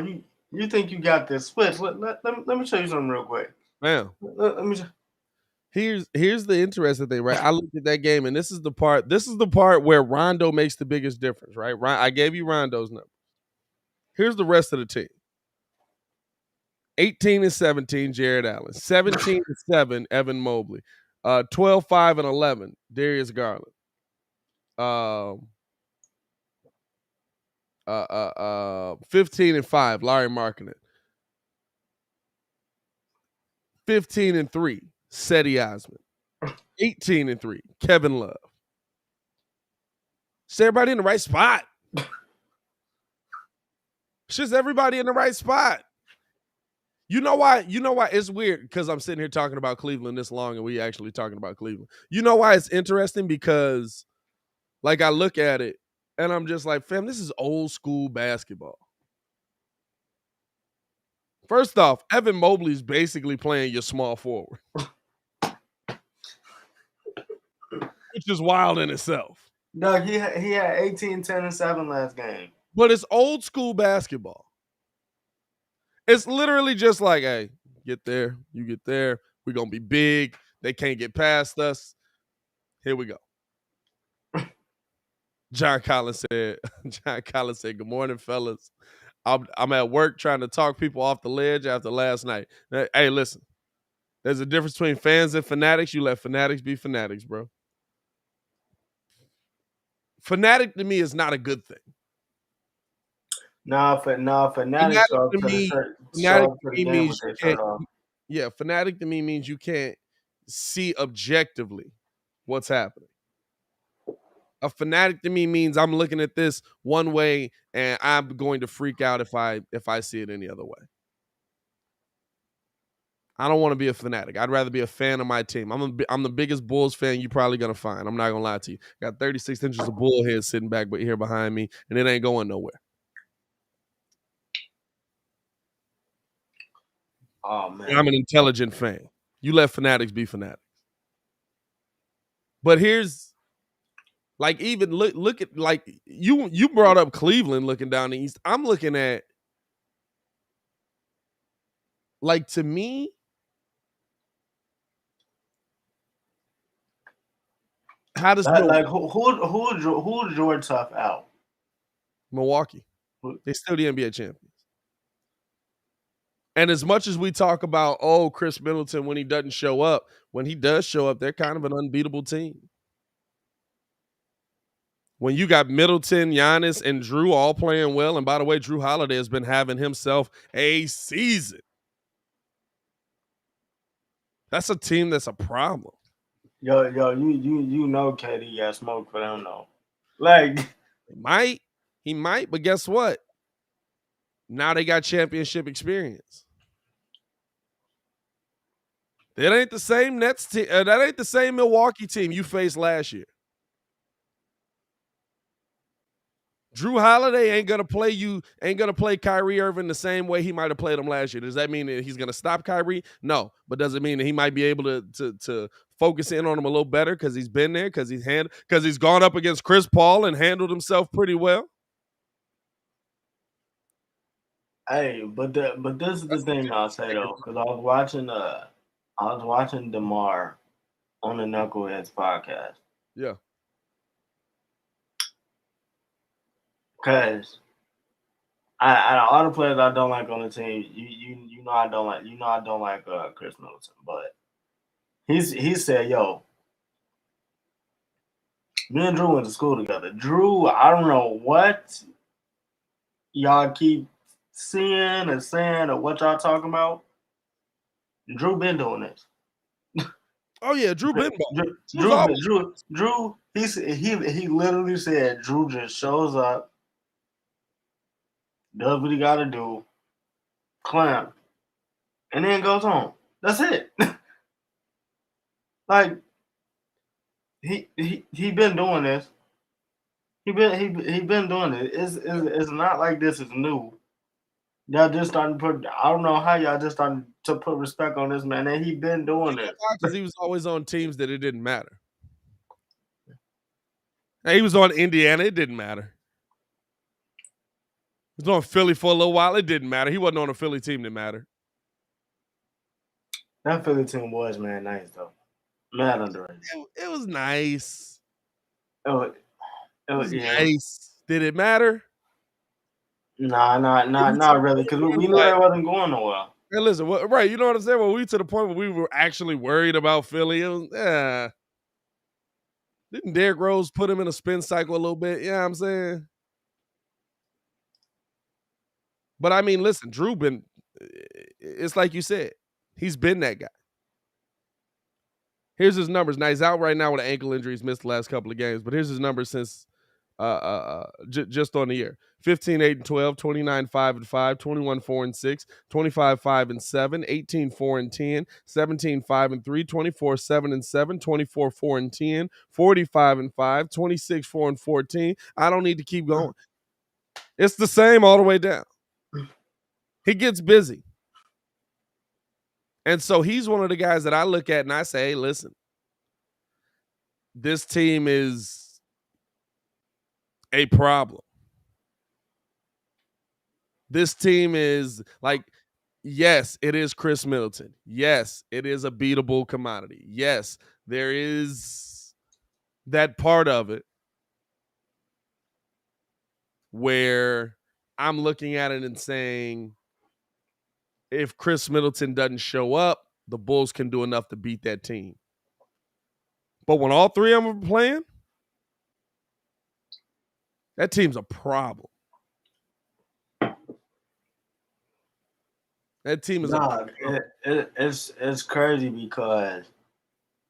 you think you got this switch? Let me show you something real quick." Man. Let me. Here's the interesting thing, right? I looked at that game, and this is the part where Rondo makes the biggest difference, right? I gave you Rondo's number. Here's the rest of the team. 18-17, Jared Allen. 17-7, Evan Mobley. 12-5-11, Darius Garland. 15-5, Larry Markkinen. 15-3, Cedi Osman. 18-3, Kevin Love. Is everybody in the right spot? It's just everybody in the right spot. You know why? It's weird because I'm sitting here talking about Cleveland this long and we actually talking about Cleveland. You know why it's interesting? Because I look at it and I'm just like, fam, this is old school basketball. First off, Evan Mobley's basically playing your small forward. Which is wild in itself. No, he had 18, 10, and 7 last game. But it's old school basketball. It's literally just like, hey, get there, you get there. We're going to be big. They can't get past us. Here we go. John Collins said, good morning, fellas. I'm at work trying to talk people off the ledge after last night. Hey, listen, there's a difference between fans and fanatics. You let fanatics be fanatics, bro. Fanatic to me is not a good thing. Fanatic to me means you can't. Yeah, fanatic to me means you can't see objectively what's happening. A fanatic to me means I'm looking at this one way and I'm going to freak out if I see it any other way. I don't want to be a fanatic. I'd rather be a fan of my team. I'm the biggest Bulls fan you're probably going to find. I'm not going to lie to you. Got 36 inches of bull head sitting back here behind me, and it ain't going nowhere. Oh, man. I'm an intelligent fan. You let fanatics be fanatics. But here's even look at you brought up Cleveland looking down the East. I'm looking at to me, how does who's your tough out? Milwaukee? They still the NBA champions. And as much as we talk about, Chris Middleton when he doesn't show up, when he does show up, they're kind of an unbeatable team. When you got Middleton, Giannis, and Drew all playing well, and by the way, Drew Holiday has been having himself a season. That's a team that's a problem. Yo, you know KD got smoke for them though. Like he might, but guess what? Now they got championship experience. That ain't the same Nets team. That ain't the same Milwaukee team you faced last year. Drew Holiday ain't gonna play Kyrie Irving the same way he might have played him last year. Does that mean that he's gonna stop Kyrie? No, but does it mean that he might be able to focus in on him a little better because he's been there, because he's gone up against Chris Paul and handled himself pretty well? Hey, but this is the thing I'll say though, because I was watching DeMar on the Knuckleheads podcast. Yeah. Cause I all the players I don't like on the team, you know I don't like Chris Middleton, but he said, yo, me and Drew went to school together. Drew, I don't know what y'all keep seeing and saying or what y'all talking about. Drew been doing this. Oh yeah, Drew been Drew. He literally said Drew just shows up, does what he got to do, clamp, and then goes home. That's it. Like he been doing this. He been doing it. It's not like this is new. Y'all just starting to put. I don't know how y'all just starting to put respect on this man. And he been doing this because he was always on teams that it didn't matter. And he was on Indiana. It didn't matter. He was on Philly for a little while. It didn't matter. He wasn't on a Philly team that mattered. That Philly team was, man, nice though. Mad underrated. It was nice. It was nice. Did it matter? Nah, not really, because we knew that wasn't going nowhere. Hey, listen, right? You know what I'm saying? Well, we to the point where we were actually worried about Philly. It was, didn't Derrick Rose put him in a spin cycle a little bit? Yeah, I'm saying. But I mean, listen, Drew been. It's like you said, he's been that guy. Here's his numbers. Now he's out right now with an ankle injury. He's missed the last couple of games, but here's his numbers since just on the year. 15-8-12, 29-5-5, 21-4-6, 25-5-7, 18-4-10, 17-5-3, 24-7-7, 24-4-10, 45-5, 26-4-14. I don't need to keep going. It's the same all the way down. He gets busy. And so he's one of the guys that I look at and I say, hey, listen, this team is a problem. This team is like, yes, it is Chris Middleton. Yes, it is a beatable commodity. Yes, there is that part of it where I'm looking at it and saying, if Chris Middleton doesn't show up, the Bulls can do enough to beat that team. But when all three of them are playing, that team's a problem. That team is it's crazy because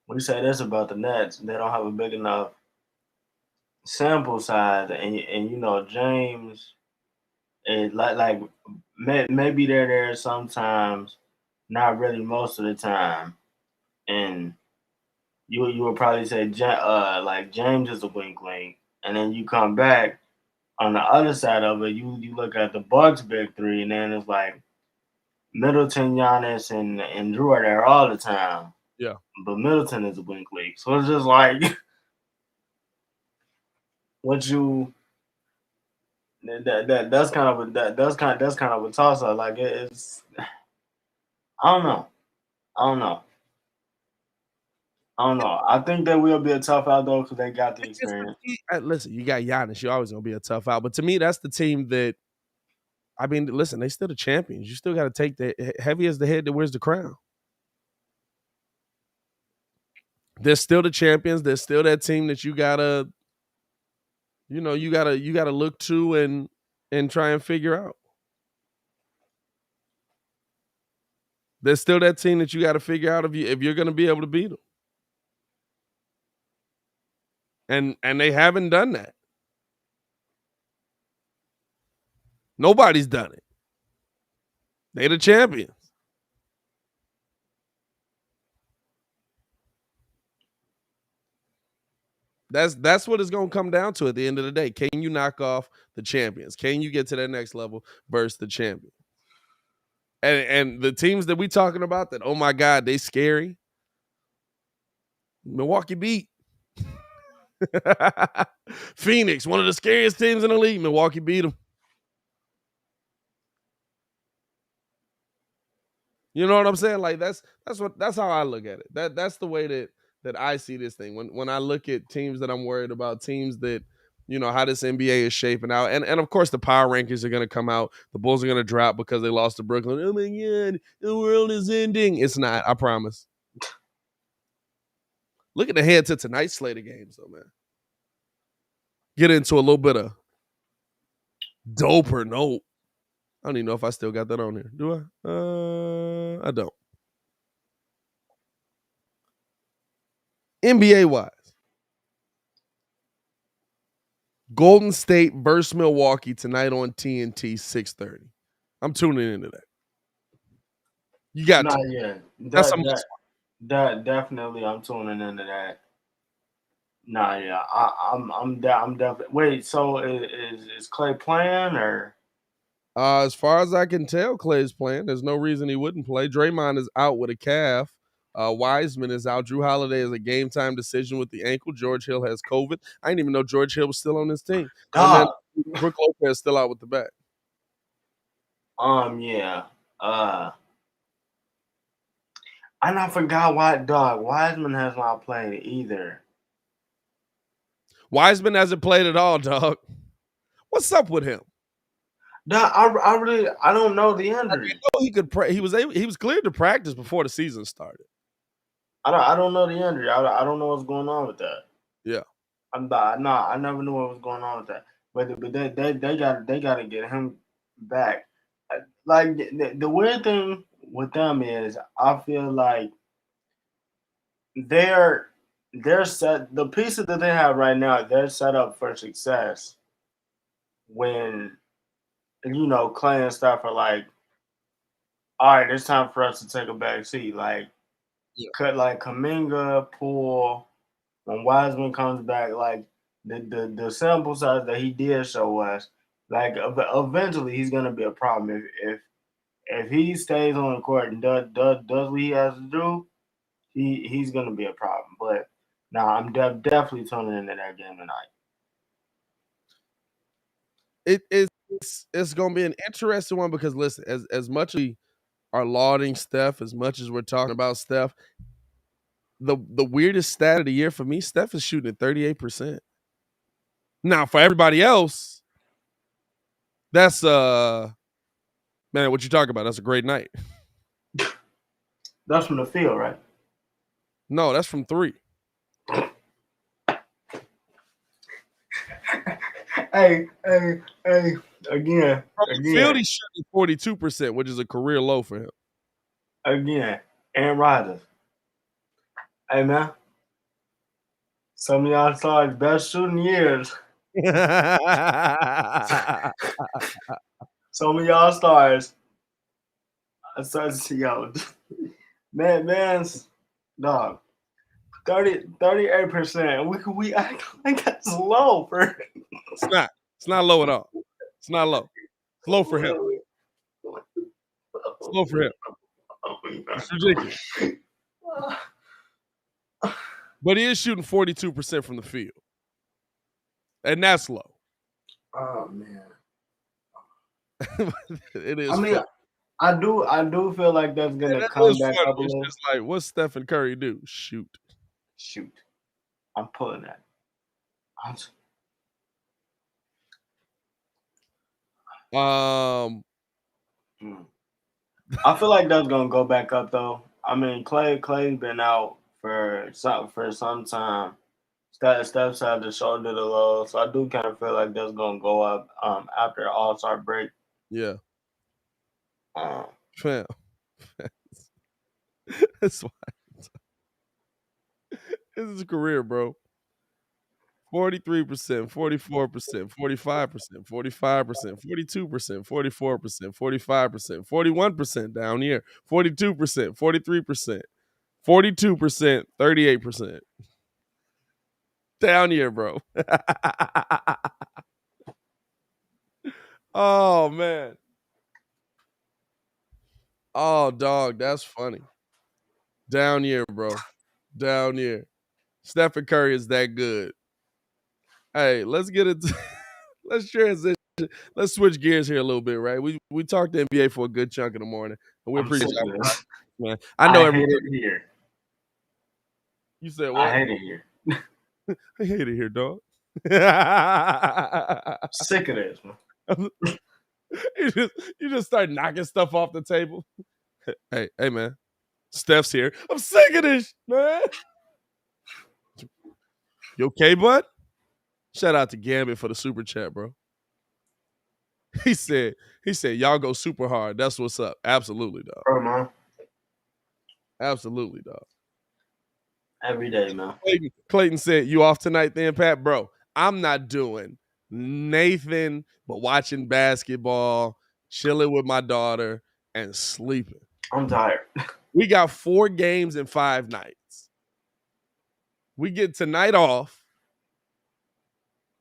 we say this about the Nets, they don't have a big enough sample size, and you know James is like maybe they're there sometimes, not really most of the time, and you would probably say like James is a wink, and then you come back on the other side of it, you look at the Bucks big three, and then it's like Middleton, Giannis, and Drew are there all the time. Yeah. But Middleton is a wink league. So it's just like that's kind of a toss up. Like it's I don't know. I think that will be a tough out though because they got the experience. Listen, you got Giannis. You're always gonna be a tough out. But to me, that's the team that I mean, listen, they still the champions. You still got to take the heavy as the head that wears the crown. They're still the champions. They're still that team that you gotta, you gotta look to and try and figure out. They're still that team that you got to figure out if you're gonna be able to beat them. And they haven't done that. Nobody's done it. They're the champions. That's what it's gonna come down to at the end of the day. Can you knock off the champions? Can you get to that next level versus the champion? And the teams that we talking about that, oh my God, they scary. Milwaukee beat Phoenix, one of the scariest teams in the league. Milwaukee beat them. You know what I'm saying? Like that's how I look at it. That's the way that I see this thing. When I look at teams that I'm worried about, teams that, how this NBA is shaping out. And of course the power rankings are gonna come out. The Bulls are gonna drop because they lost to Brooklyn. Oh my God, the world is ending. It's not, I promise. Look at the head to tonight's slate of games though, man. Get into a little bit of dope or nope. I don't even know if I still got that on here. Do I? I don't. NBA wise, Golden State versus Milwaukee tonight on TNT 6:30. I'm tuning into that. You got Not to. yet. That's Definitely I'm tuning into that. Nah, yeah. I'm definitely. Wait, so is Clay playing or? As far as I can tell, Clay's playing. There's no reason he wouldn't play. Draymond is out with a calf. Wiseman is out. Drew Holiday is a game time decision with the ankle. George Hill has COVID. I didn't even know George Hill was still on this team. And then Brook Lopez is still out with the back. Yeah. And I forgot why, dog. Wiseman has not played either. Wiseman hasn't played at all, dog. What's up with him? Dog, I don't know the injury. I didn't know he could pray. He was cleared to practice before the season started. I don't know the injury. I don't know what's going on with that. Yeah. I never knew what was going on with that. But they gotta get him back. Like the weird thing with them is I feel like they're set, the pieces that they have right now, they're set up for success when Clay and stuff are like, all right, it's time for us to take a back seat. Like cut like Kuminga, Poole, when Wiseman comes back, like the sample size that he did show us, like eventually he's gonna be a problem if he stays on the court and does what he has to do, he's gonna be a problem. But I'm definitely tuning into that game tonight. It's gonna be an interesting one because listen, as much as we are lauding Steph, as much as we're talking about Steph, the weirdest stat of the year for me, Steph is shooting at 38%. Now for everybody else, that's man, what you talking about? That's a great night. That's from the field, right? No, that's from 3. Hey, again. From the field, he's shooting 42%, which is a career low for him. Again, Aaron Rodgers. Hey, man. Some of y'all saw his best shooting years. Some of y'all stars. I started to see y'all. Man's dog. 38%. We act like that's low for. It's not. It's not low at all. It's not low. It's low for him. It's low for him. It's ridiculous. But he is shooting 42% from the field. And that's low. Oh man. It is. I mean, I do feel like that's gonna come back up a little. It's just like, what's Stephen Curry do? Shoot. I'm pulling that. Um, I feel like that's gonna go back up though. I mean, Clay's been out for some time. Steph's had the shoulder to low, so I do kind of feel like that's gonna go up after the All-Star break. yeah, Um, fam. That's why. This is a career, bro. 43%, 44%, 45%, 45%, 42%, 44%, 45%, 41% down here, 42%, 43%, 42%, 38%. Down here, bro. Oh, man. Oh, dog, that's funny. Down here, bro. Down here. Stephen Curry is that good. Hey, let's get it. Let's transition. Let's switch gears here a little bit, right? We talked the NBA for a good chunk of the morning, and we I'm appreciate sick of it, this. man. I know I hate everybody. it here. You said I what? hate it here. I hate it here, dog. Sick of this, man. you just start knocking stuff off the table. Hey, man. Steph's here. I'm sick of this, man. You okay, bud? Shout out to Gambit for the super chat, bro. He said, y'all go super hard. That's what's up. Absolutely, dog. Bro, man. Absolutely, dog. Every day, man. Clayton said, you off tonight then, Pat? Bro, I'm not doing Nathan, but watching basketball, chilling with my daughter, and sleeping. I'm tired. We got 4 games in 5 nights. We get tonight off.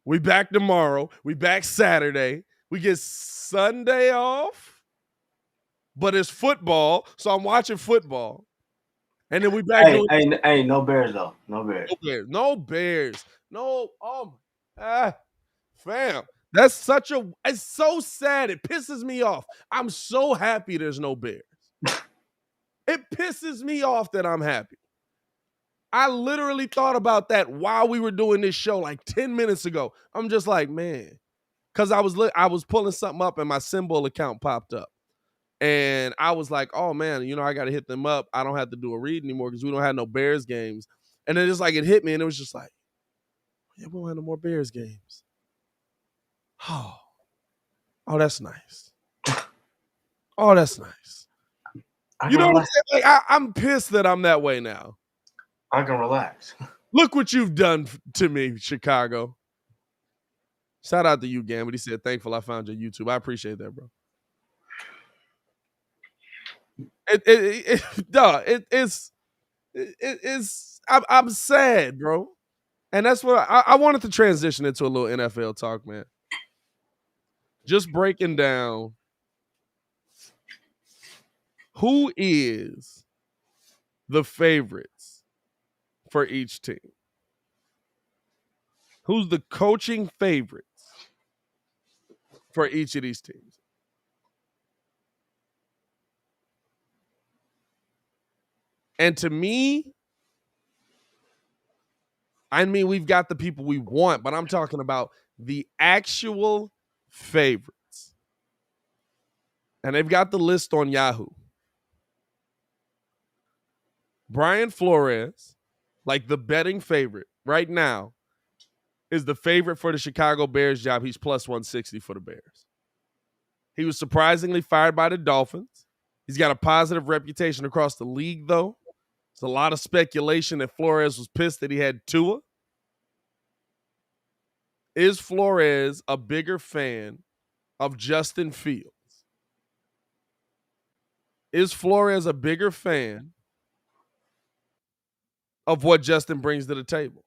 We back tomorrow. We back Saturday. We get Sunday off, but it's football, so I'm watching football. And then we back. Hey, no Bears though. No Bears. No Bears. No. Fam. That's it's so sad. It pisses me off. I'm so happy there's no Bears. It pisses me off that I'm happy. I literally thought about that while we were doing this show like 10 minutes ago. I'm just like, man, because I was pulling something up and my symbol account popped up. And I was like, oh, man, I got to hit them up. I don't have to do a read anymore because we don't have no Bears games. And then it's like it hit me, and it was just like, yeah, we don't have no more Bears games. Oh, that's nice. Oh, that's nice. You know what I'm saying? Like, I'm pissed that I'm that way now. I can relax. Look what you've done to me, Chicago. Shout out to you, Gambit. He said, thankful I found your YouTube. I appreciate that, bro. I'm sad, bro. And that's what I wanted to transition into a little NFL talk, man. Just breaking down who is the favorites for each team. Who's the coaching favorites for each of these teams? And to me, I mean, we've got the people we want, but I'm talking about the actual favorites. And they've got the list on Yahoo. Brian Flores, like the betting favorite right now, is the favorite for the Chicago Bears job. He's plus 160 for the Bears. He was surprisingly fired by the Dolphins. He's got a positive reputation across the league, though. There's a lot of speculation that Flores was pissed that he had Tua. Is Flores a bigger fan of Justin Fields? Is Flores a bigger fan of what Justin brings to the table?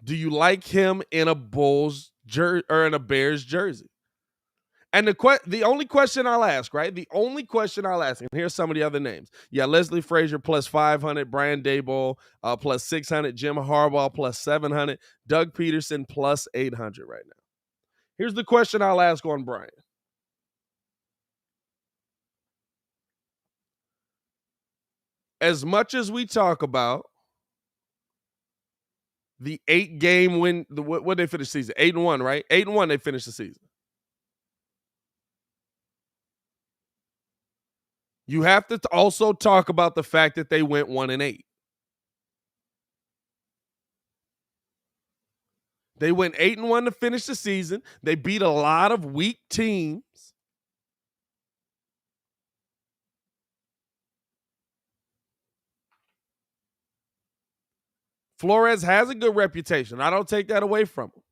Do you like him in a Bulls jersey or in a Bears jersey? And the only question I'll ask, right? The only question I'll ask, and here's some of the other names. Yeah, Leslie Frazier plus 500, Brian Daboll plus 600, Jim Harbaugh plus 700, Doug Peterson plus 800 right now. Here's the question I'll ask on Brian. As much as we talk about the 8-game win. What they finish the season? 8-1, right? 8-1. They finished the season. You have to also talk about the fact that they went 1-8. They went 8-1 to finish the season. They beat a lot of weak teams. Flores has a good reputation. I don't take that away from him.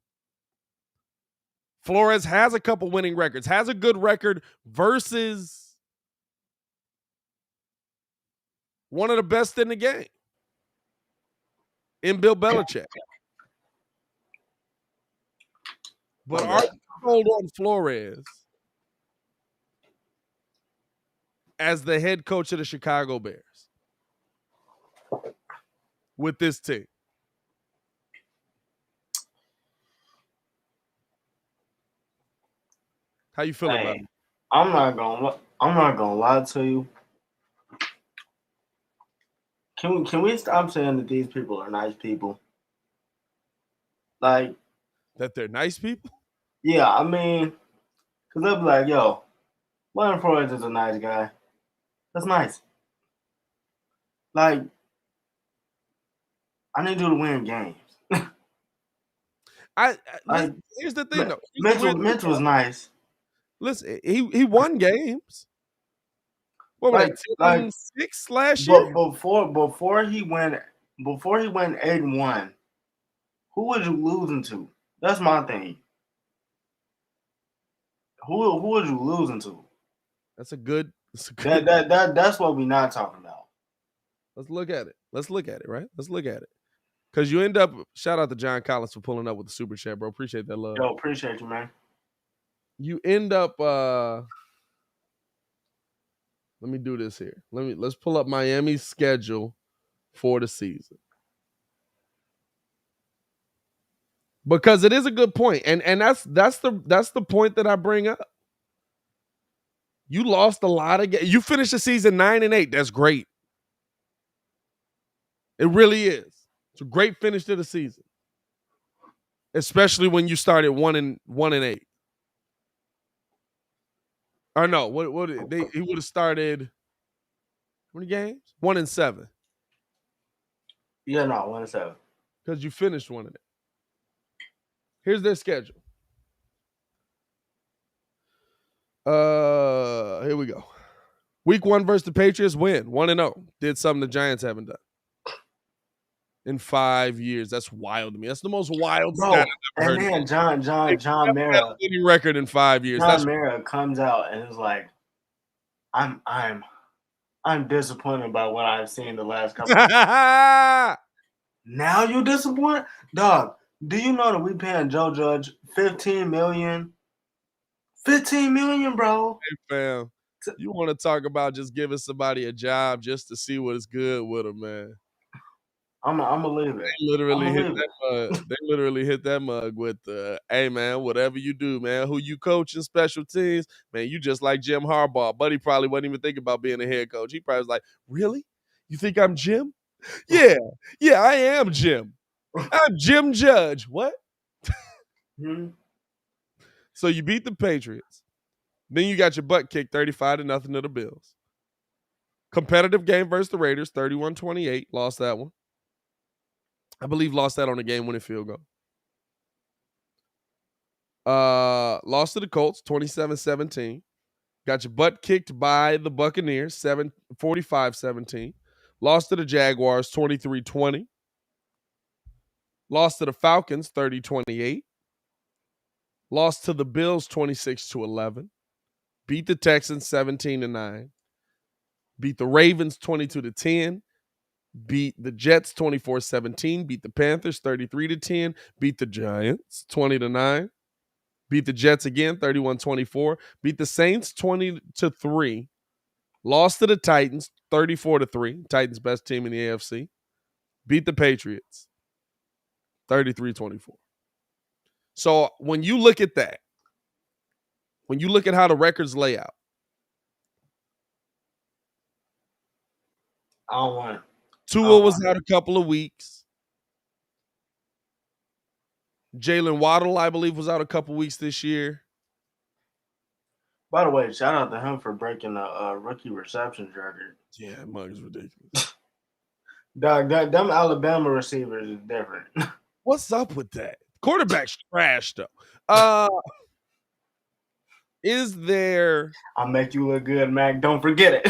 Flores has a couple winning records, has a good record versus one of the best in the game in Bill Belichick. But are you sold on Flores as the head coach of the Chicago Bears with this team? How you feeling about it? I'm not gonna lie to you. Can we stop saying that these people are nice people? Like that they're nice people? Yeah, I mean, cause they'll be like, "Yo, Leonard Flores is a nice guy. That's nice." Like, I need you to win games. Here's the thing, though. Mitch was nice. Listen, he won games. What were they, 10-6 last year? Before he went 8-1, who was you losing to? That's my thing. Who was you losing to? That's good. That's what we're not talking about. Let's look at it. Right? Let's look at it. Because you end up, shout out to John Collins for pulling up with the super chat, bro. Appreciate that love. Yo, appreciate you, man. You end up, let me do this here. Let's pull up Miami's schedule for the season. Because it is a good point. And that's the point that I bring up. You lost a lot of games. You finished the season 9-8. That's great. It really is. It's a great finish to the season. Especially when you started 1-8. Or no, he would have started how many games? 1-7. Yeah, no, 1-7. Because you finished 1-8. Here's their schedule. Here we go. Week 1 versus the Patriots, win 1-0. Did something the Giants haven't done in 5 years. That's wild to me. That's the most wild stat I've ever heard. And then John Mara winning record in 5 years. John Mara comes out and is like, I'm disappointed about what I've seen the last couple of years. Now you disappointed? Dog, do you know that we paying Joe Judge $15 million? $15 million, bro. Hey, fam. You want to talk about just giving somebody a job just to see what is good with them, man. I'm gonna leave it. They literally hit that mug with hey, man, whatever you do, man, who you coaching, special teams, man, you just like Jim Harbaugh. Buddy probably wasn't even thinking about being a head coach. He probably was like, really? You think I'm Jim? Yeah, I am Jim. I'm Jim Judge. What? Mm-hmm. So you beat the Patriots. Then you got your butt kicked 35-0 to the Bills. Competitive game versus the Raiders, 31-28. Lost that one. I believe lost that on a game-winning field goal. Lost to the Colts, 27-17. Got your butt kicked by the Buccaneers, 45-17. Lost to the Jaguars, 23-20. Lost to the Falcons, 30-28. Lost to the Bills, 26-11. Beat the Texans, 17-9. Beat the Ravens, 22-10. Beat the Jets 24-17. Beat the Panthers 33-10. Beat the Giants 20-9. Beat the Jets again 31-24. Beat the Saints 20-3. Lost to the Titans 34-3. Titans best team in the AFC. Beat the Patriots 33-24. So when you look at that, when you look at how the records lay out, I don't want it. Tua was out a couple of weeks. Jalen Waddle, I believe, was out a couple weeks this year. By the way, shout out to him for breaking the rookie receptions record. Yeah, Mug's ridiculous. Dog, them Alabama receivers is different. What's up with that? Quarterback's trash, though. Is there? I'll make you look good, Mac. Don't forget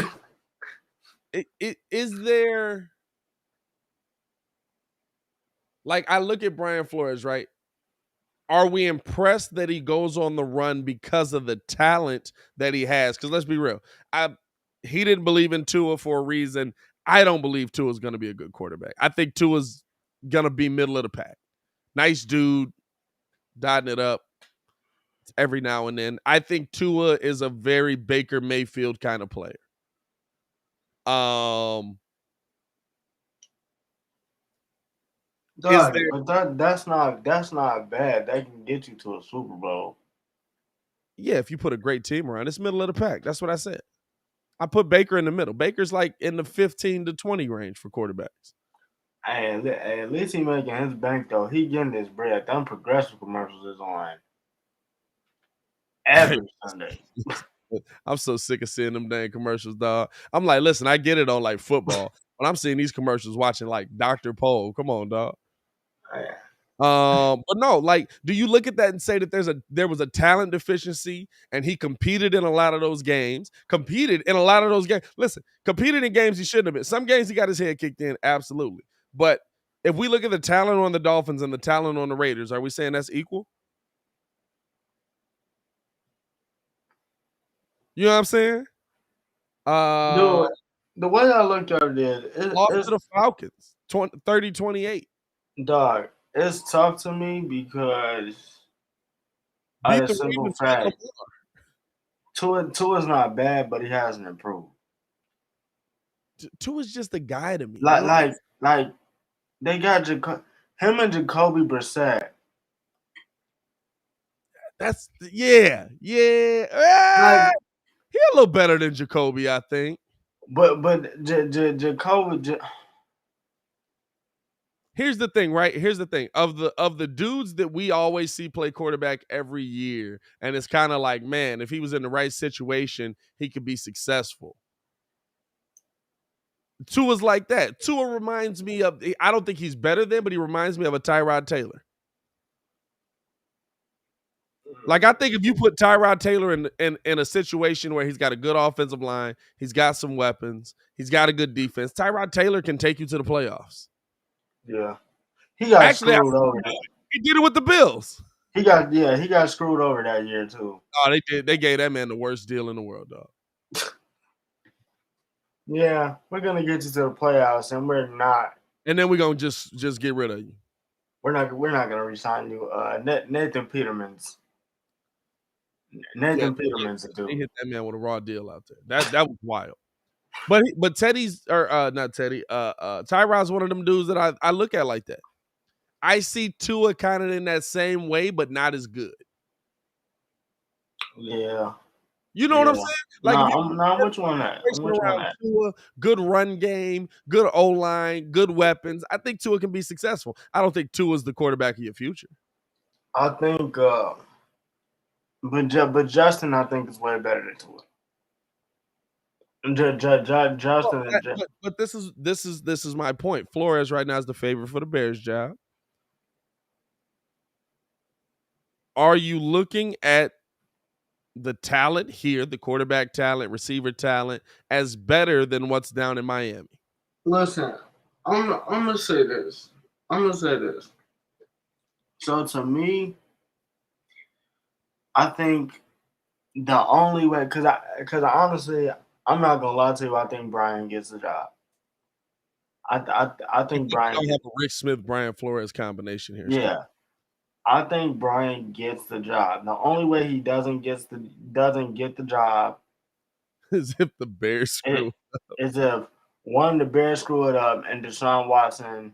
it. Is there? Like, I look at Brian Flores, right? Are we impressed that he goes on the run because of the talent that he has? Because let's be real, he didn't believe in Tua for a reason. I don't believe Tua's going to be a good quarterback. I think Tua's going to be middle of the pack. Nice dude, dotting it up every now and then. I think Tua is a very Baker Mayfield kind of player. Dog, but that's not bad. They can get you to a Super Bowl. Yeah, if you put a great team around, it's middle of the pack. That's what I said. I put Baker in the middle. Baker's like in the 15 to 20 range for quarterbacks. Hey, at least he making his bank though. He getting his bread. Them Progressive commercials is on every Sunday. I'm so sick of seeing them dang commercials, dog. I'm like, listen, I get it on like football, but I'm seeing these commercials watching like Dr. Pole. Come on, dog. Yeah. But no, like, do you look at that and say that there was a talent deficiency and he competed in a lot of those games? Listen, competed in games he shouldn't have been. Some games he got his head kicked in, absolutely. But if we look at the talent on the Dolphins and the talent on the Raiders, are we saying that's equal? You know what I'm saying? The way I looked at it, lost to the Falcons, 30-28. Dog, it's tough to me because of the simple fact Tua's not bad, but he hasn't improved. Tua's just a guy to me. Like they got him and Jacoby Brissett. That's yeah. Like, he a little better than Jacoby, I think. But Jacoby. Here's the thing, right? Here's the thing. Of the dudes that we always see play quarterback every year, and it's kind of like, man, if he was in the right situation, he could be successful. Tua's like that. Tua reminds me of, I don't think he's better than, but he reminds me of a Tyrod Taylor. Like, I think if you put Tyrod Taylor in a situation where he's got a good offensive line, he's got some weapons, he's got a good defense, Tyrod Taylor can take you to the playoffs. Yeah. He got screwed over. He did it with the Bills. He got screwed over that year too. Oh, they did. They gave that man the worst deal in the world, dog. Yeah, we're gonna get you to the playoffs, and we're not. And then we're gonna just get rid of you. We're not gonna resign you. Nathan Peterman's. Peterman's a dude. He hit that man with a raw deal out there. That was wild. But Teddy's not Teddy. Tyrod's one of them dudes that I look at like that. I see Tua kind of in that same way, but not as good. Yeah. You know what I'm saying? Like, which one? Tua, good run game, good O-line, good weapons. I think Tua can be successful. I don't think Tua's the quarterback of your future. I think, but Justin, I think is way better than Tua. Justin, but this is my point. Flores right now is the favorite for the Bears job. Are you looking at the talent here, the quarterback talent, receiver talent, as better than what's down in Miami? Listen, I'm gonna say this. So to me, I think the only way, because honestly, I'm not gonna lie to you, I think Brian gets the job. I think Brian. I have a Rick Smith, Brian Flores combination here. Yeah. I think Brian gets the job. The only way he doesn't get the job is if the Bears screw up. Is if one, the Bears screw it up, and Deshaun Watson.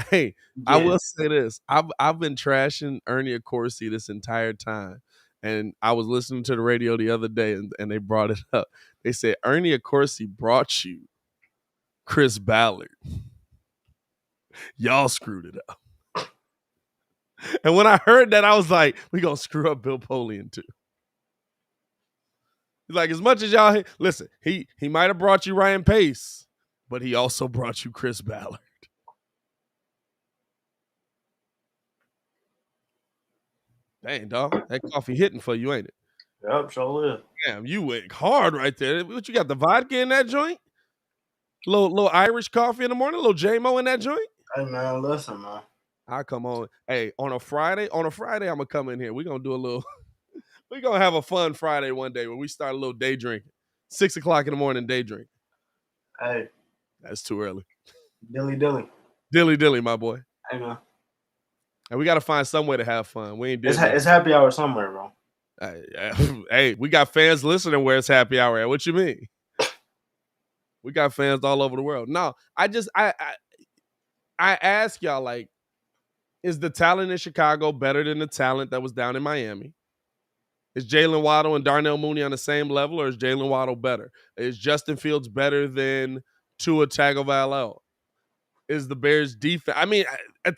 Hey, I will say this: I've been trashing Ernie Accorsi this entire time, and I was listening to the radio the other day, and they brought it up. They said Ernie Accorsi brought you Chris Ballard. Y'all screwed it up. And when I heard that, I was like, we gonna screw up Bill Polian too. He's like, as much as y'all listen, he might have brought you Ryan Pace, but he also brought you Chris Ballard. Dang, dog, that coffee hitting for you, ain't it? Yep, sure is. Damn, you went hard right there. What you got, the vodka in that joint? Little Irish coffee in the morning, little J-Mo in that joint? Hey, man, listen, man. I come on. Hey, on a Friday, I'm gonna come in here. We're gonna do a little, we're gonna have a fun Friday one day where we start a little day drinking. 6 o'clock in the morning, day drink. Hey. That's too early. Dilly dilly. Dilly dilly, my boy. Hey, man. And we gotta find some way to have fun. We ain't It's happy hour somewhere, bro. Hey, we got fans listening where it's happy hour at. What you mean? We got fans all over the world. No, I ask y'all, like, is the talent in Chicago better than the talent that was down in Miami? Is Jalen Waddle and Darnell Mooney on the same level, or is Jalen Waddle better? Is Justin Fields better than Tua Tagovailoa? Is the Bears defense? I mean,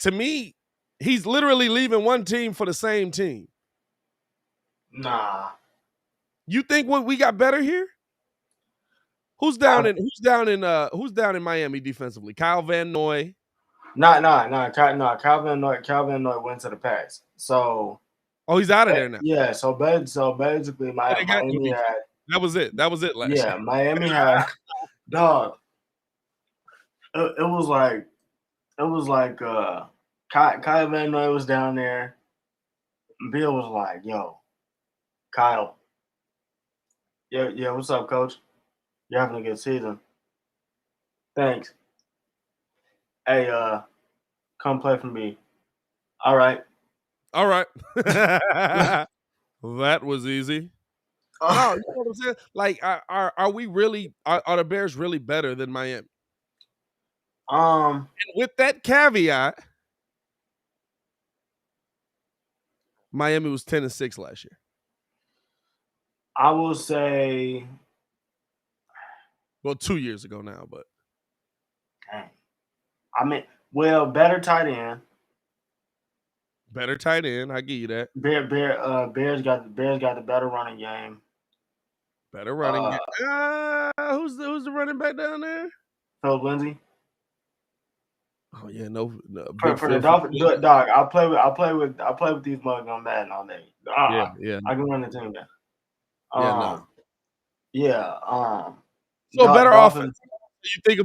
to me, he's literally leaving one team for the same team. Nah. You think what we got better here? Who's down in Miami defensively? Kyle Van Noy. Kyle Van Noy went to the Pats. So he's out of there now. Yeah, so basically Miami had that was it last year. Yeah, Miami had dog. It was like Kyle Van Noy was down there. Bill was like, yo, Kyle. Yeah, what's up, coach? You're having a good season. Thanks. Hey, come play for me. All right. That was easy. No, you know what I'm saying? Like, are we really? Are the Bears really better than Miami? And with that caveat, Miami was 10-6 last year. I will say, well, 2 years ago now, but I mean, well, better tight end. Better tight end, I give you that. Bears got the better running game. Better running game. Who's the running back down there? Philip Lindsay. Oh yeah, no. For the Dolphins, dog. I'll play with these mugs on Madden all day. Yeah. I can run the team there. So better offense. You think a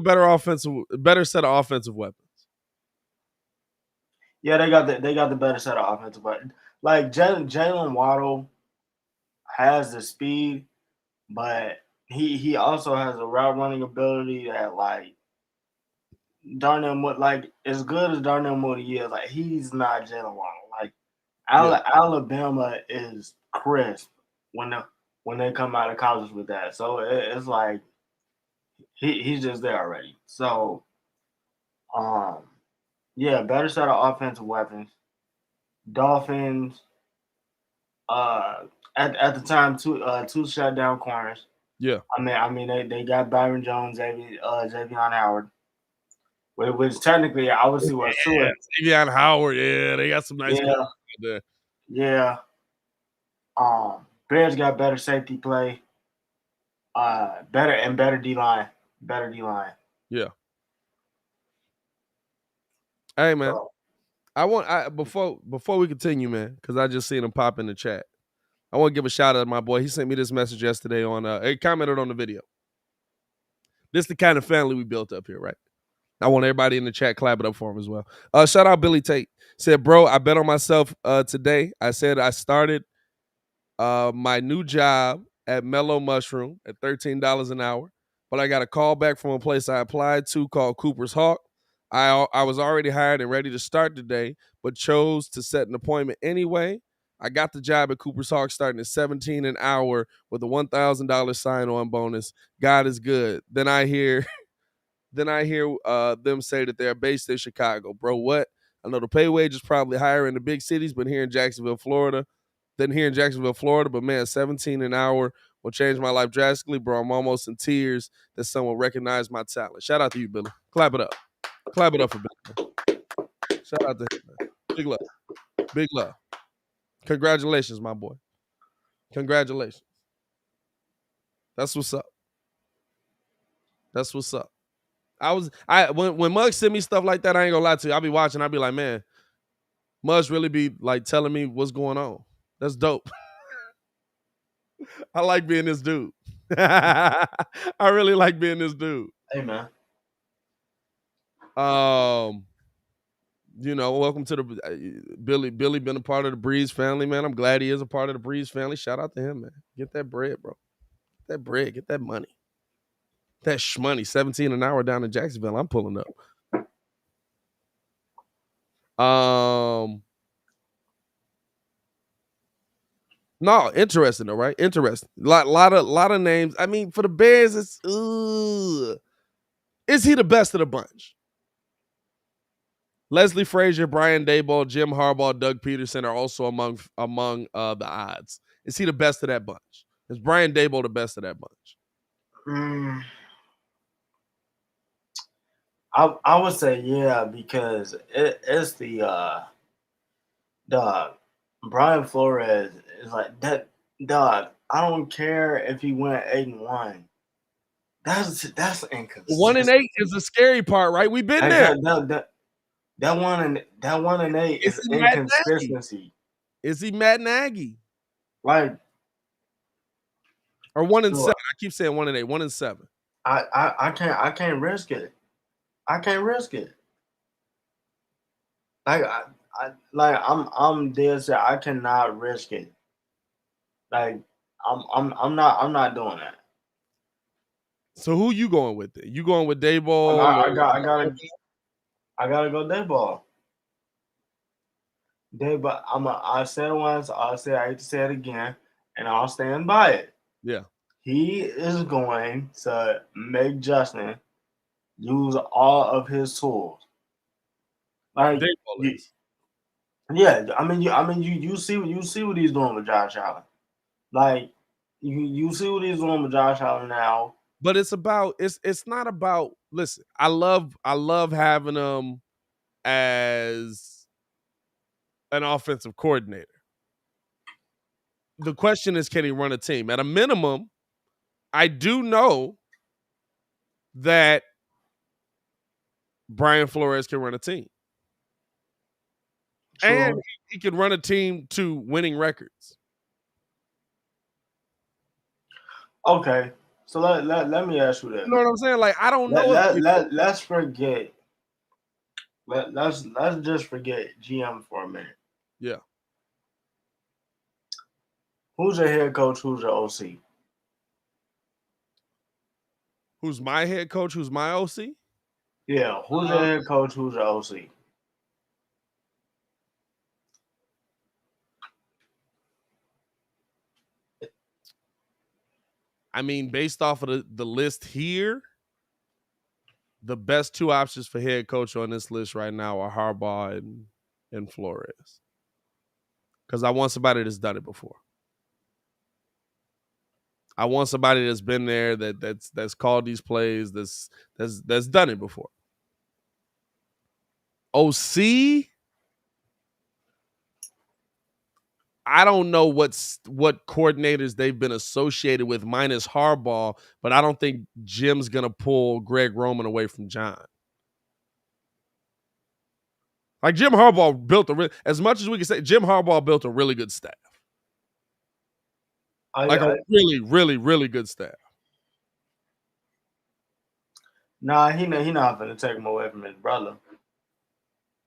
better set of offensive weapons? Yeah, they got the better set of offensive weapons. Like Jalen Waddle has the speed, but he also has a route running ability that, like, Darnell Mooney, like, as good as Darnell Mooney is, like, he's not Jalen Waddle. Like, Alabama is crisp when they come out of college with that. So it's like he's just there already. So, yeah, better set of offensive weapons. Dolphins, at the time, two shutdown corners. Yeah. I mean, they got Byron Jones, Xavier Howard. Which technically, I would see what Xavier Howard, they got some nice guys out there. Yeah. Bears got better safety play. Better D-line. Better D-line. Yeah. Hey, man. So, before we continue, man, because I just seen him pop in the chat. I want to give a shout out to my boy. He sent me this message yesterday he commented on the video. This is the kind of family we built up here, right? I want everybody in the chat clap it up for him as well. Shout out Billy Tate. Said, bro, I bet on myself today. I said I started my new job at Mellow Mushroom at $13 an hour, but I got a call back from a place I applied to called Cooper's Hawk. I was already hired and ready to start today, but chose to set an appointment anyway. I got the job at Cooper's Hawk starting at $17 an hour with a $1,000 sign-on bonus. God is good. Then I hear them say that they're based in Chicago. Bro, what? I know the pay wage is probably higher in the big cities, but here in Jacksonville, Florida, but man, $17 an hour will change my life drastically. Bro, I'm almost in tears that someone recognized my talent. Shout out to you, Billy. Clap it up. Clap it up for Billy. Shout out to him, man. Big love. Big love. Congratulations, my boy. Congratulations. That's what's up. That's what's up. When Muggs send me stuff like that, I ain't gonna lie to you. I'll be watching. I'll be like, man, Muggs really be like telling me what's going on. That's dope. I like being this dude. I really like being this dude. Hey, man. Welcome to the Billy. Billy been a part of the Breeze family, man. I'm glad he is a part of the Breeze family. Shout out to him, man. Get that bread, bro. Get that bread. Get that money. That shmoney. 17 an hour down in Jacksonville. I'm pulling up. No, interesting though, right? Interesting. Lot of names. I mean, for the Bears, it's is he the best of the bunch? Leslie Frazier, Brian Daboll, Jim Harbaugh, Doug Peterson are also among the odds. Is he the best of that bunch? Is Brian Daboll the best of that bunch? I would say yeah, because it's the dog. Brian Flores is like that dog. I don't care if he went 8-1. That's inconsistent. 1-8 is the scary part, right? We've been there. That 1-8 is inconsistency. Is he Matt Nagy? Like, or 1-7? I keep saying 1-8. 1-7. I can't risk it. I can't risk it. I'm dead set. I cannot risk it. Like I'm not doing that. So who you going with? You going with Daboll? I gotta go Daboll. I said it once. I hate to say it again, and I'll stand by it. Yeah. He is going to make Justin use all of his tools. Like, yeah, you see what he's doing with Josh Allen. Like, you see what he's doing with Josh Allen now. But it's not about. Listen, I love having him as an offensive coordinator. The question is, can he run a team? At a minimum, I do know that Brian Flores can run a team. Sure. And he can run a team to winning records. Okay. So let me ask you that. You know what I'm saying? Like, I don't know. Let's forget. Let's just forget GM for a minute. Yeah. Who's your head coach? Who's your OC? Who's my head coach? Who's my OC? Yeah. Who's your head coach? Who's your OC? I mean, based off of the list here, the best two options for head coach on this list right now are Harbaugh and Flores. Because I want somebody that's done it before. I want somebody that's been there, that's called these plays, that's done it before. OC, I don't know what coordinators they've been associated with minus Harbaugh, but I don't think Jim's gonna pull Greg Roman away from John. Like, Jim Harbaugh as much as we can say, Jim Harbaugh built a really good staff. A really, really, really good staff. Nah, he not gonna take him away from his brother.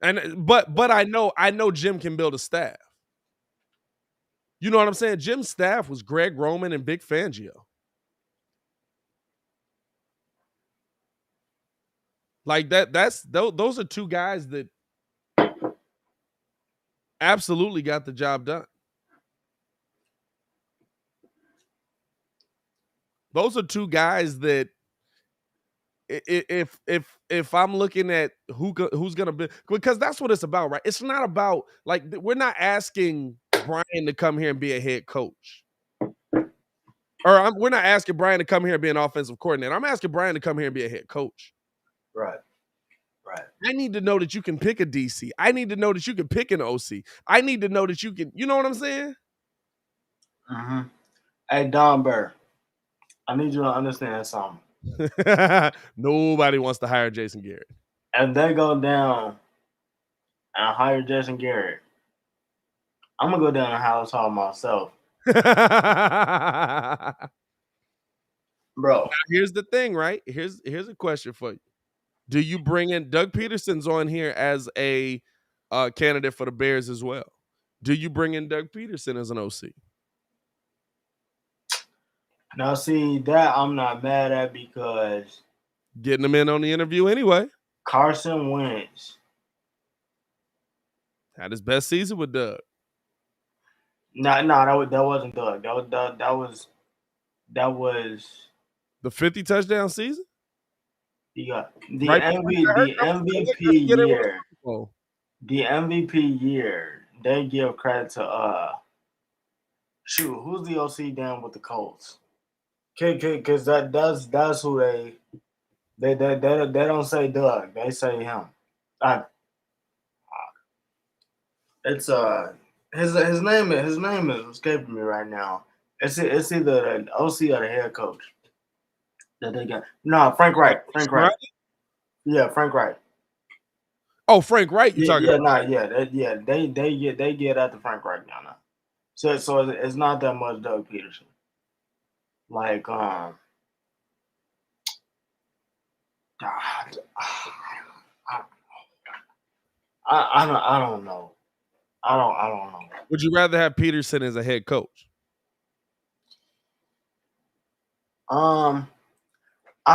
But I know Jim can build a staff. You know what I'm saying? Jim's staff was Greg Roman and Vic Fangio. Like those are two guys that absolutely got the job done. Those are two guys that if I'm looking at who's gonna be, because that's what it's about, right? It's not about, like, we're not asking Brian to come here and be a head coach, or we're not asking Brian to come here and be an offensive coordinator. I'm asking Brian to come here and be a head coach. Right. Right. I need to know that you can pick a DC. I need to know that you can pick an OC. I need to know that you can, you know what I'm saying? Mm-hmm. Hey, Don Burr, I need you to understand something. Nobody wants to hire Jason Garrett. If they go down and hire Jason Garrett, I'm going to go down to House Hall myself. Bro. Now, here's the thing, right? Here's a question for you. Do you bring in Doug Peterson's on here as a candidate for the Bears as well? Do you bring in Doug Peterson as an OC? Now, see, that I'm not mad at because getting him in on the interview anyway. Carson Wentz had his best season with Doug. No, that wasn't Doug. That was the 50 touchdown season. The right MVP year. The MVP year. They give credit to who's the OC down with the Colts? Because that's who they don't say Doug. They say him. It's his name is escaping me right now. It's either the OC or the head coach that they got. No, Frank Wright. Yeah, Frank Wright. Oh, Frank Wright. You talking about? They get at the Frank Wright now. So it's not that much Doug Peterson. Like I don't know. I don't know. Would you rather have Peterson as a head coach? I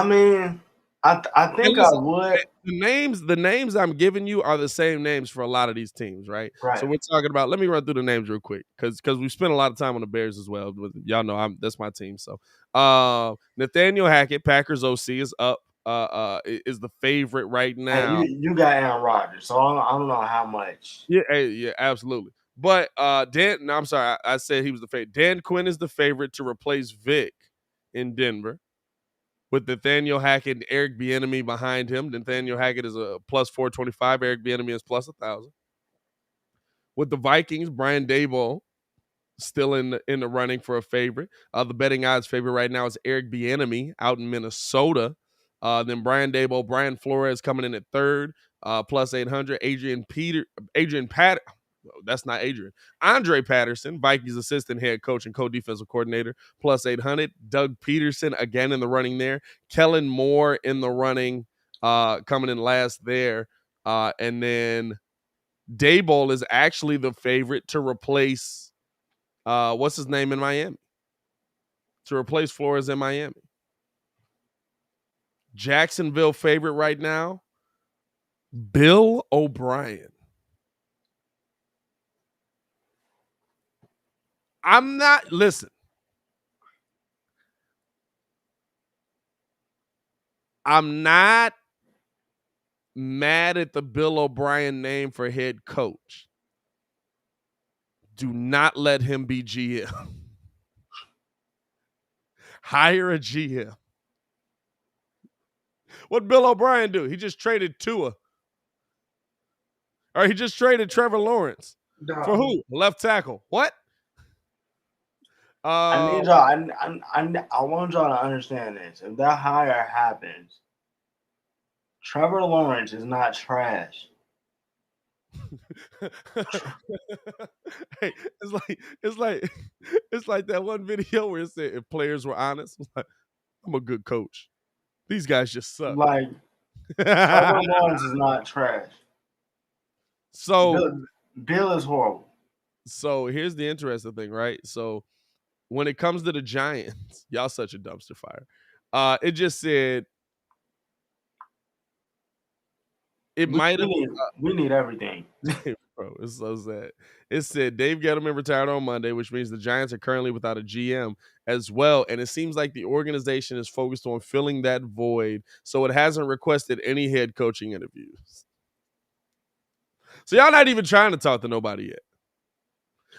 mean, I think I would. The names I'm giving you are the same names for a lot of these teams, right? Right. So we're talking about. Let me run through the names real quick, because we spent a lot of time on the Bears as well. Y'all know that's my team. So Nathaniel Hackett, Packers OC, is up. Is the favorite right now. Hey, you got Aaron Rodgers, so I don't know how much. Yeah, absolutely. But I'm sorry, I said he was the favorite. Dan Quinn is the favorite to replace Vic in Denver, with Nathaniel Hackett and Eric Bieniemy behind him. Nathaniel Hackett is a plus 425. Eric Bieniemy is plus 1,000. With the Vikings, Brian Daboll still in the running for a favorite. The betting odds favorite right now is Eric Bieniemy out in Minnesota. Then Brian Daboll, Brian Flores coming in at third, plus 800. Andre Patterson, Vikings assistant head coach and co-defensive coordinator, plus 800. Doug Peterson again in the running there. Kellen Moore in the running, coming in last there. And then Daboll is actually the favorite to replace what's his name in Miami? To replace Flores in Miami. Jacksonville favorite right now, Bill O'Brien. I'm not mad at the Bill O'Brien name for head coach. Do not let him be GM. Hire a GM. What Bill O'Brien do? He just traded Tua. Or he just traded Trevor Lawrence. For who? Left tackle. What? I need y'all. I want y'all to understand this. If that hire happens, Trevor Lawrence is not trash. Hey, it's like that one video where it said if players were honest, like, I'm a good coach. These guys just suck. Like Trevor Lawrence is not trash. So Bill is horrible. So here's the interesting thing, right? So when it comes to the Giants, y'all such a dumpster fire. It just said it might have. We need everything. Bro, it's so sad. It said Dave Gettleman retired on Monday, which means the Giants are currently without a GM as well. And it seems like the organization is focused on filling that void, so it hasn't requested any head coaching interviews. So y'all not even trying to talk to nobody yet.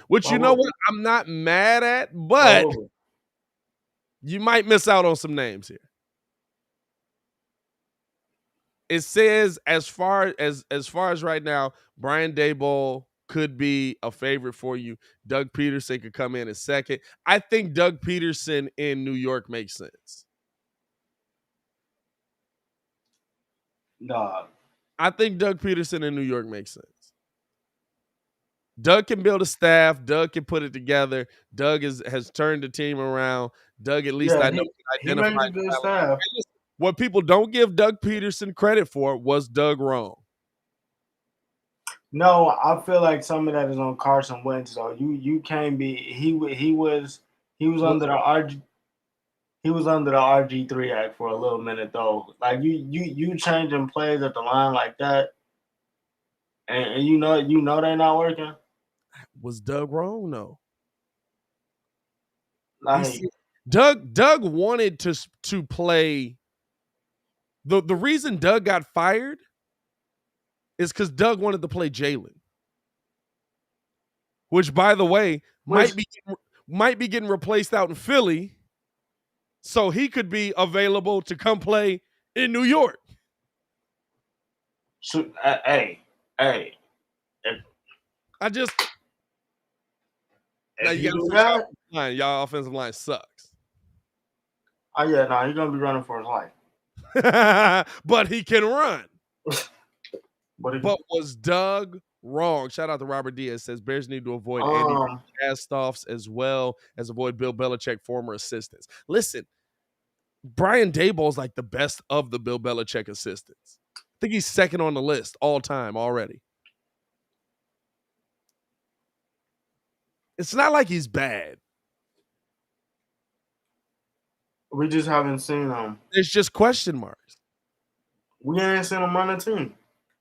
Which, you know what, I'm not mad at, but you might miss out on some names here. It says as far as right now, Brian Daboll could be a favorite for you. Doug Peterson could come in second. I think Doug Peterson in New York makes sense. Dog. I think Doug Peterson in New York makes sense. Doug can build a staff. Doug can put it together. Doug has turned the team around. Doug, at least I know, can identify. He makes a good staff. What people don't give Doug Peterson credit for was Doug wrong. No, I feel like some of that is on Carson Wentz. So you can't be. He was under the RG3 act for a little minute though. Like you changing plays at the line like that, and you know they're not working. Was Doug wrong? No. Like Doug wanted to play. The reason Doug got fired is because Doug wanted to play Jalen, which, by the way, might be getting replaced out in Philly, so he could be available to come play in New York. So, hey. I just now If you you do got that, y'all offensive line sucks. Oh yeah, no, he's gonna be running for his life. But he can run. But was Doug wrong? Shout out to Robert Diaz. Says Bears need to avoid Andy cast-offs as well as avoid Bill Belichick former assistants. Listen, Brian Daboll is like the best of the Bill Belichick assistants. I think he's second on the list all time already. It's not like he's bad. We just haven't seen him. It's just question marks. We ain't seen him run a team.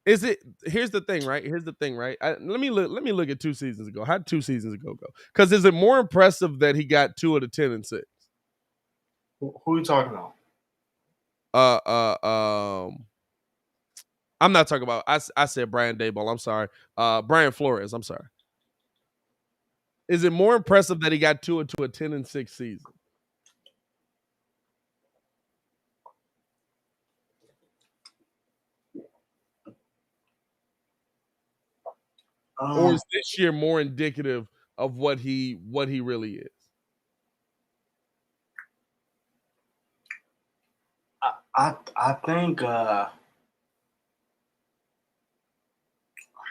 Here's the thing, right? Let me look at 2 seasons ago. How did 2 seasons ago go? Because is it more impressive that he got 2 of the 10 and 6? Who are you talking about? I'm not talking about. I said Brian Daboll. I'm sorry. Brian Flores. I'm sorry. Is it more impressive that he got 2 into a 10 and 6 season? Or is this year more indicative of what he really is? I think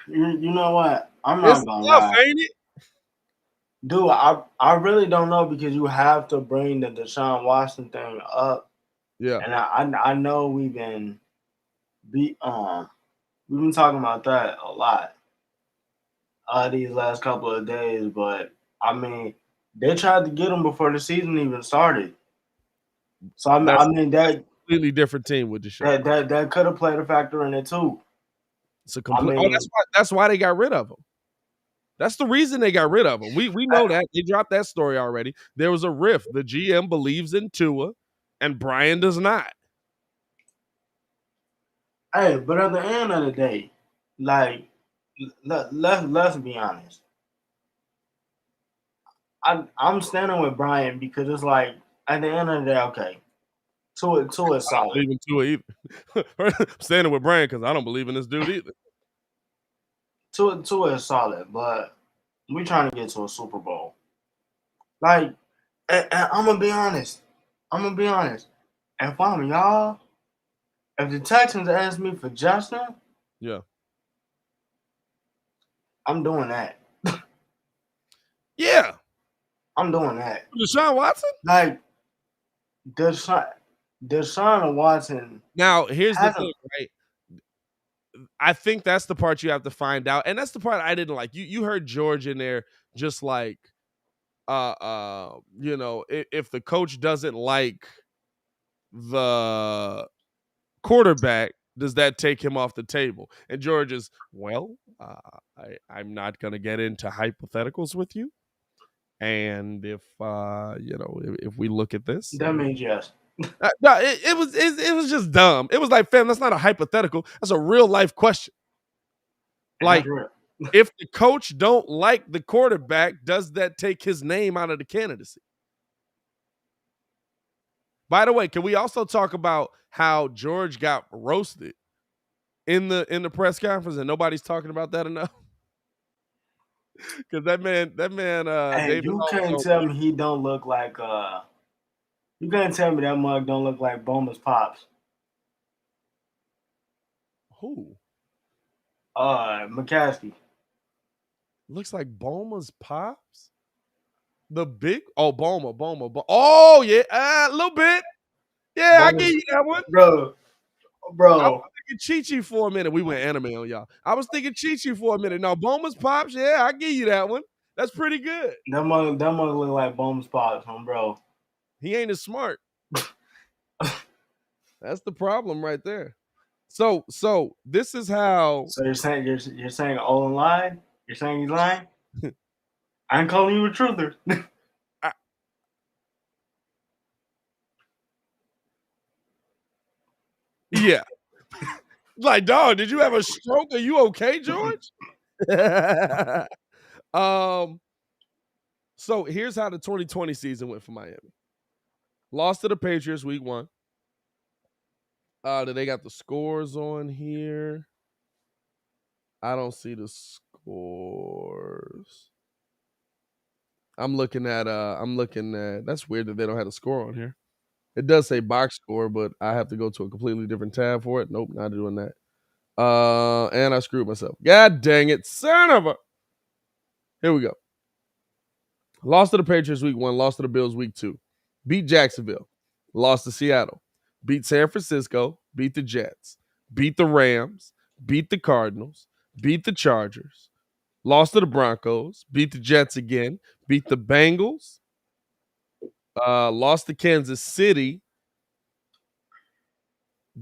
you know what? I'm not gonna lie. Ain't it? Dude, I really don't know because you have to bring the Deshaun Watson thing up. Yeah. And I know we've been talking about that a lot these last couple of days, but I mean they tried to get him before the season even started. So I mean that completely different team with Deshaun. That could have played a factor in it too. It's a complete. That's why they got rid of him. That's the reason they got rid of him. We know that. They dropped that story already. There was a rift. The GM believes in Tua, and Brian does not. Hey, but at the end of the day, like, let's be honest. I'm standing with Brian because it's like at the end of the day, okay, Tua is solid. I don't believe in Tua either. I'm standing with Brian because I don't believe in this dude either. Tua is solid, but we're trying to get to a Super Bowl. Like, and I'm gonna be honest. If I'm y'all, if the Texans ask me for Justin, yeah, I'm doing that. Yeah, I'm doing that. Deshaun Watson? Like, Deshaun Watson. Now, here's the thing, right? I think that's the part you have to find out, and that's the part I didn't like. You heard George in there, just like, you know, if the coach doesn't like the quarterback, does that take him off the table? And George is, well, I'm not going to get into hypotheticals with you, and if you know, if we look at this, that means yes. No, it was just dumb. It was like, fam, that's not a hypothetical. That's a real life question. Like, if the coach don't like the quarterback, does that take his name out of the candidacy? By the way, can we also talk about how George got roasted in the press conference, and nobody's talking about that enough? Because that man, Hey, David you Hall was can't on tell me he don't look like you can't tell me that mug don't look like Boma's pops. who? McCaskey. Looks like Boma's pops? Boma. Oh, yeah, a little bit. Yeah, I Boma's- give you that one. Bro. I was thinking Chi-Chi for a minute. We went anime on y'all. I was thinking Chi-Chi for a minute. No, Boma's pops, yeah, I give you that one. That's pretty good. That mug look like Boma's pops, bro. He ain't as smart. That's the problem right there. So this is how. So you're saying Olin lied? You're saying he's lying? I ain't calling you a truther. Yeah. Like, dog, did you have a stroke? Are you okay, George? So here's how the 2020 season went for Miami. Lost to the Patriots week 1. They got the scores on here. I don't see the scores. I'm looking at that's weird that they don't have the score on here. It does say box score, but I have to go to a completely different tab for it. Nope, not doing that. And I screwed myself. God dang it, son of a. Here we go. Lost to the Patriots week 1, lost to the Bills week 2. Beat Jacksonville, lost to Seattle. Beat San Francisco, beat the Jets. Beat the Rams, beat the Cardinals, beat the Chargers. Lost to the Broncos, beat the Jets again, beat the Bengals, lost to Kansas City,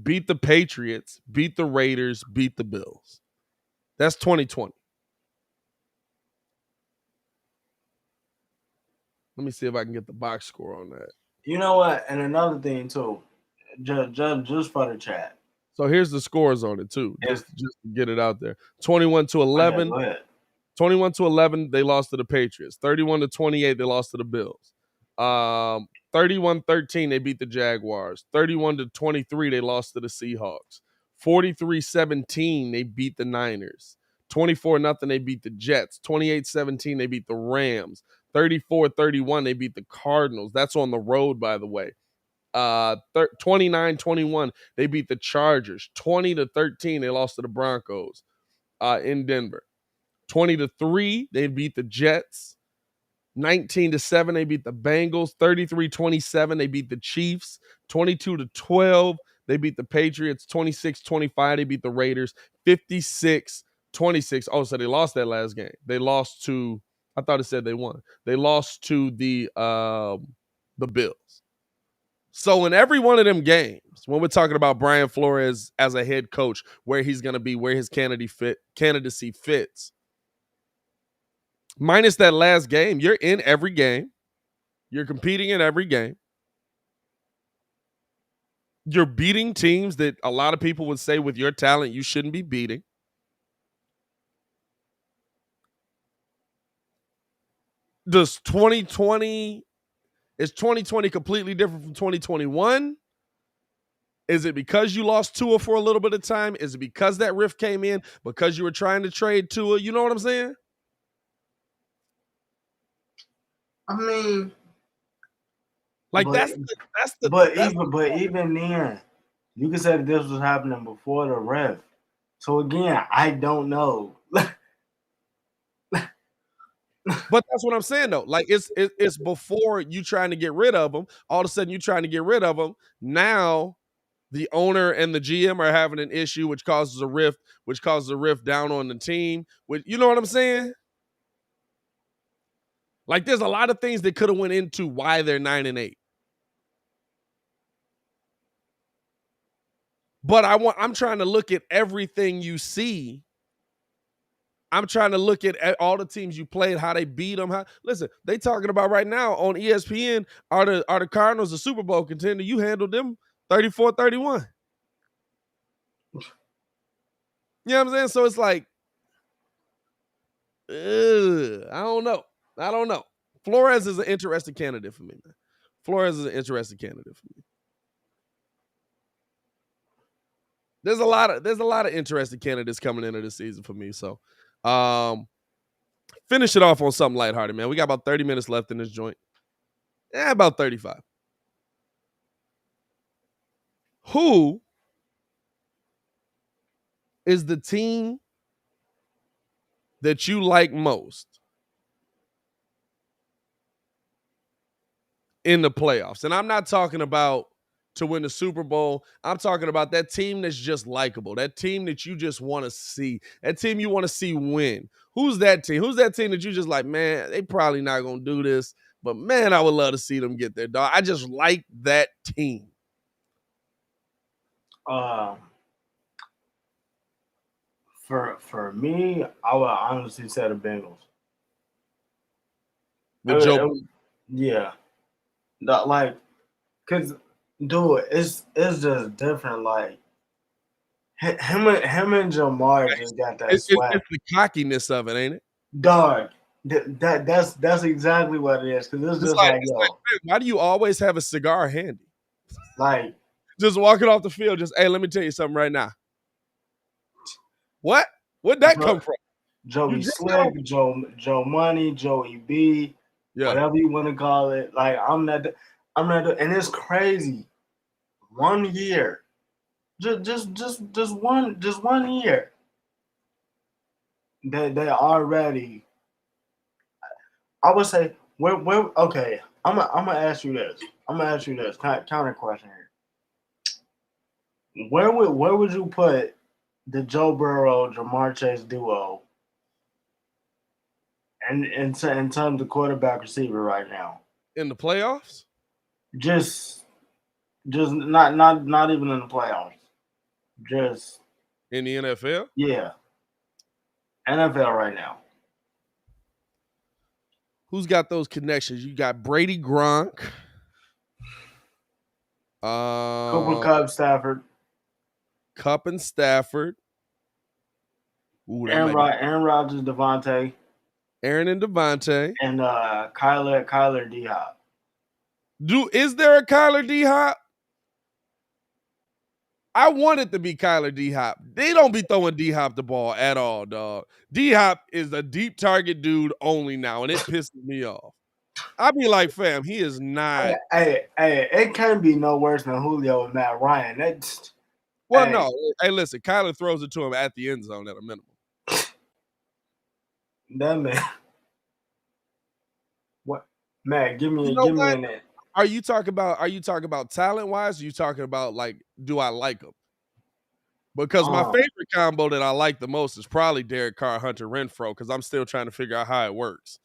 beat the Patriots, beat the Raiders, beat the Bills. That's 2020. Let me see if I can get the box score on that. You know what? And another thing too, just for the chat. So here's the scores on it too, just to get it out there. 21-11. Go ahead. 21-11, they lost to the Patriots. 31-28, they lost to the Bills. 31-13, they beat the Jaguars. 31-23, they lost to the Seahawks. 43-17, they beat the Niners. 24-0, they beat the Jets. 28-17, they beat the Rams. 34-31, they beat the Cardinals. That's on the road, by the way. 29-21, they beat the Chargers. 20-13, they lost to the Broncos in Denver. 20-3, they beat the Jets. 19-7, they beat the Bengals. 33-27, they beat the Chiefs. 22-12, they beat the Patriots. 26-25, they beat the Raiders. 56-26. Oh, so they lost that last game. They lost to, I thought it said they won. They lost to the Bills. So in every one of them games, when we're talking about Brian Flores as a head coach, where he's going to be, where his candidacy fits, minus that last game, you're in every game. You're competing in every game. You're beating teams that a lot of people would say with your talent you shouldn't be beating. Is 2020 completely different from 2021? Is it because you lost Tua for a little bit of time? Is it because that rift came in? Because you were trying to trade Tua? You know what I'm saying? I mean, like but even then, you can say that this was happening before the ref. So again, I don't know. But that's what I'm saying though. Like it's before you trying to get rid of them. All of a sudden you trying to get rid of them. Now the owner and the GM are having an issue, which causes a rift down on the team. You know what I'm saying? Like there's a lot of things that could have went into why they're 9-8. But I'm trying to look at everything you see. I'm trying to look at all the teams you played, how they beat them. Listen, they talking about right now on ESPN, are the Cardinals a Super Bowl contender? You handled them 34-31. You know what I'm saying? So it's like, I don't know. Flores is an interesting candidate for me, man. Flores is an interesting candidate for me. there's a lot of interesting candidates coming into this season for me. So, finish it off on something lighthearted, man. We got about 30 minutes left in this joint. About 35. Who is the team that you like most in the playoffs? And I'm not talking about to win the Super Bowl. I'm talking about that team that's just likable, that team that you just want to see, that team you want to see win. Who's that team? Who's that team that you just like, man, they probably not going to do this, but man, I would love to see them get there, dog. I just like that team. For me, I would honestly say the Bengals. With Joe, yeah, like, cause dude, it's just different. Like him and Jamar just got that swag. It's the cockiness of it, ain't it? Dog, that's exactly what it is. Cause it's just like, yo, like, why do you always have a cigar handy? Like, just walking off the field, just, hey, let me tell you something right now. What? Where'd that come from? Joey Slick, Joe Money, Joey B, whatever you want to call it. Like, I'm not, and it's crazy. 1 year, just one year. They already. I would say where okay. I'm gonna ask you this. Counter question here. Where would you put the Joe Burrow, Jamar Chase duo and in terms of quarterback receiver right now? In the playoffs? Just not even in the playoffs. Just in the NFL? Yeah. NFL right now. Who's got those connections? You got Brady, Gronk. Cooper Kupp, Stafford. Kupp and Stafford. Ooh, Aaron Rodgers, Devontae. Aaron and Devontae. And Kyler D-Hop. Is there a Kyler D-Hop? I want it to be Kyler D-Hop. They don't be throwing D-Hop the ball at all, dog. D-Hop is a deep target dude only now, and it pisses me off. I be like, fam, he is not. Hey, it can't be no worse than Julio and Matt Ryan. No. Hey, listen, Kyler throws it to him at the end zone at a minimum. That man. What? Man, give me a minute. Are you talking about talent wise? Or are you talking about, like, do I like him? Because my favorite combo that I like the most is probably Derrick Carr, Hunter Renfrow, because I'm still trying to figure out how it works.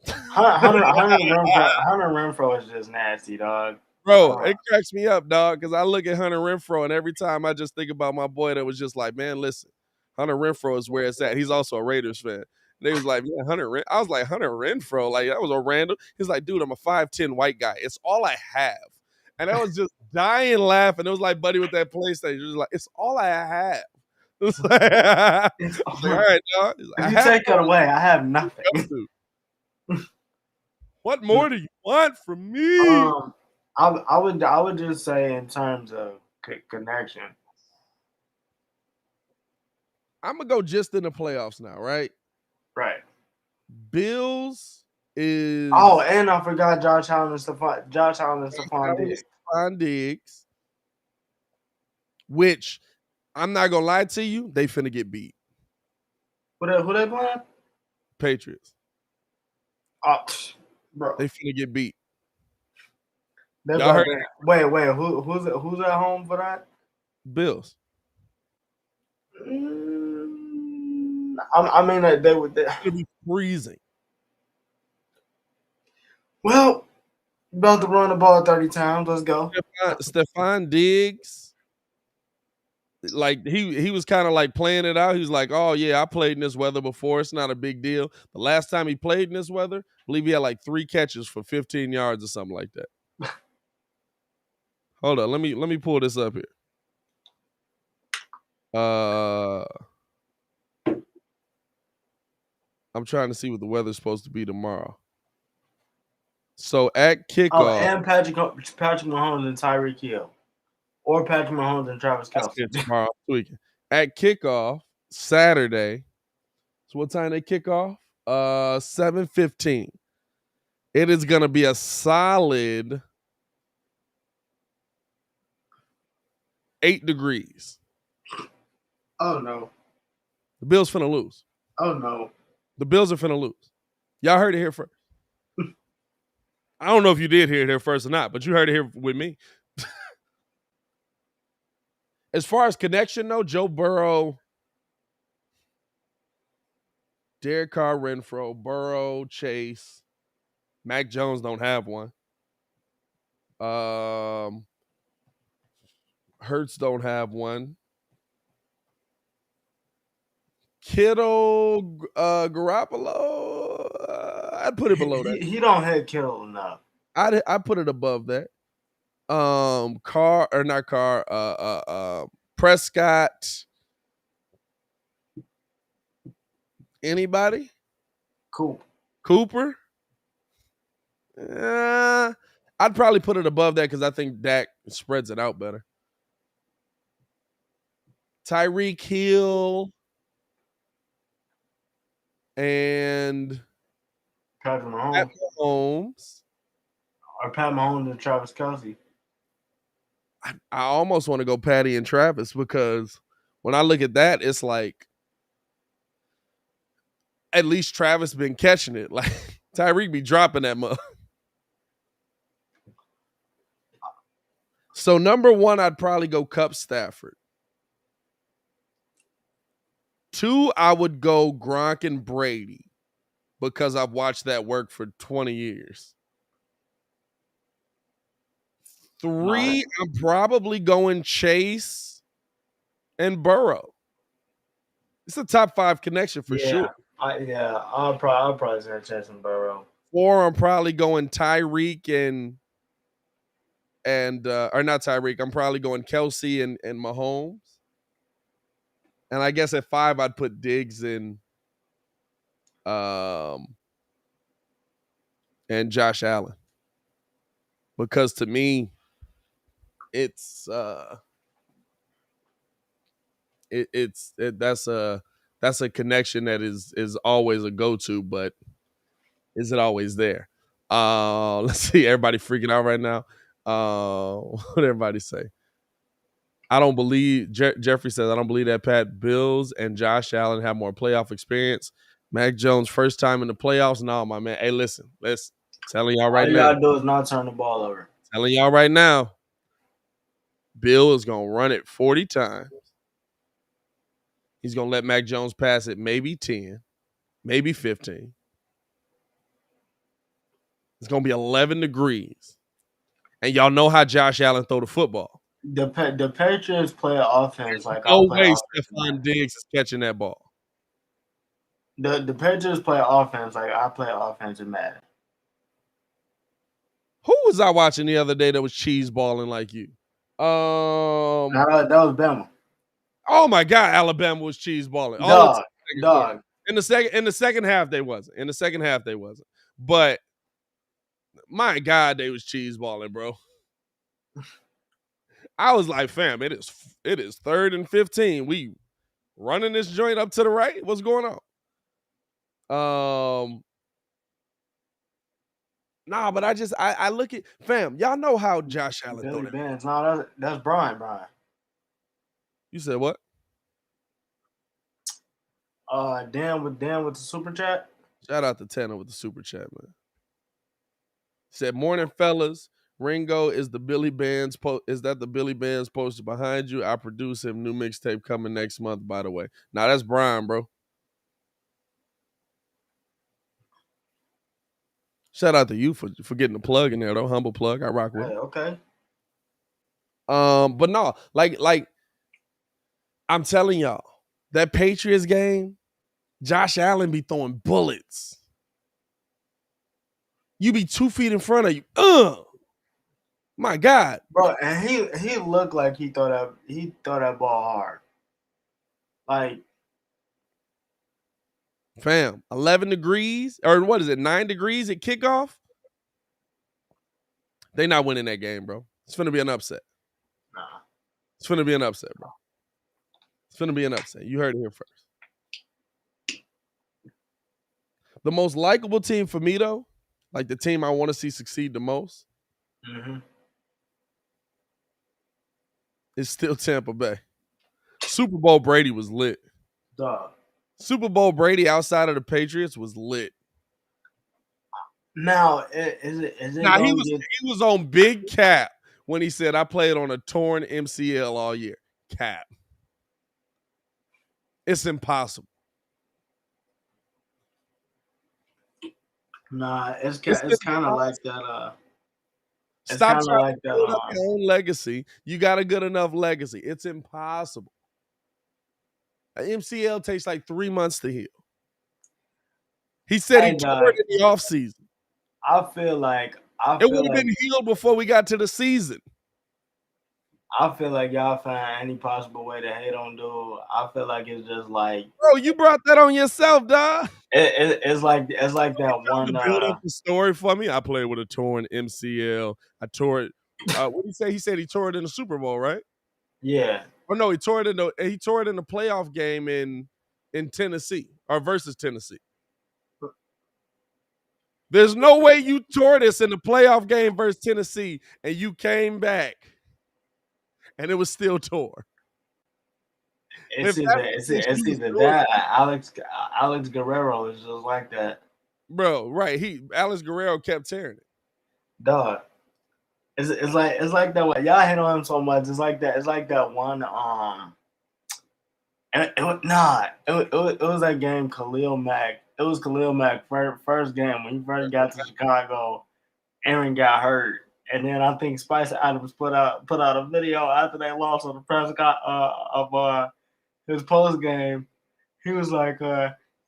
Hunter Renfrow is just nasty, dog. Bro, it cracks me up, dog, because I look at Hunter Renfrow, and every time I just think about my boy that was just like, man, listen, Hunter Renfrow is where it's at. He's also a Raiders fan. They was like, man, I was like, Hunter Renfrow, like, that was a random. He's like, dude, I'm a 5'10" white guy. It's all I have. And I was just dying laughing. It was like Buddy with that PlayStation. It was like, it's all I have. It was like, all right, dog. If you take it away, I have nothing. What more do you want from me? I would just say in terms of connection. I'm gonna go just in the playoffs now, right? Right. Bills is. Oh, and I forgot Josh Allen and Stephon Diggs. Which, I'm not gonna lie to you, they finna get beat. Who they playing? Patriots. Oh, bro. They finna get beat. Wait, who's at home for that? Bills. I mean, they would. It'll be freezing. Well, about to run the ball 30 times. Let's go. Stephon Diggs, like he was kind of like playing it out. He was like, "Oh yeah, I played in this weather before. It's not a big deal." The last time he played in this weather, I believe he had like 3 catches for 15 yards or something like that. Hold on, let me pull this up here. I'm trying to see what the weather's supposed to be tomorrow. So at kickoff, and Patrick Mahomes and Tyreek Hill. Or Patrick Mahomes and Travis That's Kelce. it tomorrow. Tweaking. At kickoff, Saturday. So what time they kick off? 7:15. It is gonna be a solid 8 degrees. Oh no. The Bills finna lose. Oh no. The Bills are finna lose. Y'all heard it here first. I don't know if you did hear it here first or not, but you heard it here with me. As far as connection, though, Joe Burrow, Derrick Carr, Renfro, Burrow, Chase, Mac Jones don't have one. Hurts don't have one. Kittle, Garoppolo, I'd put it below that. He don't hit Kittle enough. I'd put it above that. Prescott. Anybody? Cooper? I'd probably put it above that because I think Dak spreads it out better. Tyreek Hill and Patrick Mahomes. Pat Mahomes. Or Pat Mahomes and Travis Kelce. I almost want to go Patty and Travis because when I look at that, it's like at least Travis been catching it. Like Tyreek be dropping that mug. So number 1, I'd probably go Cup Stafford. 2, I would go Gronk and Brady because I've watched that work for 20 years. 3, I'm probably going Chase and Burrow. It's a top 5 connection for sure. I'll probably say Chase and Burrow. 4, I'm probably going Tyreek and or not Tyreek. I'm probably going Kelce and Mahomes. And I guess at 5, I'd put Diggs and Josh Allen. Because to me, it's that's a connection that is always a go-to, but is it always there? Let's see, everybody freaking out right now. What did everybody say? I don't believe Jeffrey says I don't believe that Pat Bills and Josh Allen have more playoff experience. Mac Jones first time in the playoffs. No, my man. Hey, listen, telling y'all right now. All you gotta do is not turn the ball over. Telling y'all right now. Bill is gonna run it 40 times. He's gonna let Mac Jones pass it maybe 10, maybe 15. It's gonna be 11 degrees, and y'all know how Josh Allen throw the football. The Patriots play offense like no way Stephon Diggs is catching that ball. The Patriots play offense like I play offense in Madden. Who was I watching the other day that was cheese balling like you? That was Bama. Oh my God, Alabama was cheese balling. Dog. In the second half, they wasn't. But my God, they was cheese balling, bro. I was like, fam, it is 3rd and 15. We running this joint up to the right. What's going on? Nah, but I look at fam. Y'all know how Josh Allen throw that. Benz. No, that's Brian. You said what? Dan with the super chat. Shout out to Tanner with the super chat, man. Said, morning, fellas. Ringo is the Billy Bands is that the Billy Bands poster behind you? I produce him. New mixtape coming next month, by the way. Now that's Brian, bro. Shout out to you for getting the plug in there, though. Humble plug. I rock with it. Okay. But no, like I'm telling y'all, that Patriots game, Josh Allen be throwing bullets. You be 2 feet in front of you. My God, bro, and he looked like he thought that ball hard. Like, fam, 11 degrees or what is it? 9 degrees at kickoff. They not winning that game, bro. It's gonna be an upset. Nah. It's going to be an upset, bro. It's going to be an upset. You heard it here first. The most likable team for me, though, like the team I want to see succeed the most, is still Tampa Bay. Super Bowl Brady was lit. Dog. Super Bowl Brady outside of the Patriots was lit. Now, is it Now he was on big cap when he said I played on a torn MCL all year. Cap. It's impossible. Nah, it's kind of like that. Stop trying to build up your own legacy. You got a good enough legacy. It's impossible. An MCL takes like 3 months to heal. He said he tore it in the offseason. I feel like it would have been healed before we got to the season. I feel like y'all find any possible way to hate on dude. I feel like it's just like, bro, you brought that on yourself, dog. It's like that one. Build up the story for me. I played with a torn MCL. I tore it. What did he say? He said he tore it in the Super Bowl, right? Yeah. Or no, he tore it in the playoff game in Tennessee or versus Tennessee. There's no way you tore this in the playoff game versus Tennessee and you came back and it was still tore. It's either that. Alex Guerrero is just like that, bro. Right? Alex Guerrero kept tearing it. Dog. It's like that. What y'all hit on him so much. It's like that. It's like that one. It was that game. Khalil Mack. It was Khalil Mack first game when he first got to Chicago. Aaron got hurt, and then I think Spicer Adams put out a video after they lost on the press of his post game. He was like,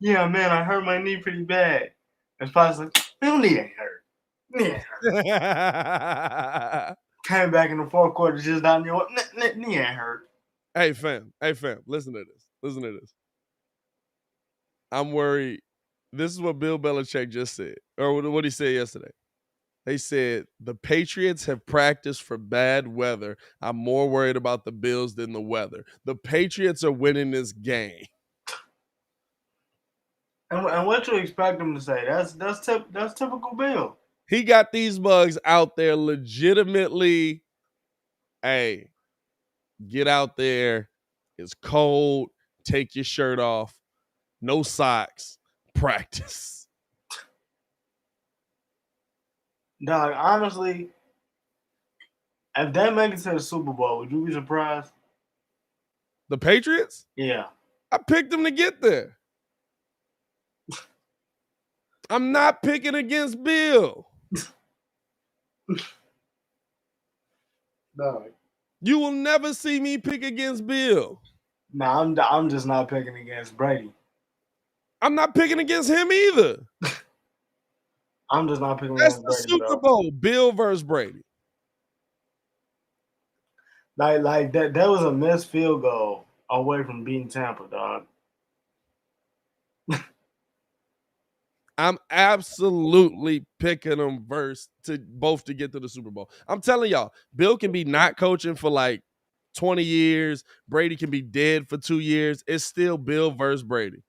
"Yeah, man, I hurt my knee pretty bad." And Spicer's like, "Your knee ain't hurt. Knee ain't hurt." Came back in the fourth quarter, just down there. Knee ain't hurt. Hey fam, listen to this. I'm worried. This is what Bill Belichick just said, or what he said yesterday. They said the Patriots have practiced for bad weather. I'm more worried about the Bills than the weather. The Patriots are winning this game. And what you expect them to say? That's typical Bill. He got these bugs out there legitimately. Hey, get out there. It's cold. Take your shirt off. No socks. Practice. Dog, honestly, if they make it to the Super Bowl, would you be surprised? The Patriots? Yeah. I picked them to get there. I'm not picking against Bill. Dog. You will never see me pick against Bill. Nah, I'm just not picking against Brady. I'm not picking against him either. I'm just not picking against Brady. That's the Super Bowl, Bill versus Brady. Like that was a missed field goal away from beating Tampa, dog. I'm absolutely picking them both to get to the Super Bowl. I'm telling y'all, Bill can be not coaching for like 20 years. Brady can be dead for 2 years. It's still Bill versus Brady.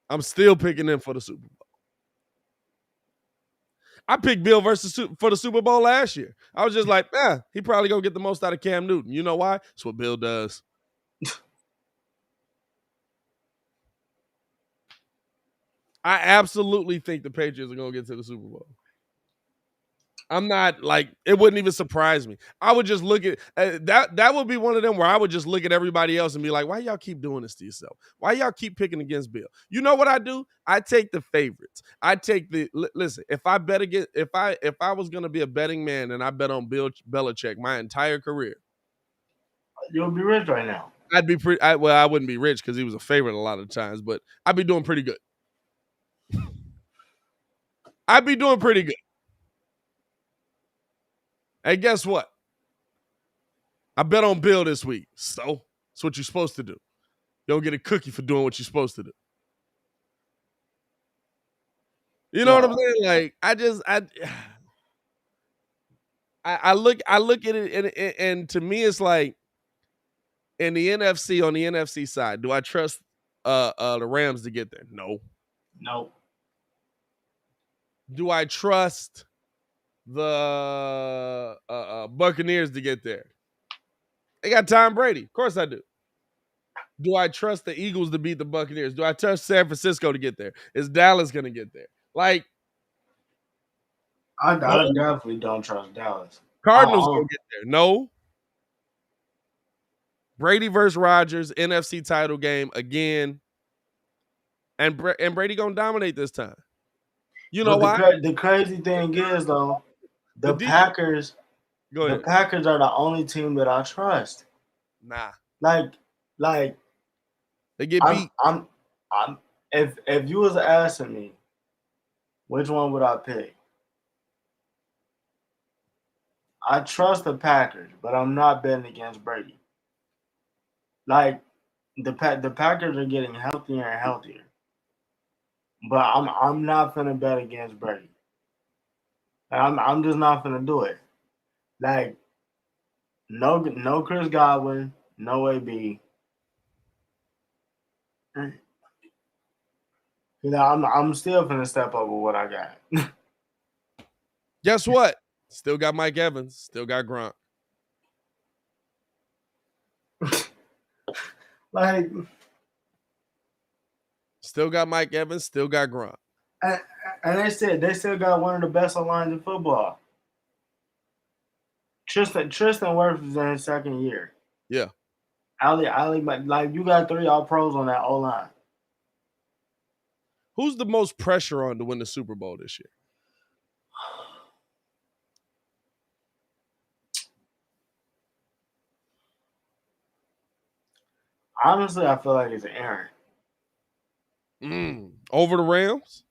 I'm still picking them for the Super Bowl. I picked Bill for the Super Bowl last year. I was just like, he probably gonna get the most out of Cam Newton. You know why? That's what Bill does. I absolutely think the Patriots are gonna get to the Super Bowl. I'm not like, it wouldn't even surprise me. I would just look at that would be one of them where I would just look at everybody else and be like, why y'all keep doing this to yourself? Why y'all keep picking against Bill? You know what I do? I take the favorites. I take listen, if I bet against, if I was gonna be a betting man and I bet on Bill Belichick my entire career, you'll be rich right now. I'd be pretty, I wouldn't be rich because he was a favorite a lot of times, but I'd be doing pretty good. I'd be doing pretty good. Hey, guess what? I bet on Bill this week. So, that's what you're supposed to do. You don't get a cookie for doing what you're supposed to do. You know what I'm saying? Like, I look at it, and to me, it's like in the NFC, on the NFC side, do I trust the Rams to get there? No. Nope. Do I trust the Buccaneers to get there? They got Tom Brady. Of course I do. Do I trust the Eagles to beat the Buccaneers? Do I trust San Francisco to get there? Is Dallas going to get there? Like, I definitely don't trust Dallas. Cardinals going to get there. No. Brady versus Rodgers, NFC title game again. And Brady going to dominate this time. You know why? The crazy thing is, though, the Packers are the only team that I trust. Nah. Like they get beat. If you was asking me, which one would I pick? I trust the Packers, but I'm not betting against Brady. Like the Packers are getting healthier and healthier, but I'm not gonna bet against Brady. I'm just not gonna do it. Like no Chris Godwin, no AB. You know, I'm still gonna step up with what I got. Guess what? Still got Mike Evans. Still got Gronk. Like, still got Mike Evans. Still got Gronk. And they still got one of the best lines in football. Tristan Wirfs is in his second year. Yeah. Ali, like you got 3 All-Pros on that O-line. Who's the most pressure on to win the Super Bowl this year? Honestly, I feel like it's Aaron. Over the Rams?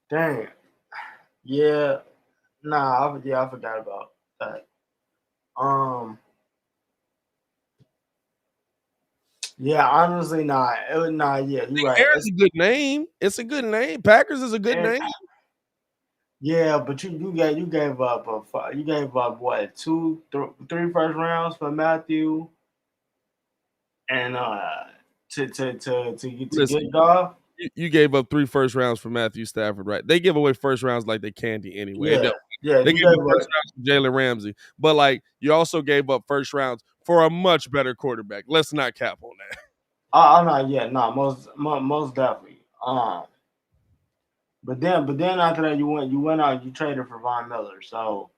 Dang. Yeah. Nah, I forgot about that. Yeah, honestly, yeah, you're right. Aaron's a good name. It's a good name. Packers is a good name. Yeah, but you gave up what 3 first rounds for Matthew, and to get Goff. You gave up 3 first rounds for Matthew Stafford, right? They give away first rounds like they candy anyway. They gave up first rounds for Jalen Ramsey, but like you also gave up first rounds for a much better quarterback. Let's not cap on that. Most definitely. But then after that, you went out, you traded for Von Miller. So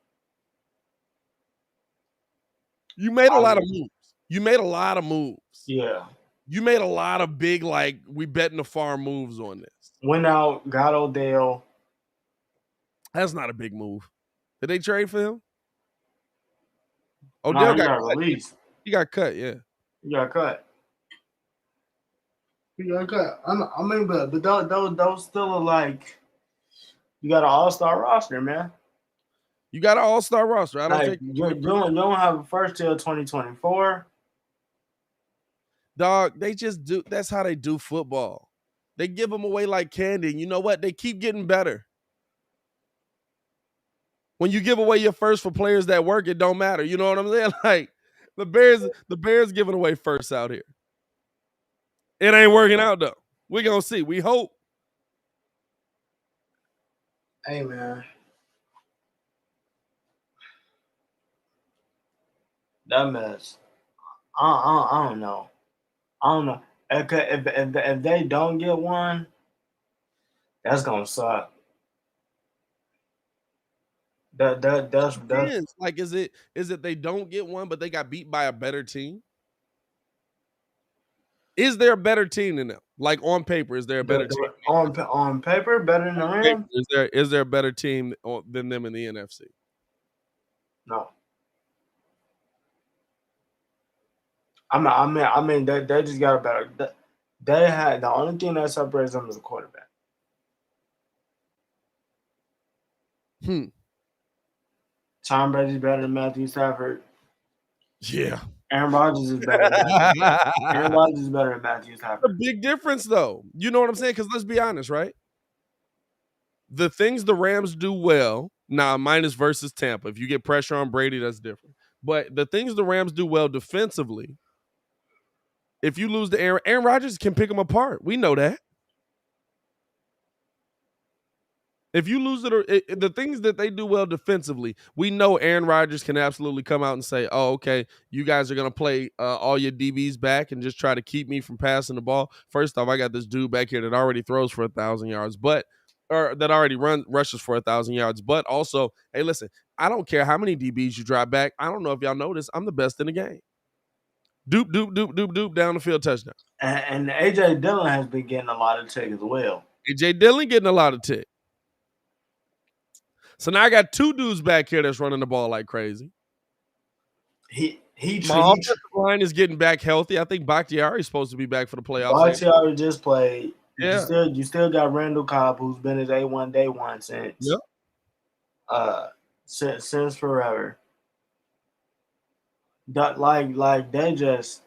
you made a lot of moves. You made a lot of moves. Yeah. You made a lot of big, like, we betting the farm moves on this. Went out, got Odell. That's not a big move. Did they trade for him? Odell got released. He got cut, yeah. He got cut. I mean, but those still are like, you got an all-star roster, man. You got an all-star roster. I don't think you don't have a first till 2024. Dog, they just do. That's how they do football. They give them away like candy. And you know what? They keep getting better. When you give away your first for players that work, it don't matter. You know what I'm saying? Like the Bears giving away first out here. It ain't working out though. We're gonna see. We hope. Hey man. That mess. I don't know. I don't know. If they don't get one, that's gonna suck. That's like, is it they don't get one, but they got beat by a better team? Is there a better team than them? Like on paper, is there a better team? On paper, better than the Rams? Is there a better team than them in the NFC? No. I mean, they just got a better. They had the only thing that separates them is a quarterback. Tom Brady's better than Matthew Stafford. Yeah. Aaron Rodgers is better than Matthew Stafford. Aaron Rodgers is better than Matthew Stafford. A big difference, though. You know what I'm saying? Because let's be honest, right? The things the Rams do well Nah, minus versus Tampa. If you get pressure on Brady, that's different. But the things the Rams do well defensively, if you lose to Aaron Rodgers can pick them apart. We know that. If you lose it, the things that they do well defensively, we know Aaron Rodgers can absolutely come out and say, "Oh, okay, you guys are gonna play all your DBs back and just try to keep me from passing the ball." First off, I got this dude back here that already throws for 1,000 yards, or that already rushes for 1,000 yards. But also, hey, listen, I don't care how many DBs you drop back. I don't know if y'all noticed, I'm the best in the game. Doop, doop, doop, doop, doop, down the field touchdown. And A.J. Dillon has been getting a lot of tick as well. A.J. Dillon getting a lot of tick. So now I got two dudes back here that's running the ball like crazy. My offensive line is getting back healthy. I think Bakhtiari is supposed to be back for the playoffs. Bakhtiari just played. Yeah. You still got Randall Cobb, who's been his A1 day one since. Yep. Since forever. Like they just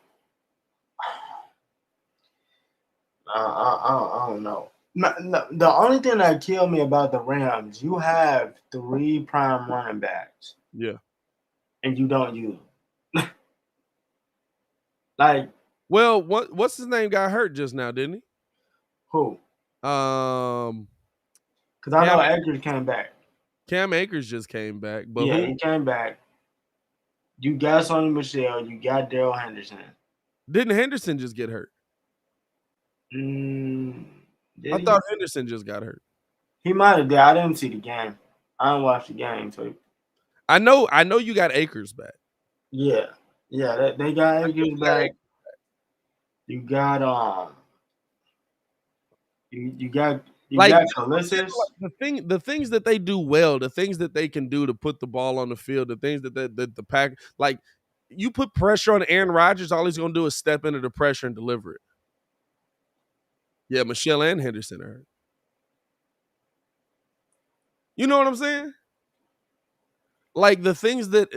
I don't know. No, the only thing that killed me about the Rams, you have 3 prime running backs. Yeah. And you don't use them. Like, well, what's his name got hurt just now, didn't he? Who? Because I know Akers came back. Cam Akers just came back, but yeah, he came back. You got Sonny Michel, you got Darrell Henderson. Didn't Henderson just get hurt? I thought Henderson just got hurt. He might have did. I didn't see the game. I didn't watch the game, so I know you got Akers back. Yeah. They got Akers back. You got you got Calisius. The things that they do well, the things that they can do to put the ball on the field, the things that the pack, like you put pressure on Aaron Rodgers, all he's gonna do is step into the pressure and deliver it. Yeah, Michelle and Henderson are hurt. You know what I'm saying? Like the things that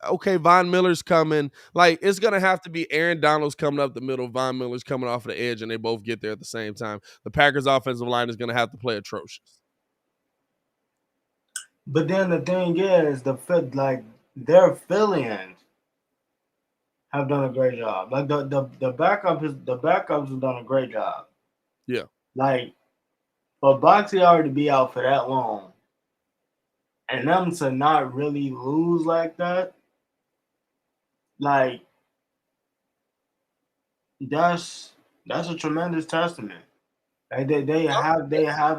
okay, Von Miller's coming. Like it's gonna have to be Aaron Donald's coming up the middle, Von Miller's coming off of the edge, and they both get there at the same time. The Packers' offensive line is gonna have to play atrocious. But then the thing is, their fill-ins have done a great job. Like the backups have done a great job. Yeah. Like for Bakhtiari to be out for that long and them to not really lose like that, like that's a tremendous testament. Like they have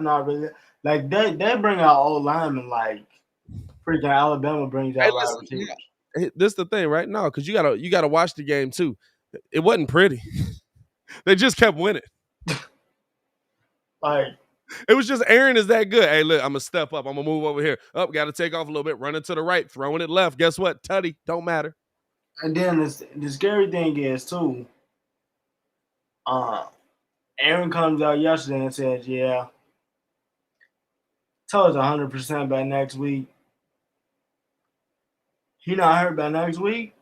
not really like they bring out old linemen like freaking Alabama brings out wide receivers. This is the thing right now, because you gotta watch the game too. It wasn't pretty. They just kept winning. Like it was just Aaron is that good. Hey, look, I'm gonna step up. I'm gonna move over here. Up, got to take off a little bit. Running to the right, throwing it left. Guess what? Tutty, don't matter. And then the scary thing is too. Aaron comes out yesterday and says, "Yeah, Tua's 100% by next week." He not hurt by next week?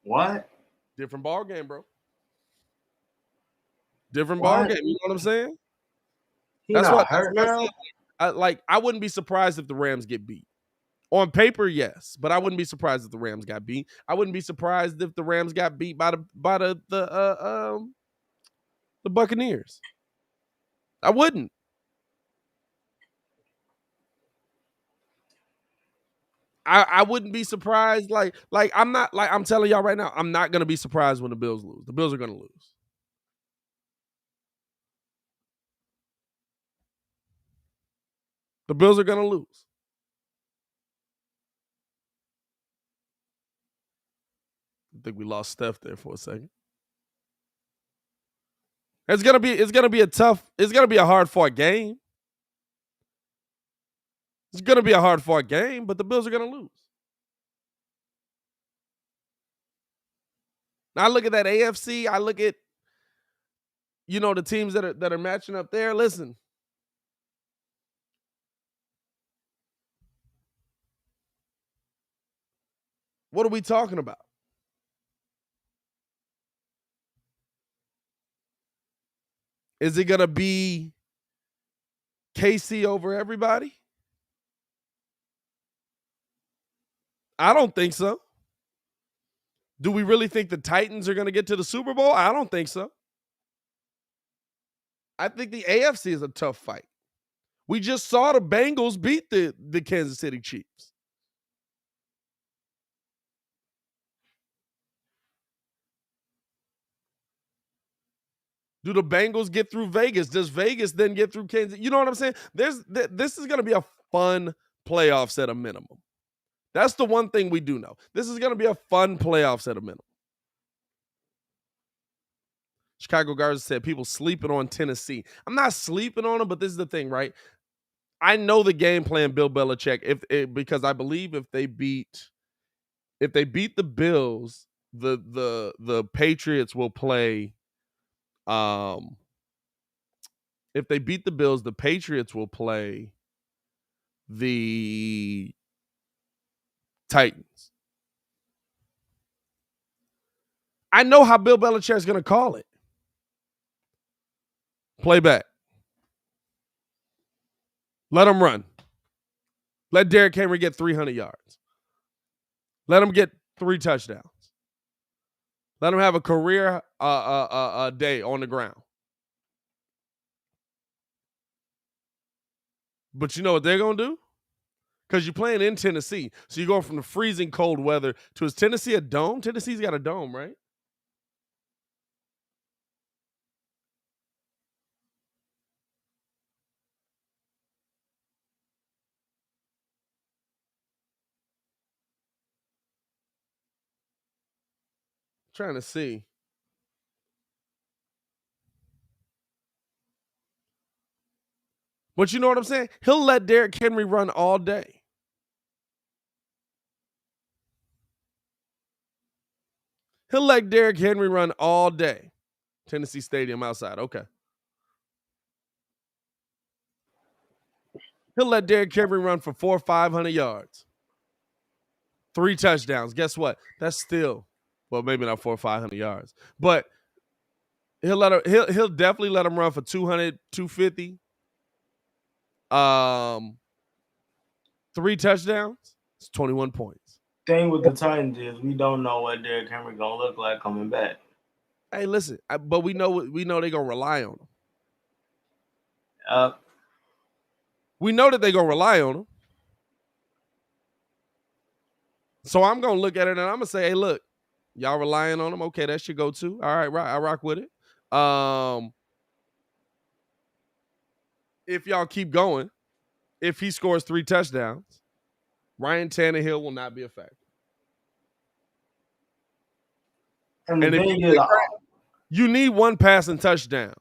What? Different ball game, bro. Different ball game. You know what I'm saying? That's not hurt now. I wouldn't be surprised if the Rams get beat. On paper, yes, but I wouldn't be surprised if the Rams got beat. I wouldn't be surprised if the Rams got beat by the Buccaneers. I wouldn't. I wouldn't be surprised. Like I'm not like I'm telling y'all right now, I'm not gonna be surprised when the Bills lose. The Bills are gonna lose. The Bills are gonna lose. I think we lost Steph there for a second. It's gonna be a hard fought game. It's gonna be a hard fought game, but the Bills are gonna lose. Now I look at that AFC. I look at the teams that are matching up there. Listen, what are we talking about? Is it gonna be KC over everybody? I don't think so. Do we really think the Titans are going to get to the Super Bowl? I don't think so. I think the AFC is a tough fight. We just saw the Bengals beat the Kansas City Chiefs. Do the Bengals get through Vegas? Does Vegas then get through Kansas? You know what I'm saying? This is going to be a fun playoffs at a minimum. That's the one thing we do know. This is going to be a fun playoffs at a minimum. Chicago Guards said people sleeping on Tennessee. I'm not sleeping on them, but this is the thing, right? I know the game plan Bill Belichick because I believe if they beat the Bills, the Patriots will play. If they beat the Bills, the Patriots will play the Titans. I know how Bill Belichick is going to call it. Play back. Let him run. Let Derrick Henry get 300 yards. Let him get 3 touchdowns. Let him have a career day on the ground. But you know what they're going to do? Because you're playing in Tennessee. So you're going from the freezing cold weather to, is Tennessee a dome? Tennessee's got a dome, right? Trying to see. But you know what I'm saying? He'll let Derrick Henry run all day. He'll let Derrick Henry run all day. Tennessee Stadium outside. Okay. He'll let Derrick Henry run for 400 or 500 yards. 3 touchdowns. Guess what? That's still, well, maybe not 400 or 500 yards. But he'll definitely let him run for 200, 250. 3 touchdowns. It's 21 points. Thing with the Titans is we don't know what Derrick Henry gonna look like coming back. Hey, listen, but we know they're gonna rely on him. We know that they're gonna rely on him. So I'm gonna look at it and I'm gonna say, hey, look, y'all relying on him. Okay, that should go too. All right, I rock with it. If y'all keep going, if he scores 3 touchdowns, Ryan Tannehill will not be a factor. And the thing is, you need 1 passing touchdown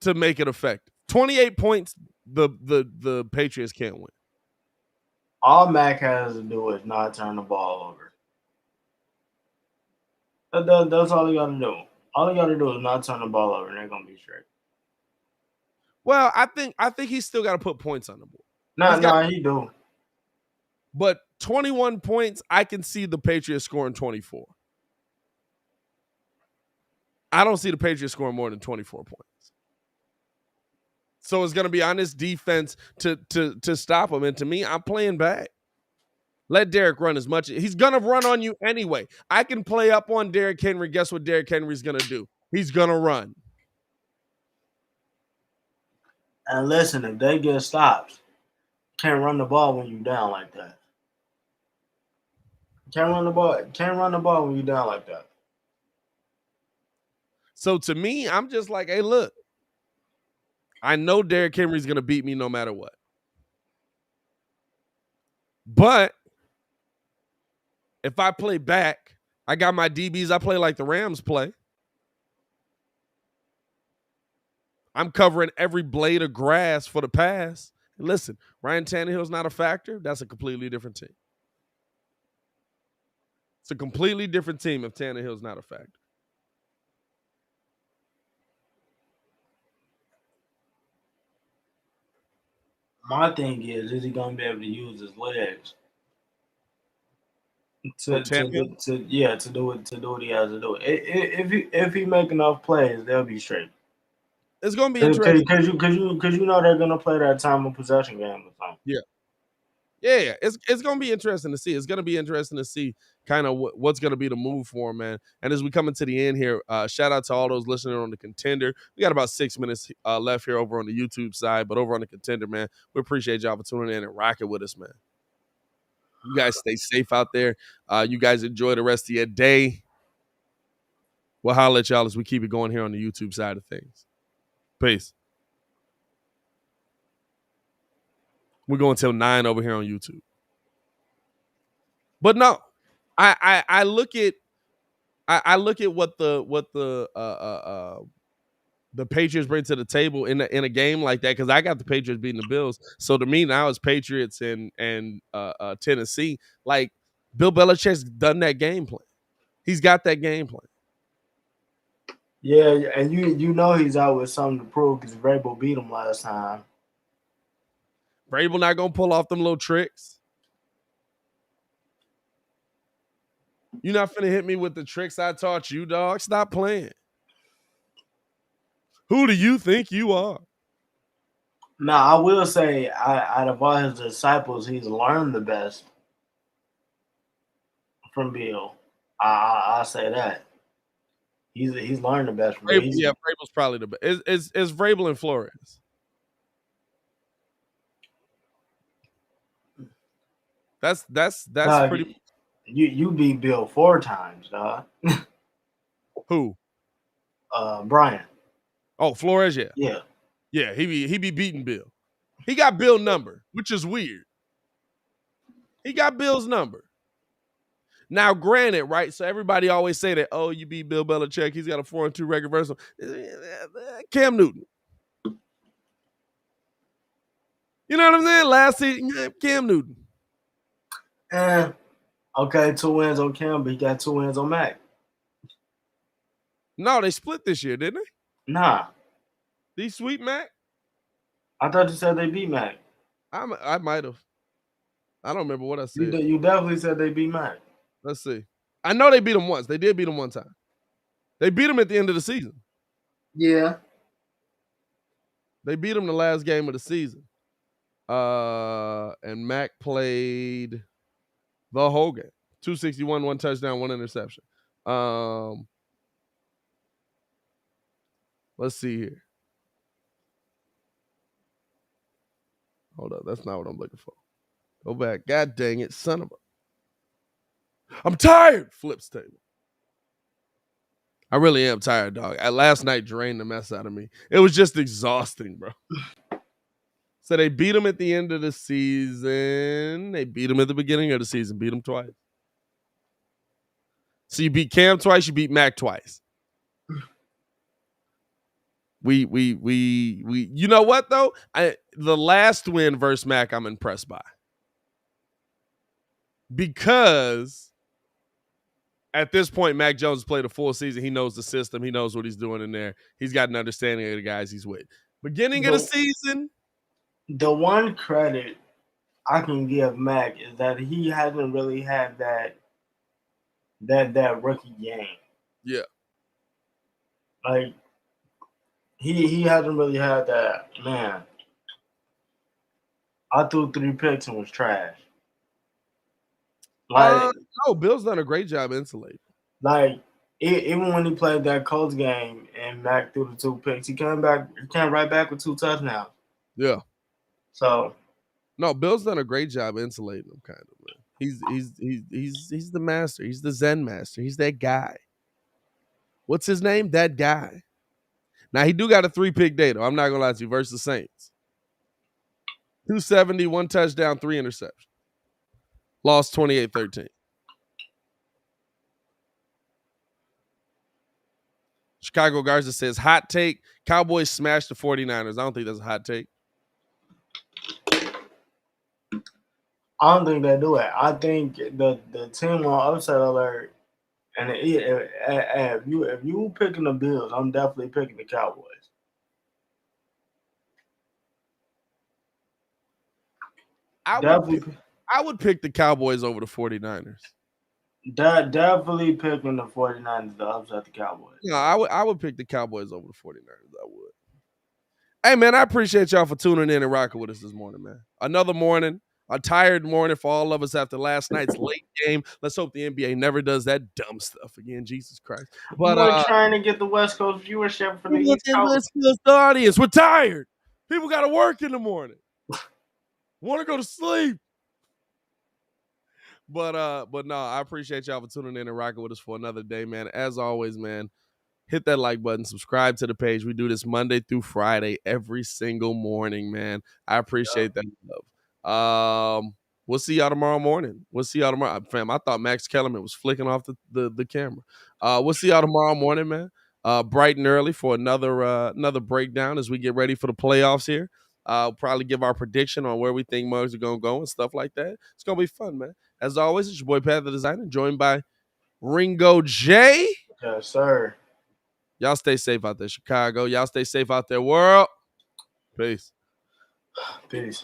to make it effective. 28 points, the Patriots can't win. All Mac has to do is not turn the ball over. That's all he got to do. All he got to do is not turn the ball over, and they're gonna be straight. Well, I think he's still got to put points on the board. He do. But 21 points, I can see the Patriots scoring 24. I don't see the Patriots scoring more than 24 points. So it's going to be on this defense to stop him. And to me, I'm playing back. Let Derrick run as much. He's going to run on you anyway. I can play up on Derrick Henry. Guess what Derrick Henry's going to do? He's going to run. And listen, if they get stops, can't run the ball when you're down like that. Can't run the ball when you're down like that. So to me, I'm just like, hey, look, I know Derrick Henry's going to beat me no matter what. But if I play back, I got my DBs. I play like the Rams play. I'm covering every blade of grass for the pass. Listen, Ryan Tannehill's not a factor. That's a completely different team. It's a completely different team if Tannehill's not a factor. My thing is he gonna be able to use his legs to do what he has to do? If he make enough plays, they'll be straight. It's gonna be interesting. Because you know they're gonna play that time of possession game or something. Yeah. It's gonna be interesting to see. It's gonna be interesting to see kind of what's gonna be the move for him, man. And as we come into the end here, shout out to all those listening on the Contender. We got about 6 minutes left here over on the YouTube side, but over on the Contender, man, we appreciate y'all for tuning in and rocking with us, man. You guys stay safe out there. You guys enjoy the rest of your day. We'll holler at y'all as we keep it going here on the YouTube side of things. Peace. We're going till 9 over here on YouTube. But no, I look at what the Patriots bring to the table in a game like that, because I got the Patriots beating the Bills. So to me now it's Patriots and Tennessee. Like Bill Belichick's done that game plan. He's got that game plan. Yeah, and you know he's out with something to prove because Vrabel beat him last time. Vrabel not gonna pull off them little tricks. You're not finna hit me with the tricks I taught you, dog. Stop playing. Who do you think you are? Now, I will say, out of all his disciples, he's learned the best from Bill. I'll say that. He's learned the best from Bill. Yeah, Vrabel's probably the best. Is Vrabel and Flores? That's pretty. You beat Bill 4 times, dog. Who? Brian. Oh, Flores, yeah. Yeah, he be beating Bill. He got Bill's number, which is weird. He got Bill's number. Now, granted, right? So everybody always say that, oh, you beat Bill Belichick. He's got a 4-2 record versus Cam Newton. You know what I'm saying? Last season, Cam Newton. Okay, 2 wins on Cam, but he got 2 wins on Mac. No, they split this year, didn't they? Nah. Did he sweep Mac? I thought you said they beat Mac. I might have. I don't remember what I said. You definitely said they beat Mac. Let's see. I know they beat him once. They did beat him one time. They beat him at the end of the season. Yeah. They beat him the last game of the season. And Mac played the whole game. 261, 1 touchdown, 1 interception. Let's see here. Hold up. That's not what I'm looking for. Go back. God dang it. Son of a. I'm tired. Flips table. I really am tired, dog. Last night drained the mess out of me. It was just exhausting, bro. So they beat him at the end of the season. They beat him at the beginning of the season. Beat him twice. So you beat Cam twice. You beat Mac twice. We. You know what though? The last win versus Mac, I'm impressed by, because at this point, Mac Jones has played a full season. He knows the system. He knows what he's doing in there. He's got an understanding of the guys he's with. Beginning of the season. The one credit I can give Mac is that he hasn't really had that rookie game. Yeah. Like, he hasn't really had that, man. I threw 3 picks and was trash. Like, no, Bill's done a great job insulating. Like, even when he played that Colts game and Mac threw the 2 picks, he came right back with 2 touchdowns. Yeah. So, no, Bill's done a great job insulating him, kind of, man. He's the master. He's the Zen master. He's that guy. What's his name? That guy. Now, he do got a 3-pick day, though. I'm not going to lie to you. Versus the Saints. 270, 1 touchdown, 3 interceptions. Lost 28-13. Chicago Garza says, hot take, Cowboys smash the 49ers. I don't think that's a hot take. I don't think they do it. I think the team on upset alert, and if you picking the Bills, I'm definitely picking the Cowboys. I would pick the Cowboys over the 49ers. Definitely picking the 49ers to upset the Cowboys. No, I would pick the Cowboys over the 49ers. I would. Hey, man, I appreciate y'all for tuning in and rocking with us this morning, man. Another morning, a tired morning for all of us after last night's late game. Let's hope the NBA never does that dumb stuff again. Jesus Christ. But we're trying to get the West Coast viewership for the East Coast. The audience, we're tired. People got to work in the morning. Want to go to sleep. But no, I appreciate y'all for tuning in and rocking with us for another day, man. As always, man, hit that like button, subscribe to the page. We do this Monday through Friday every single morning, man. I appreciate that love. We'll see y'all tomorrow morning. We'll see y'all tomorrow. Fam, I thought Max Kellerman was flicking off the camera. We'll see y'all tomorrow morning, man. Bright and early for another breakdown as we get ready for the playoffs here. Probably give our prediction on where we think mugs are going to go and stuff like that. It's going to be fun, man. As always, it's your boy, Pat the Designer, joined by Ringo J. Yes, sir. Y'all stay safe out there, Chicago. Y'all stay safe out there, world. Peace. Peace.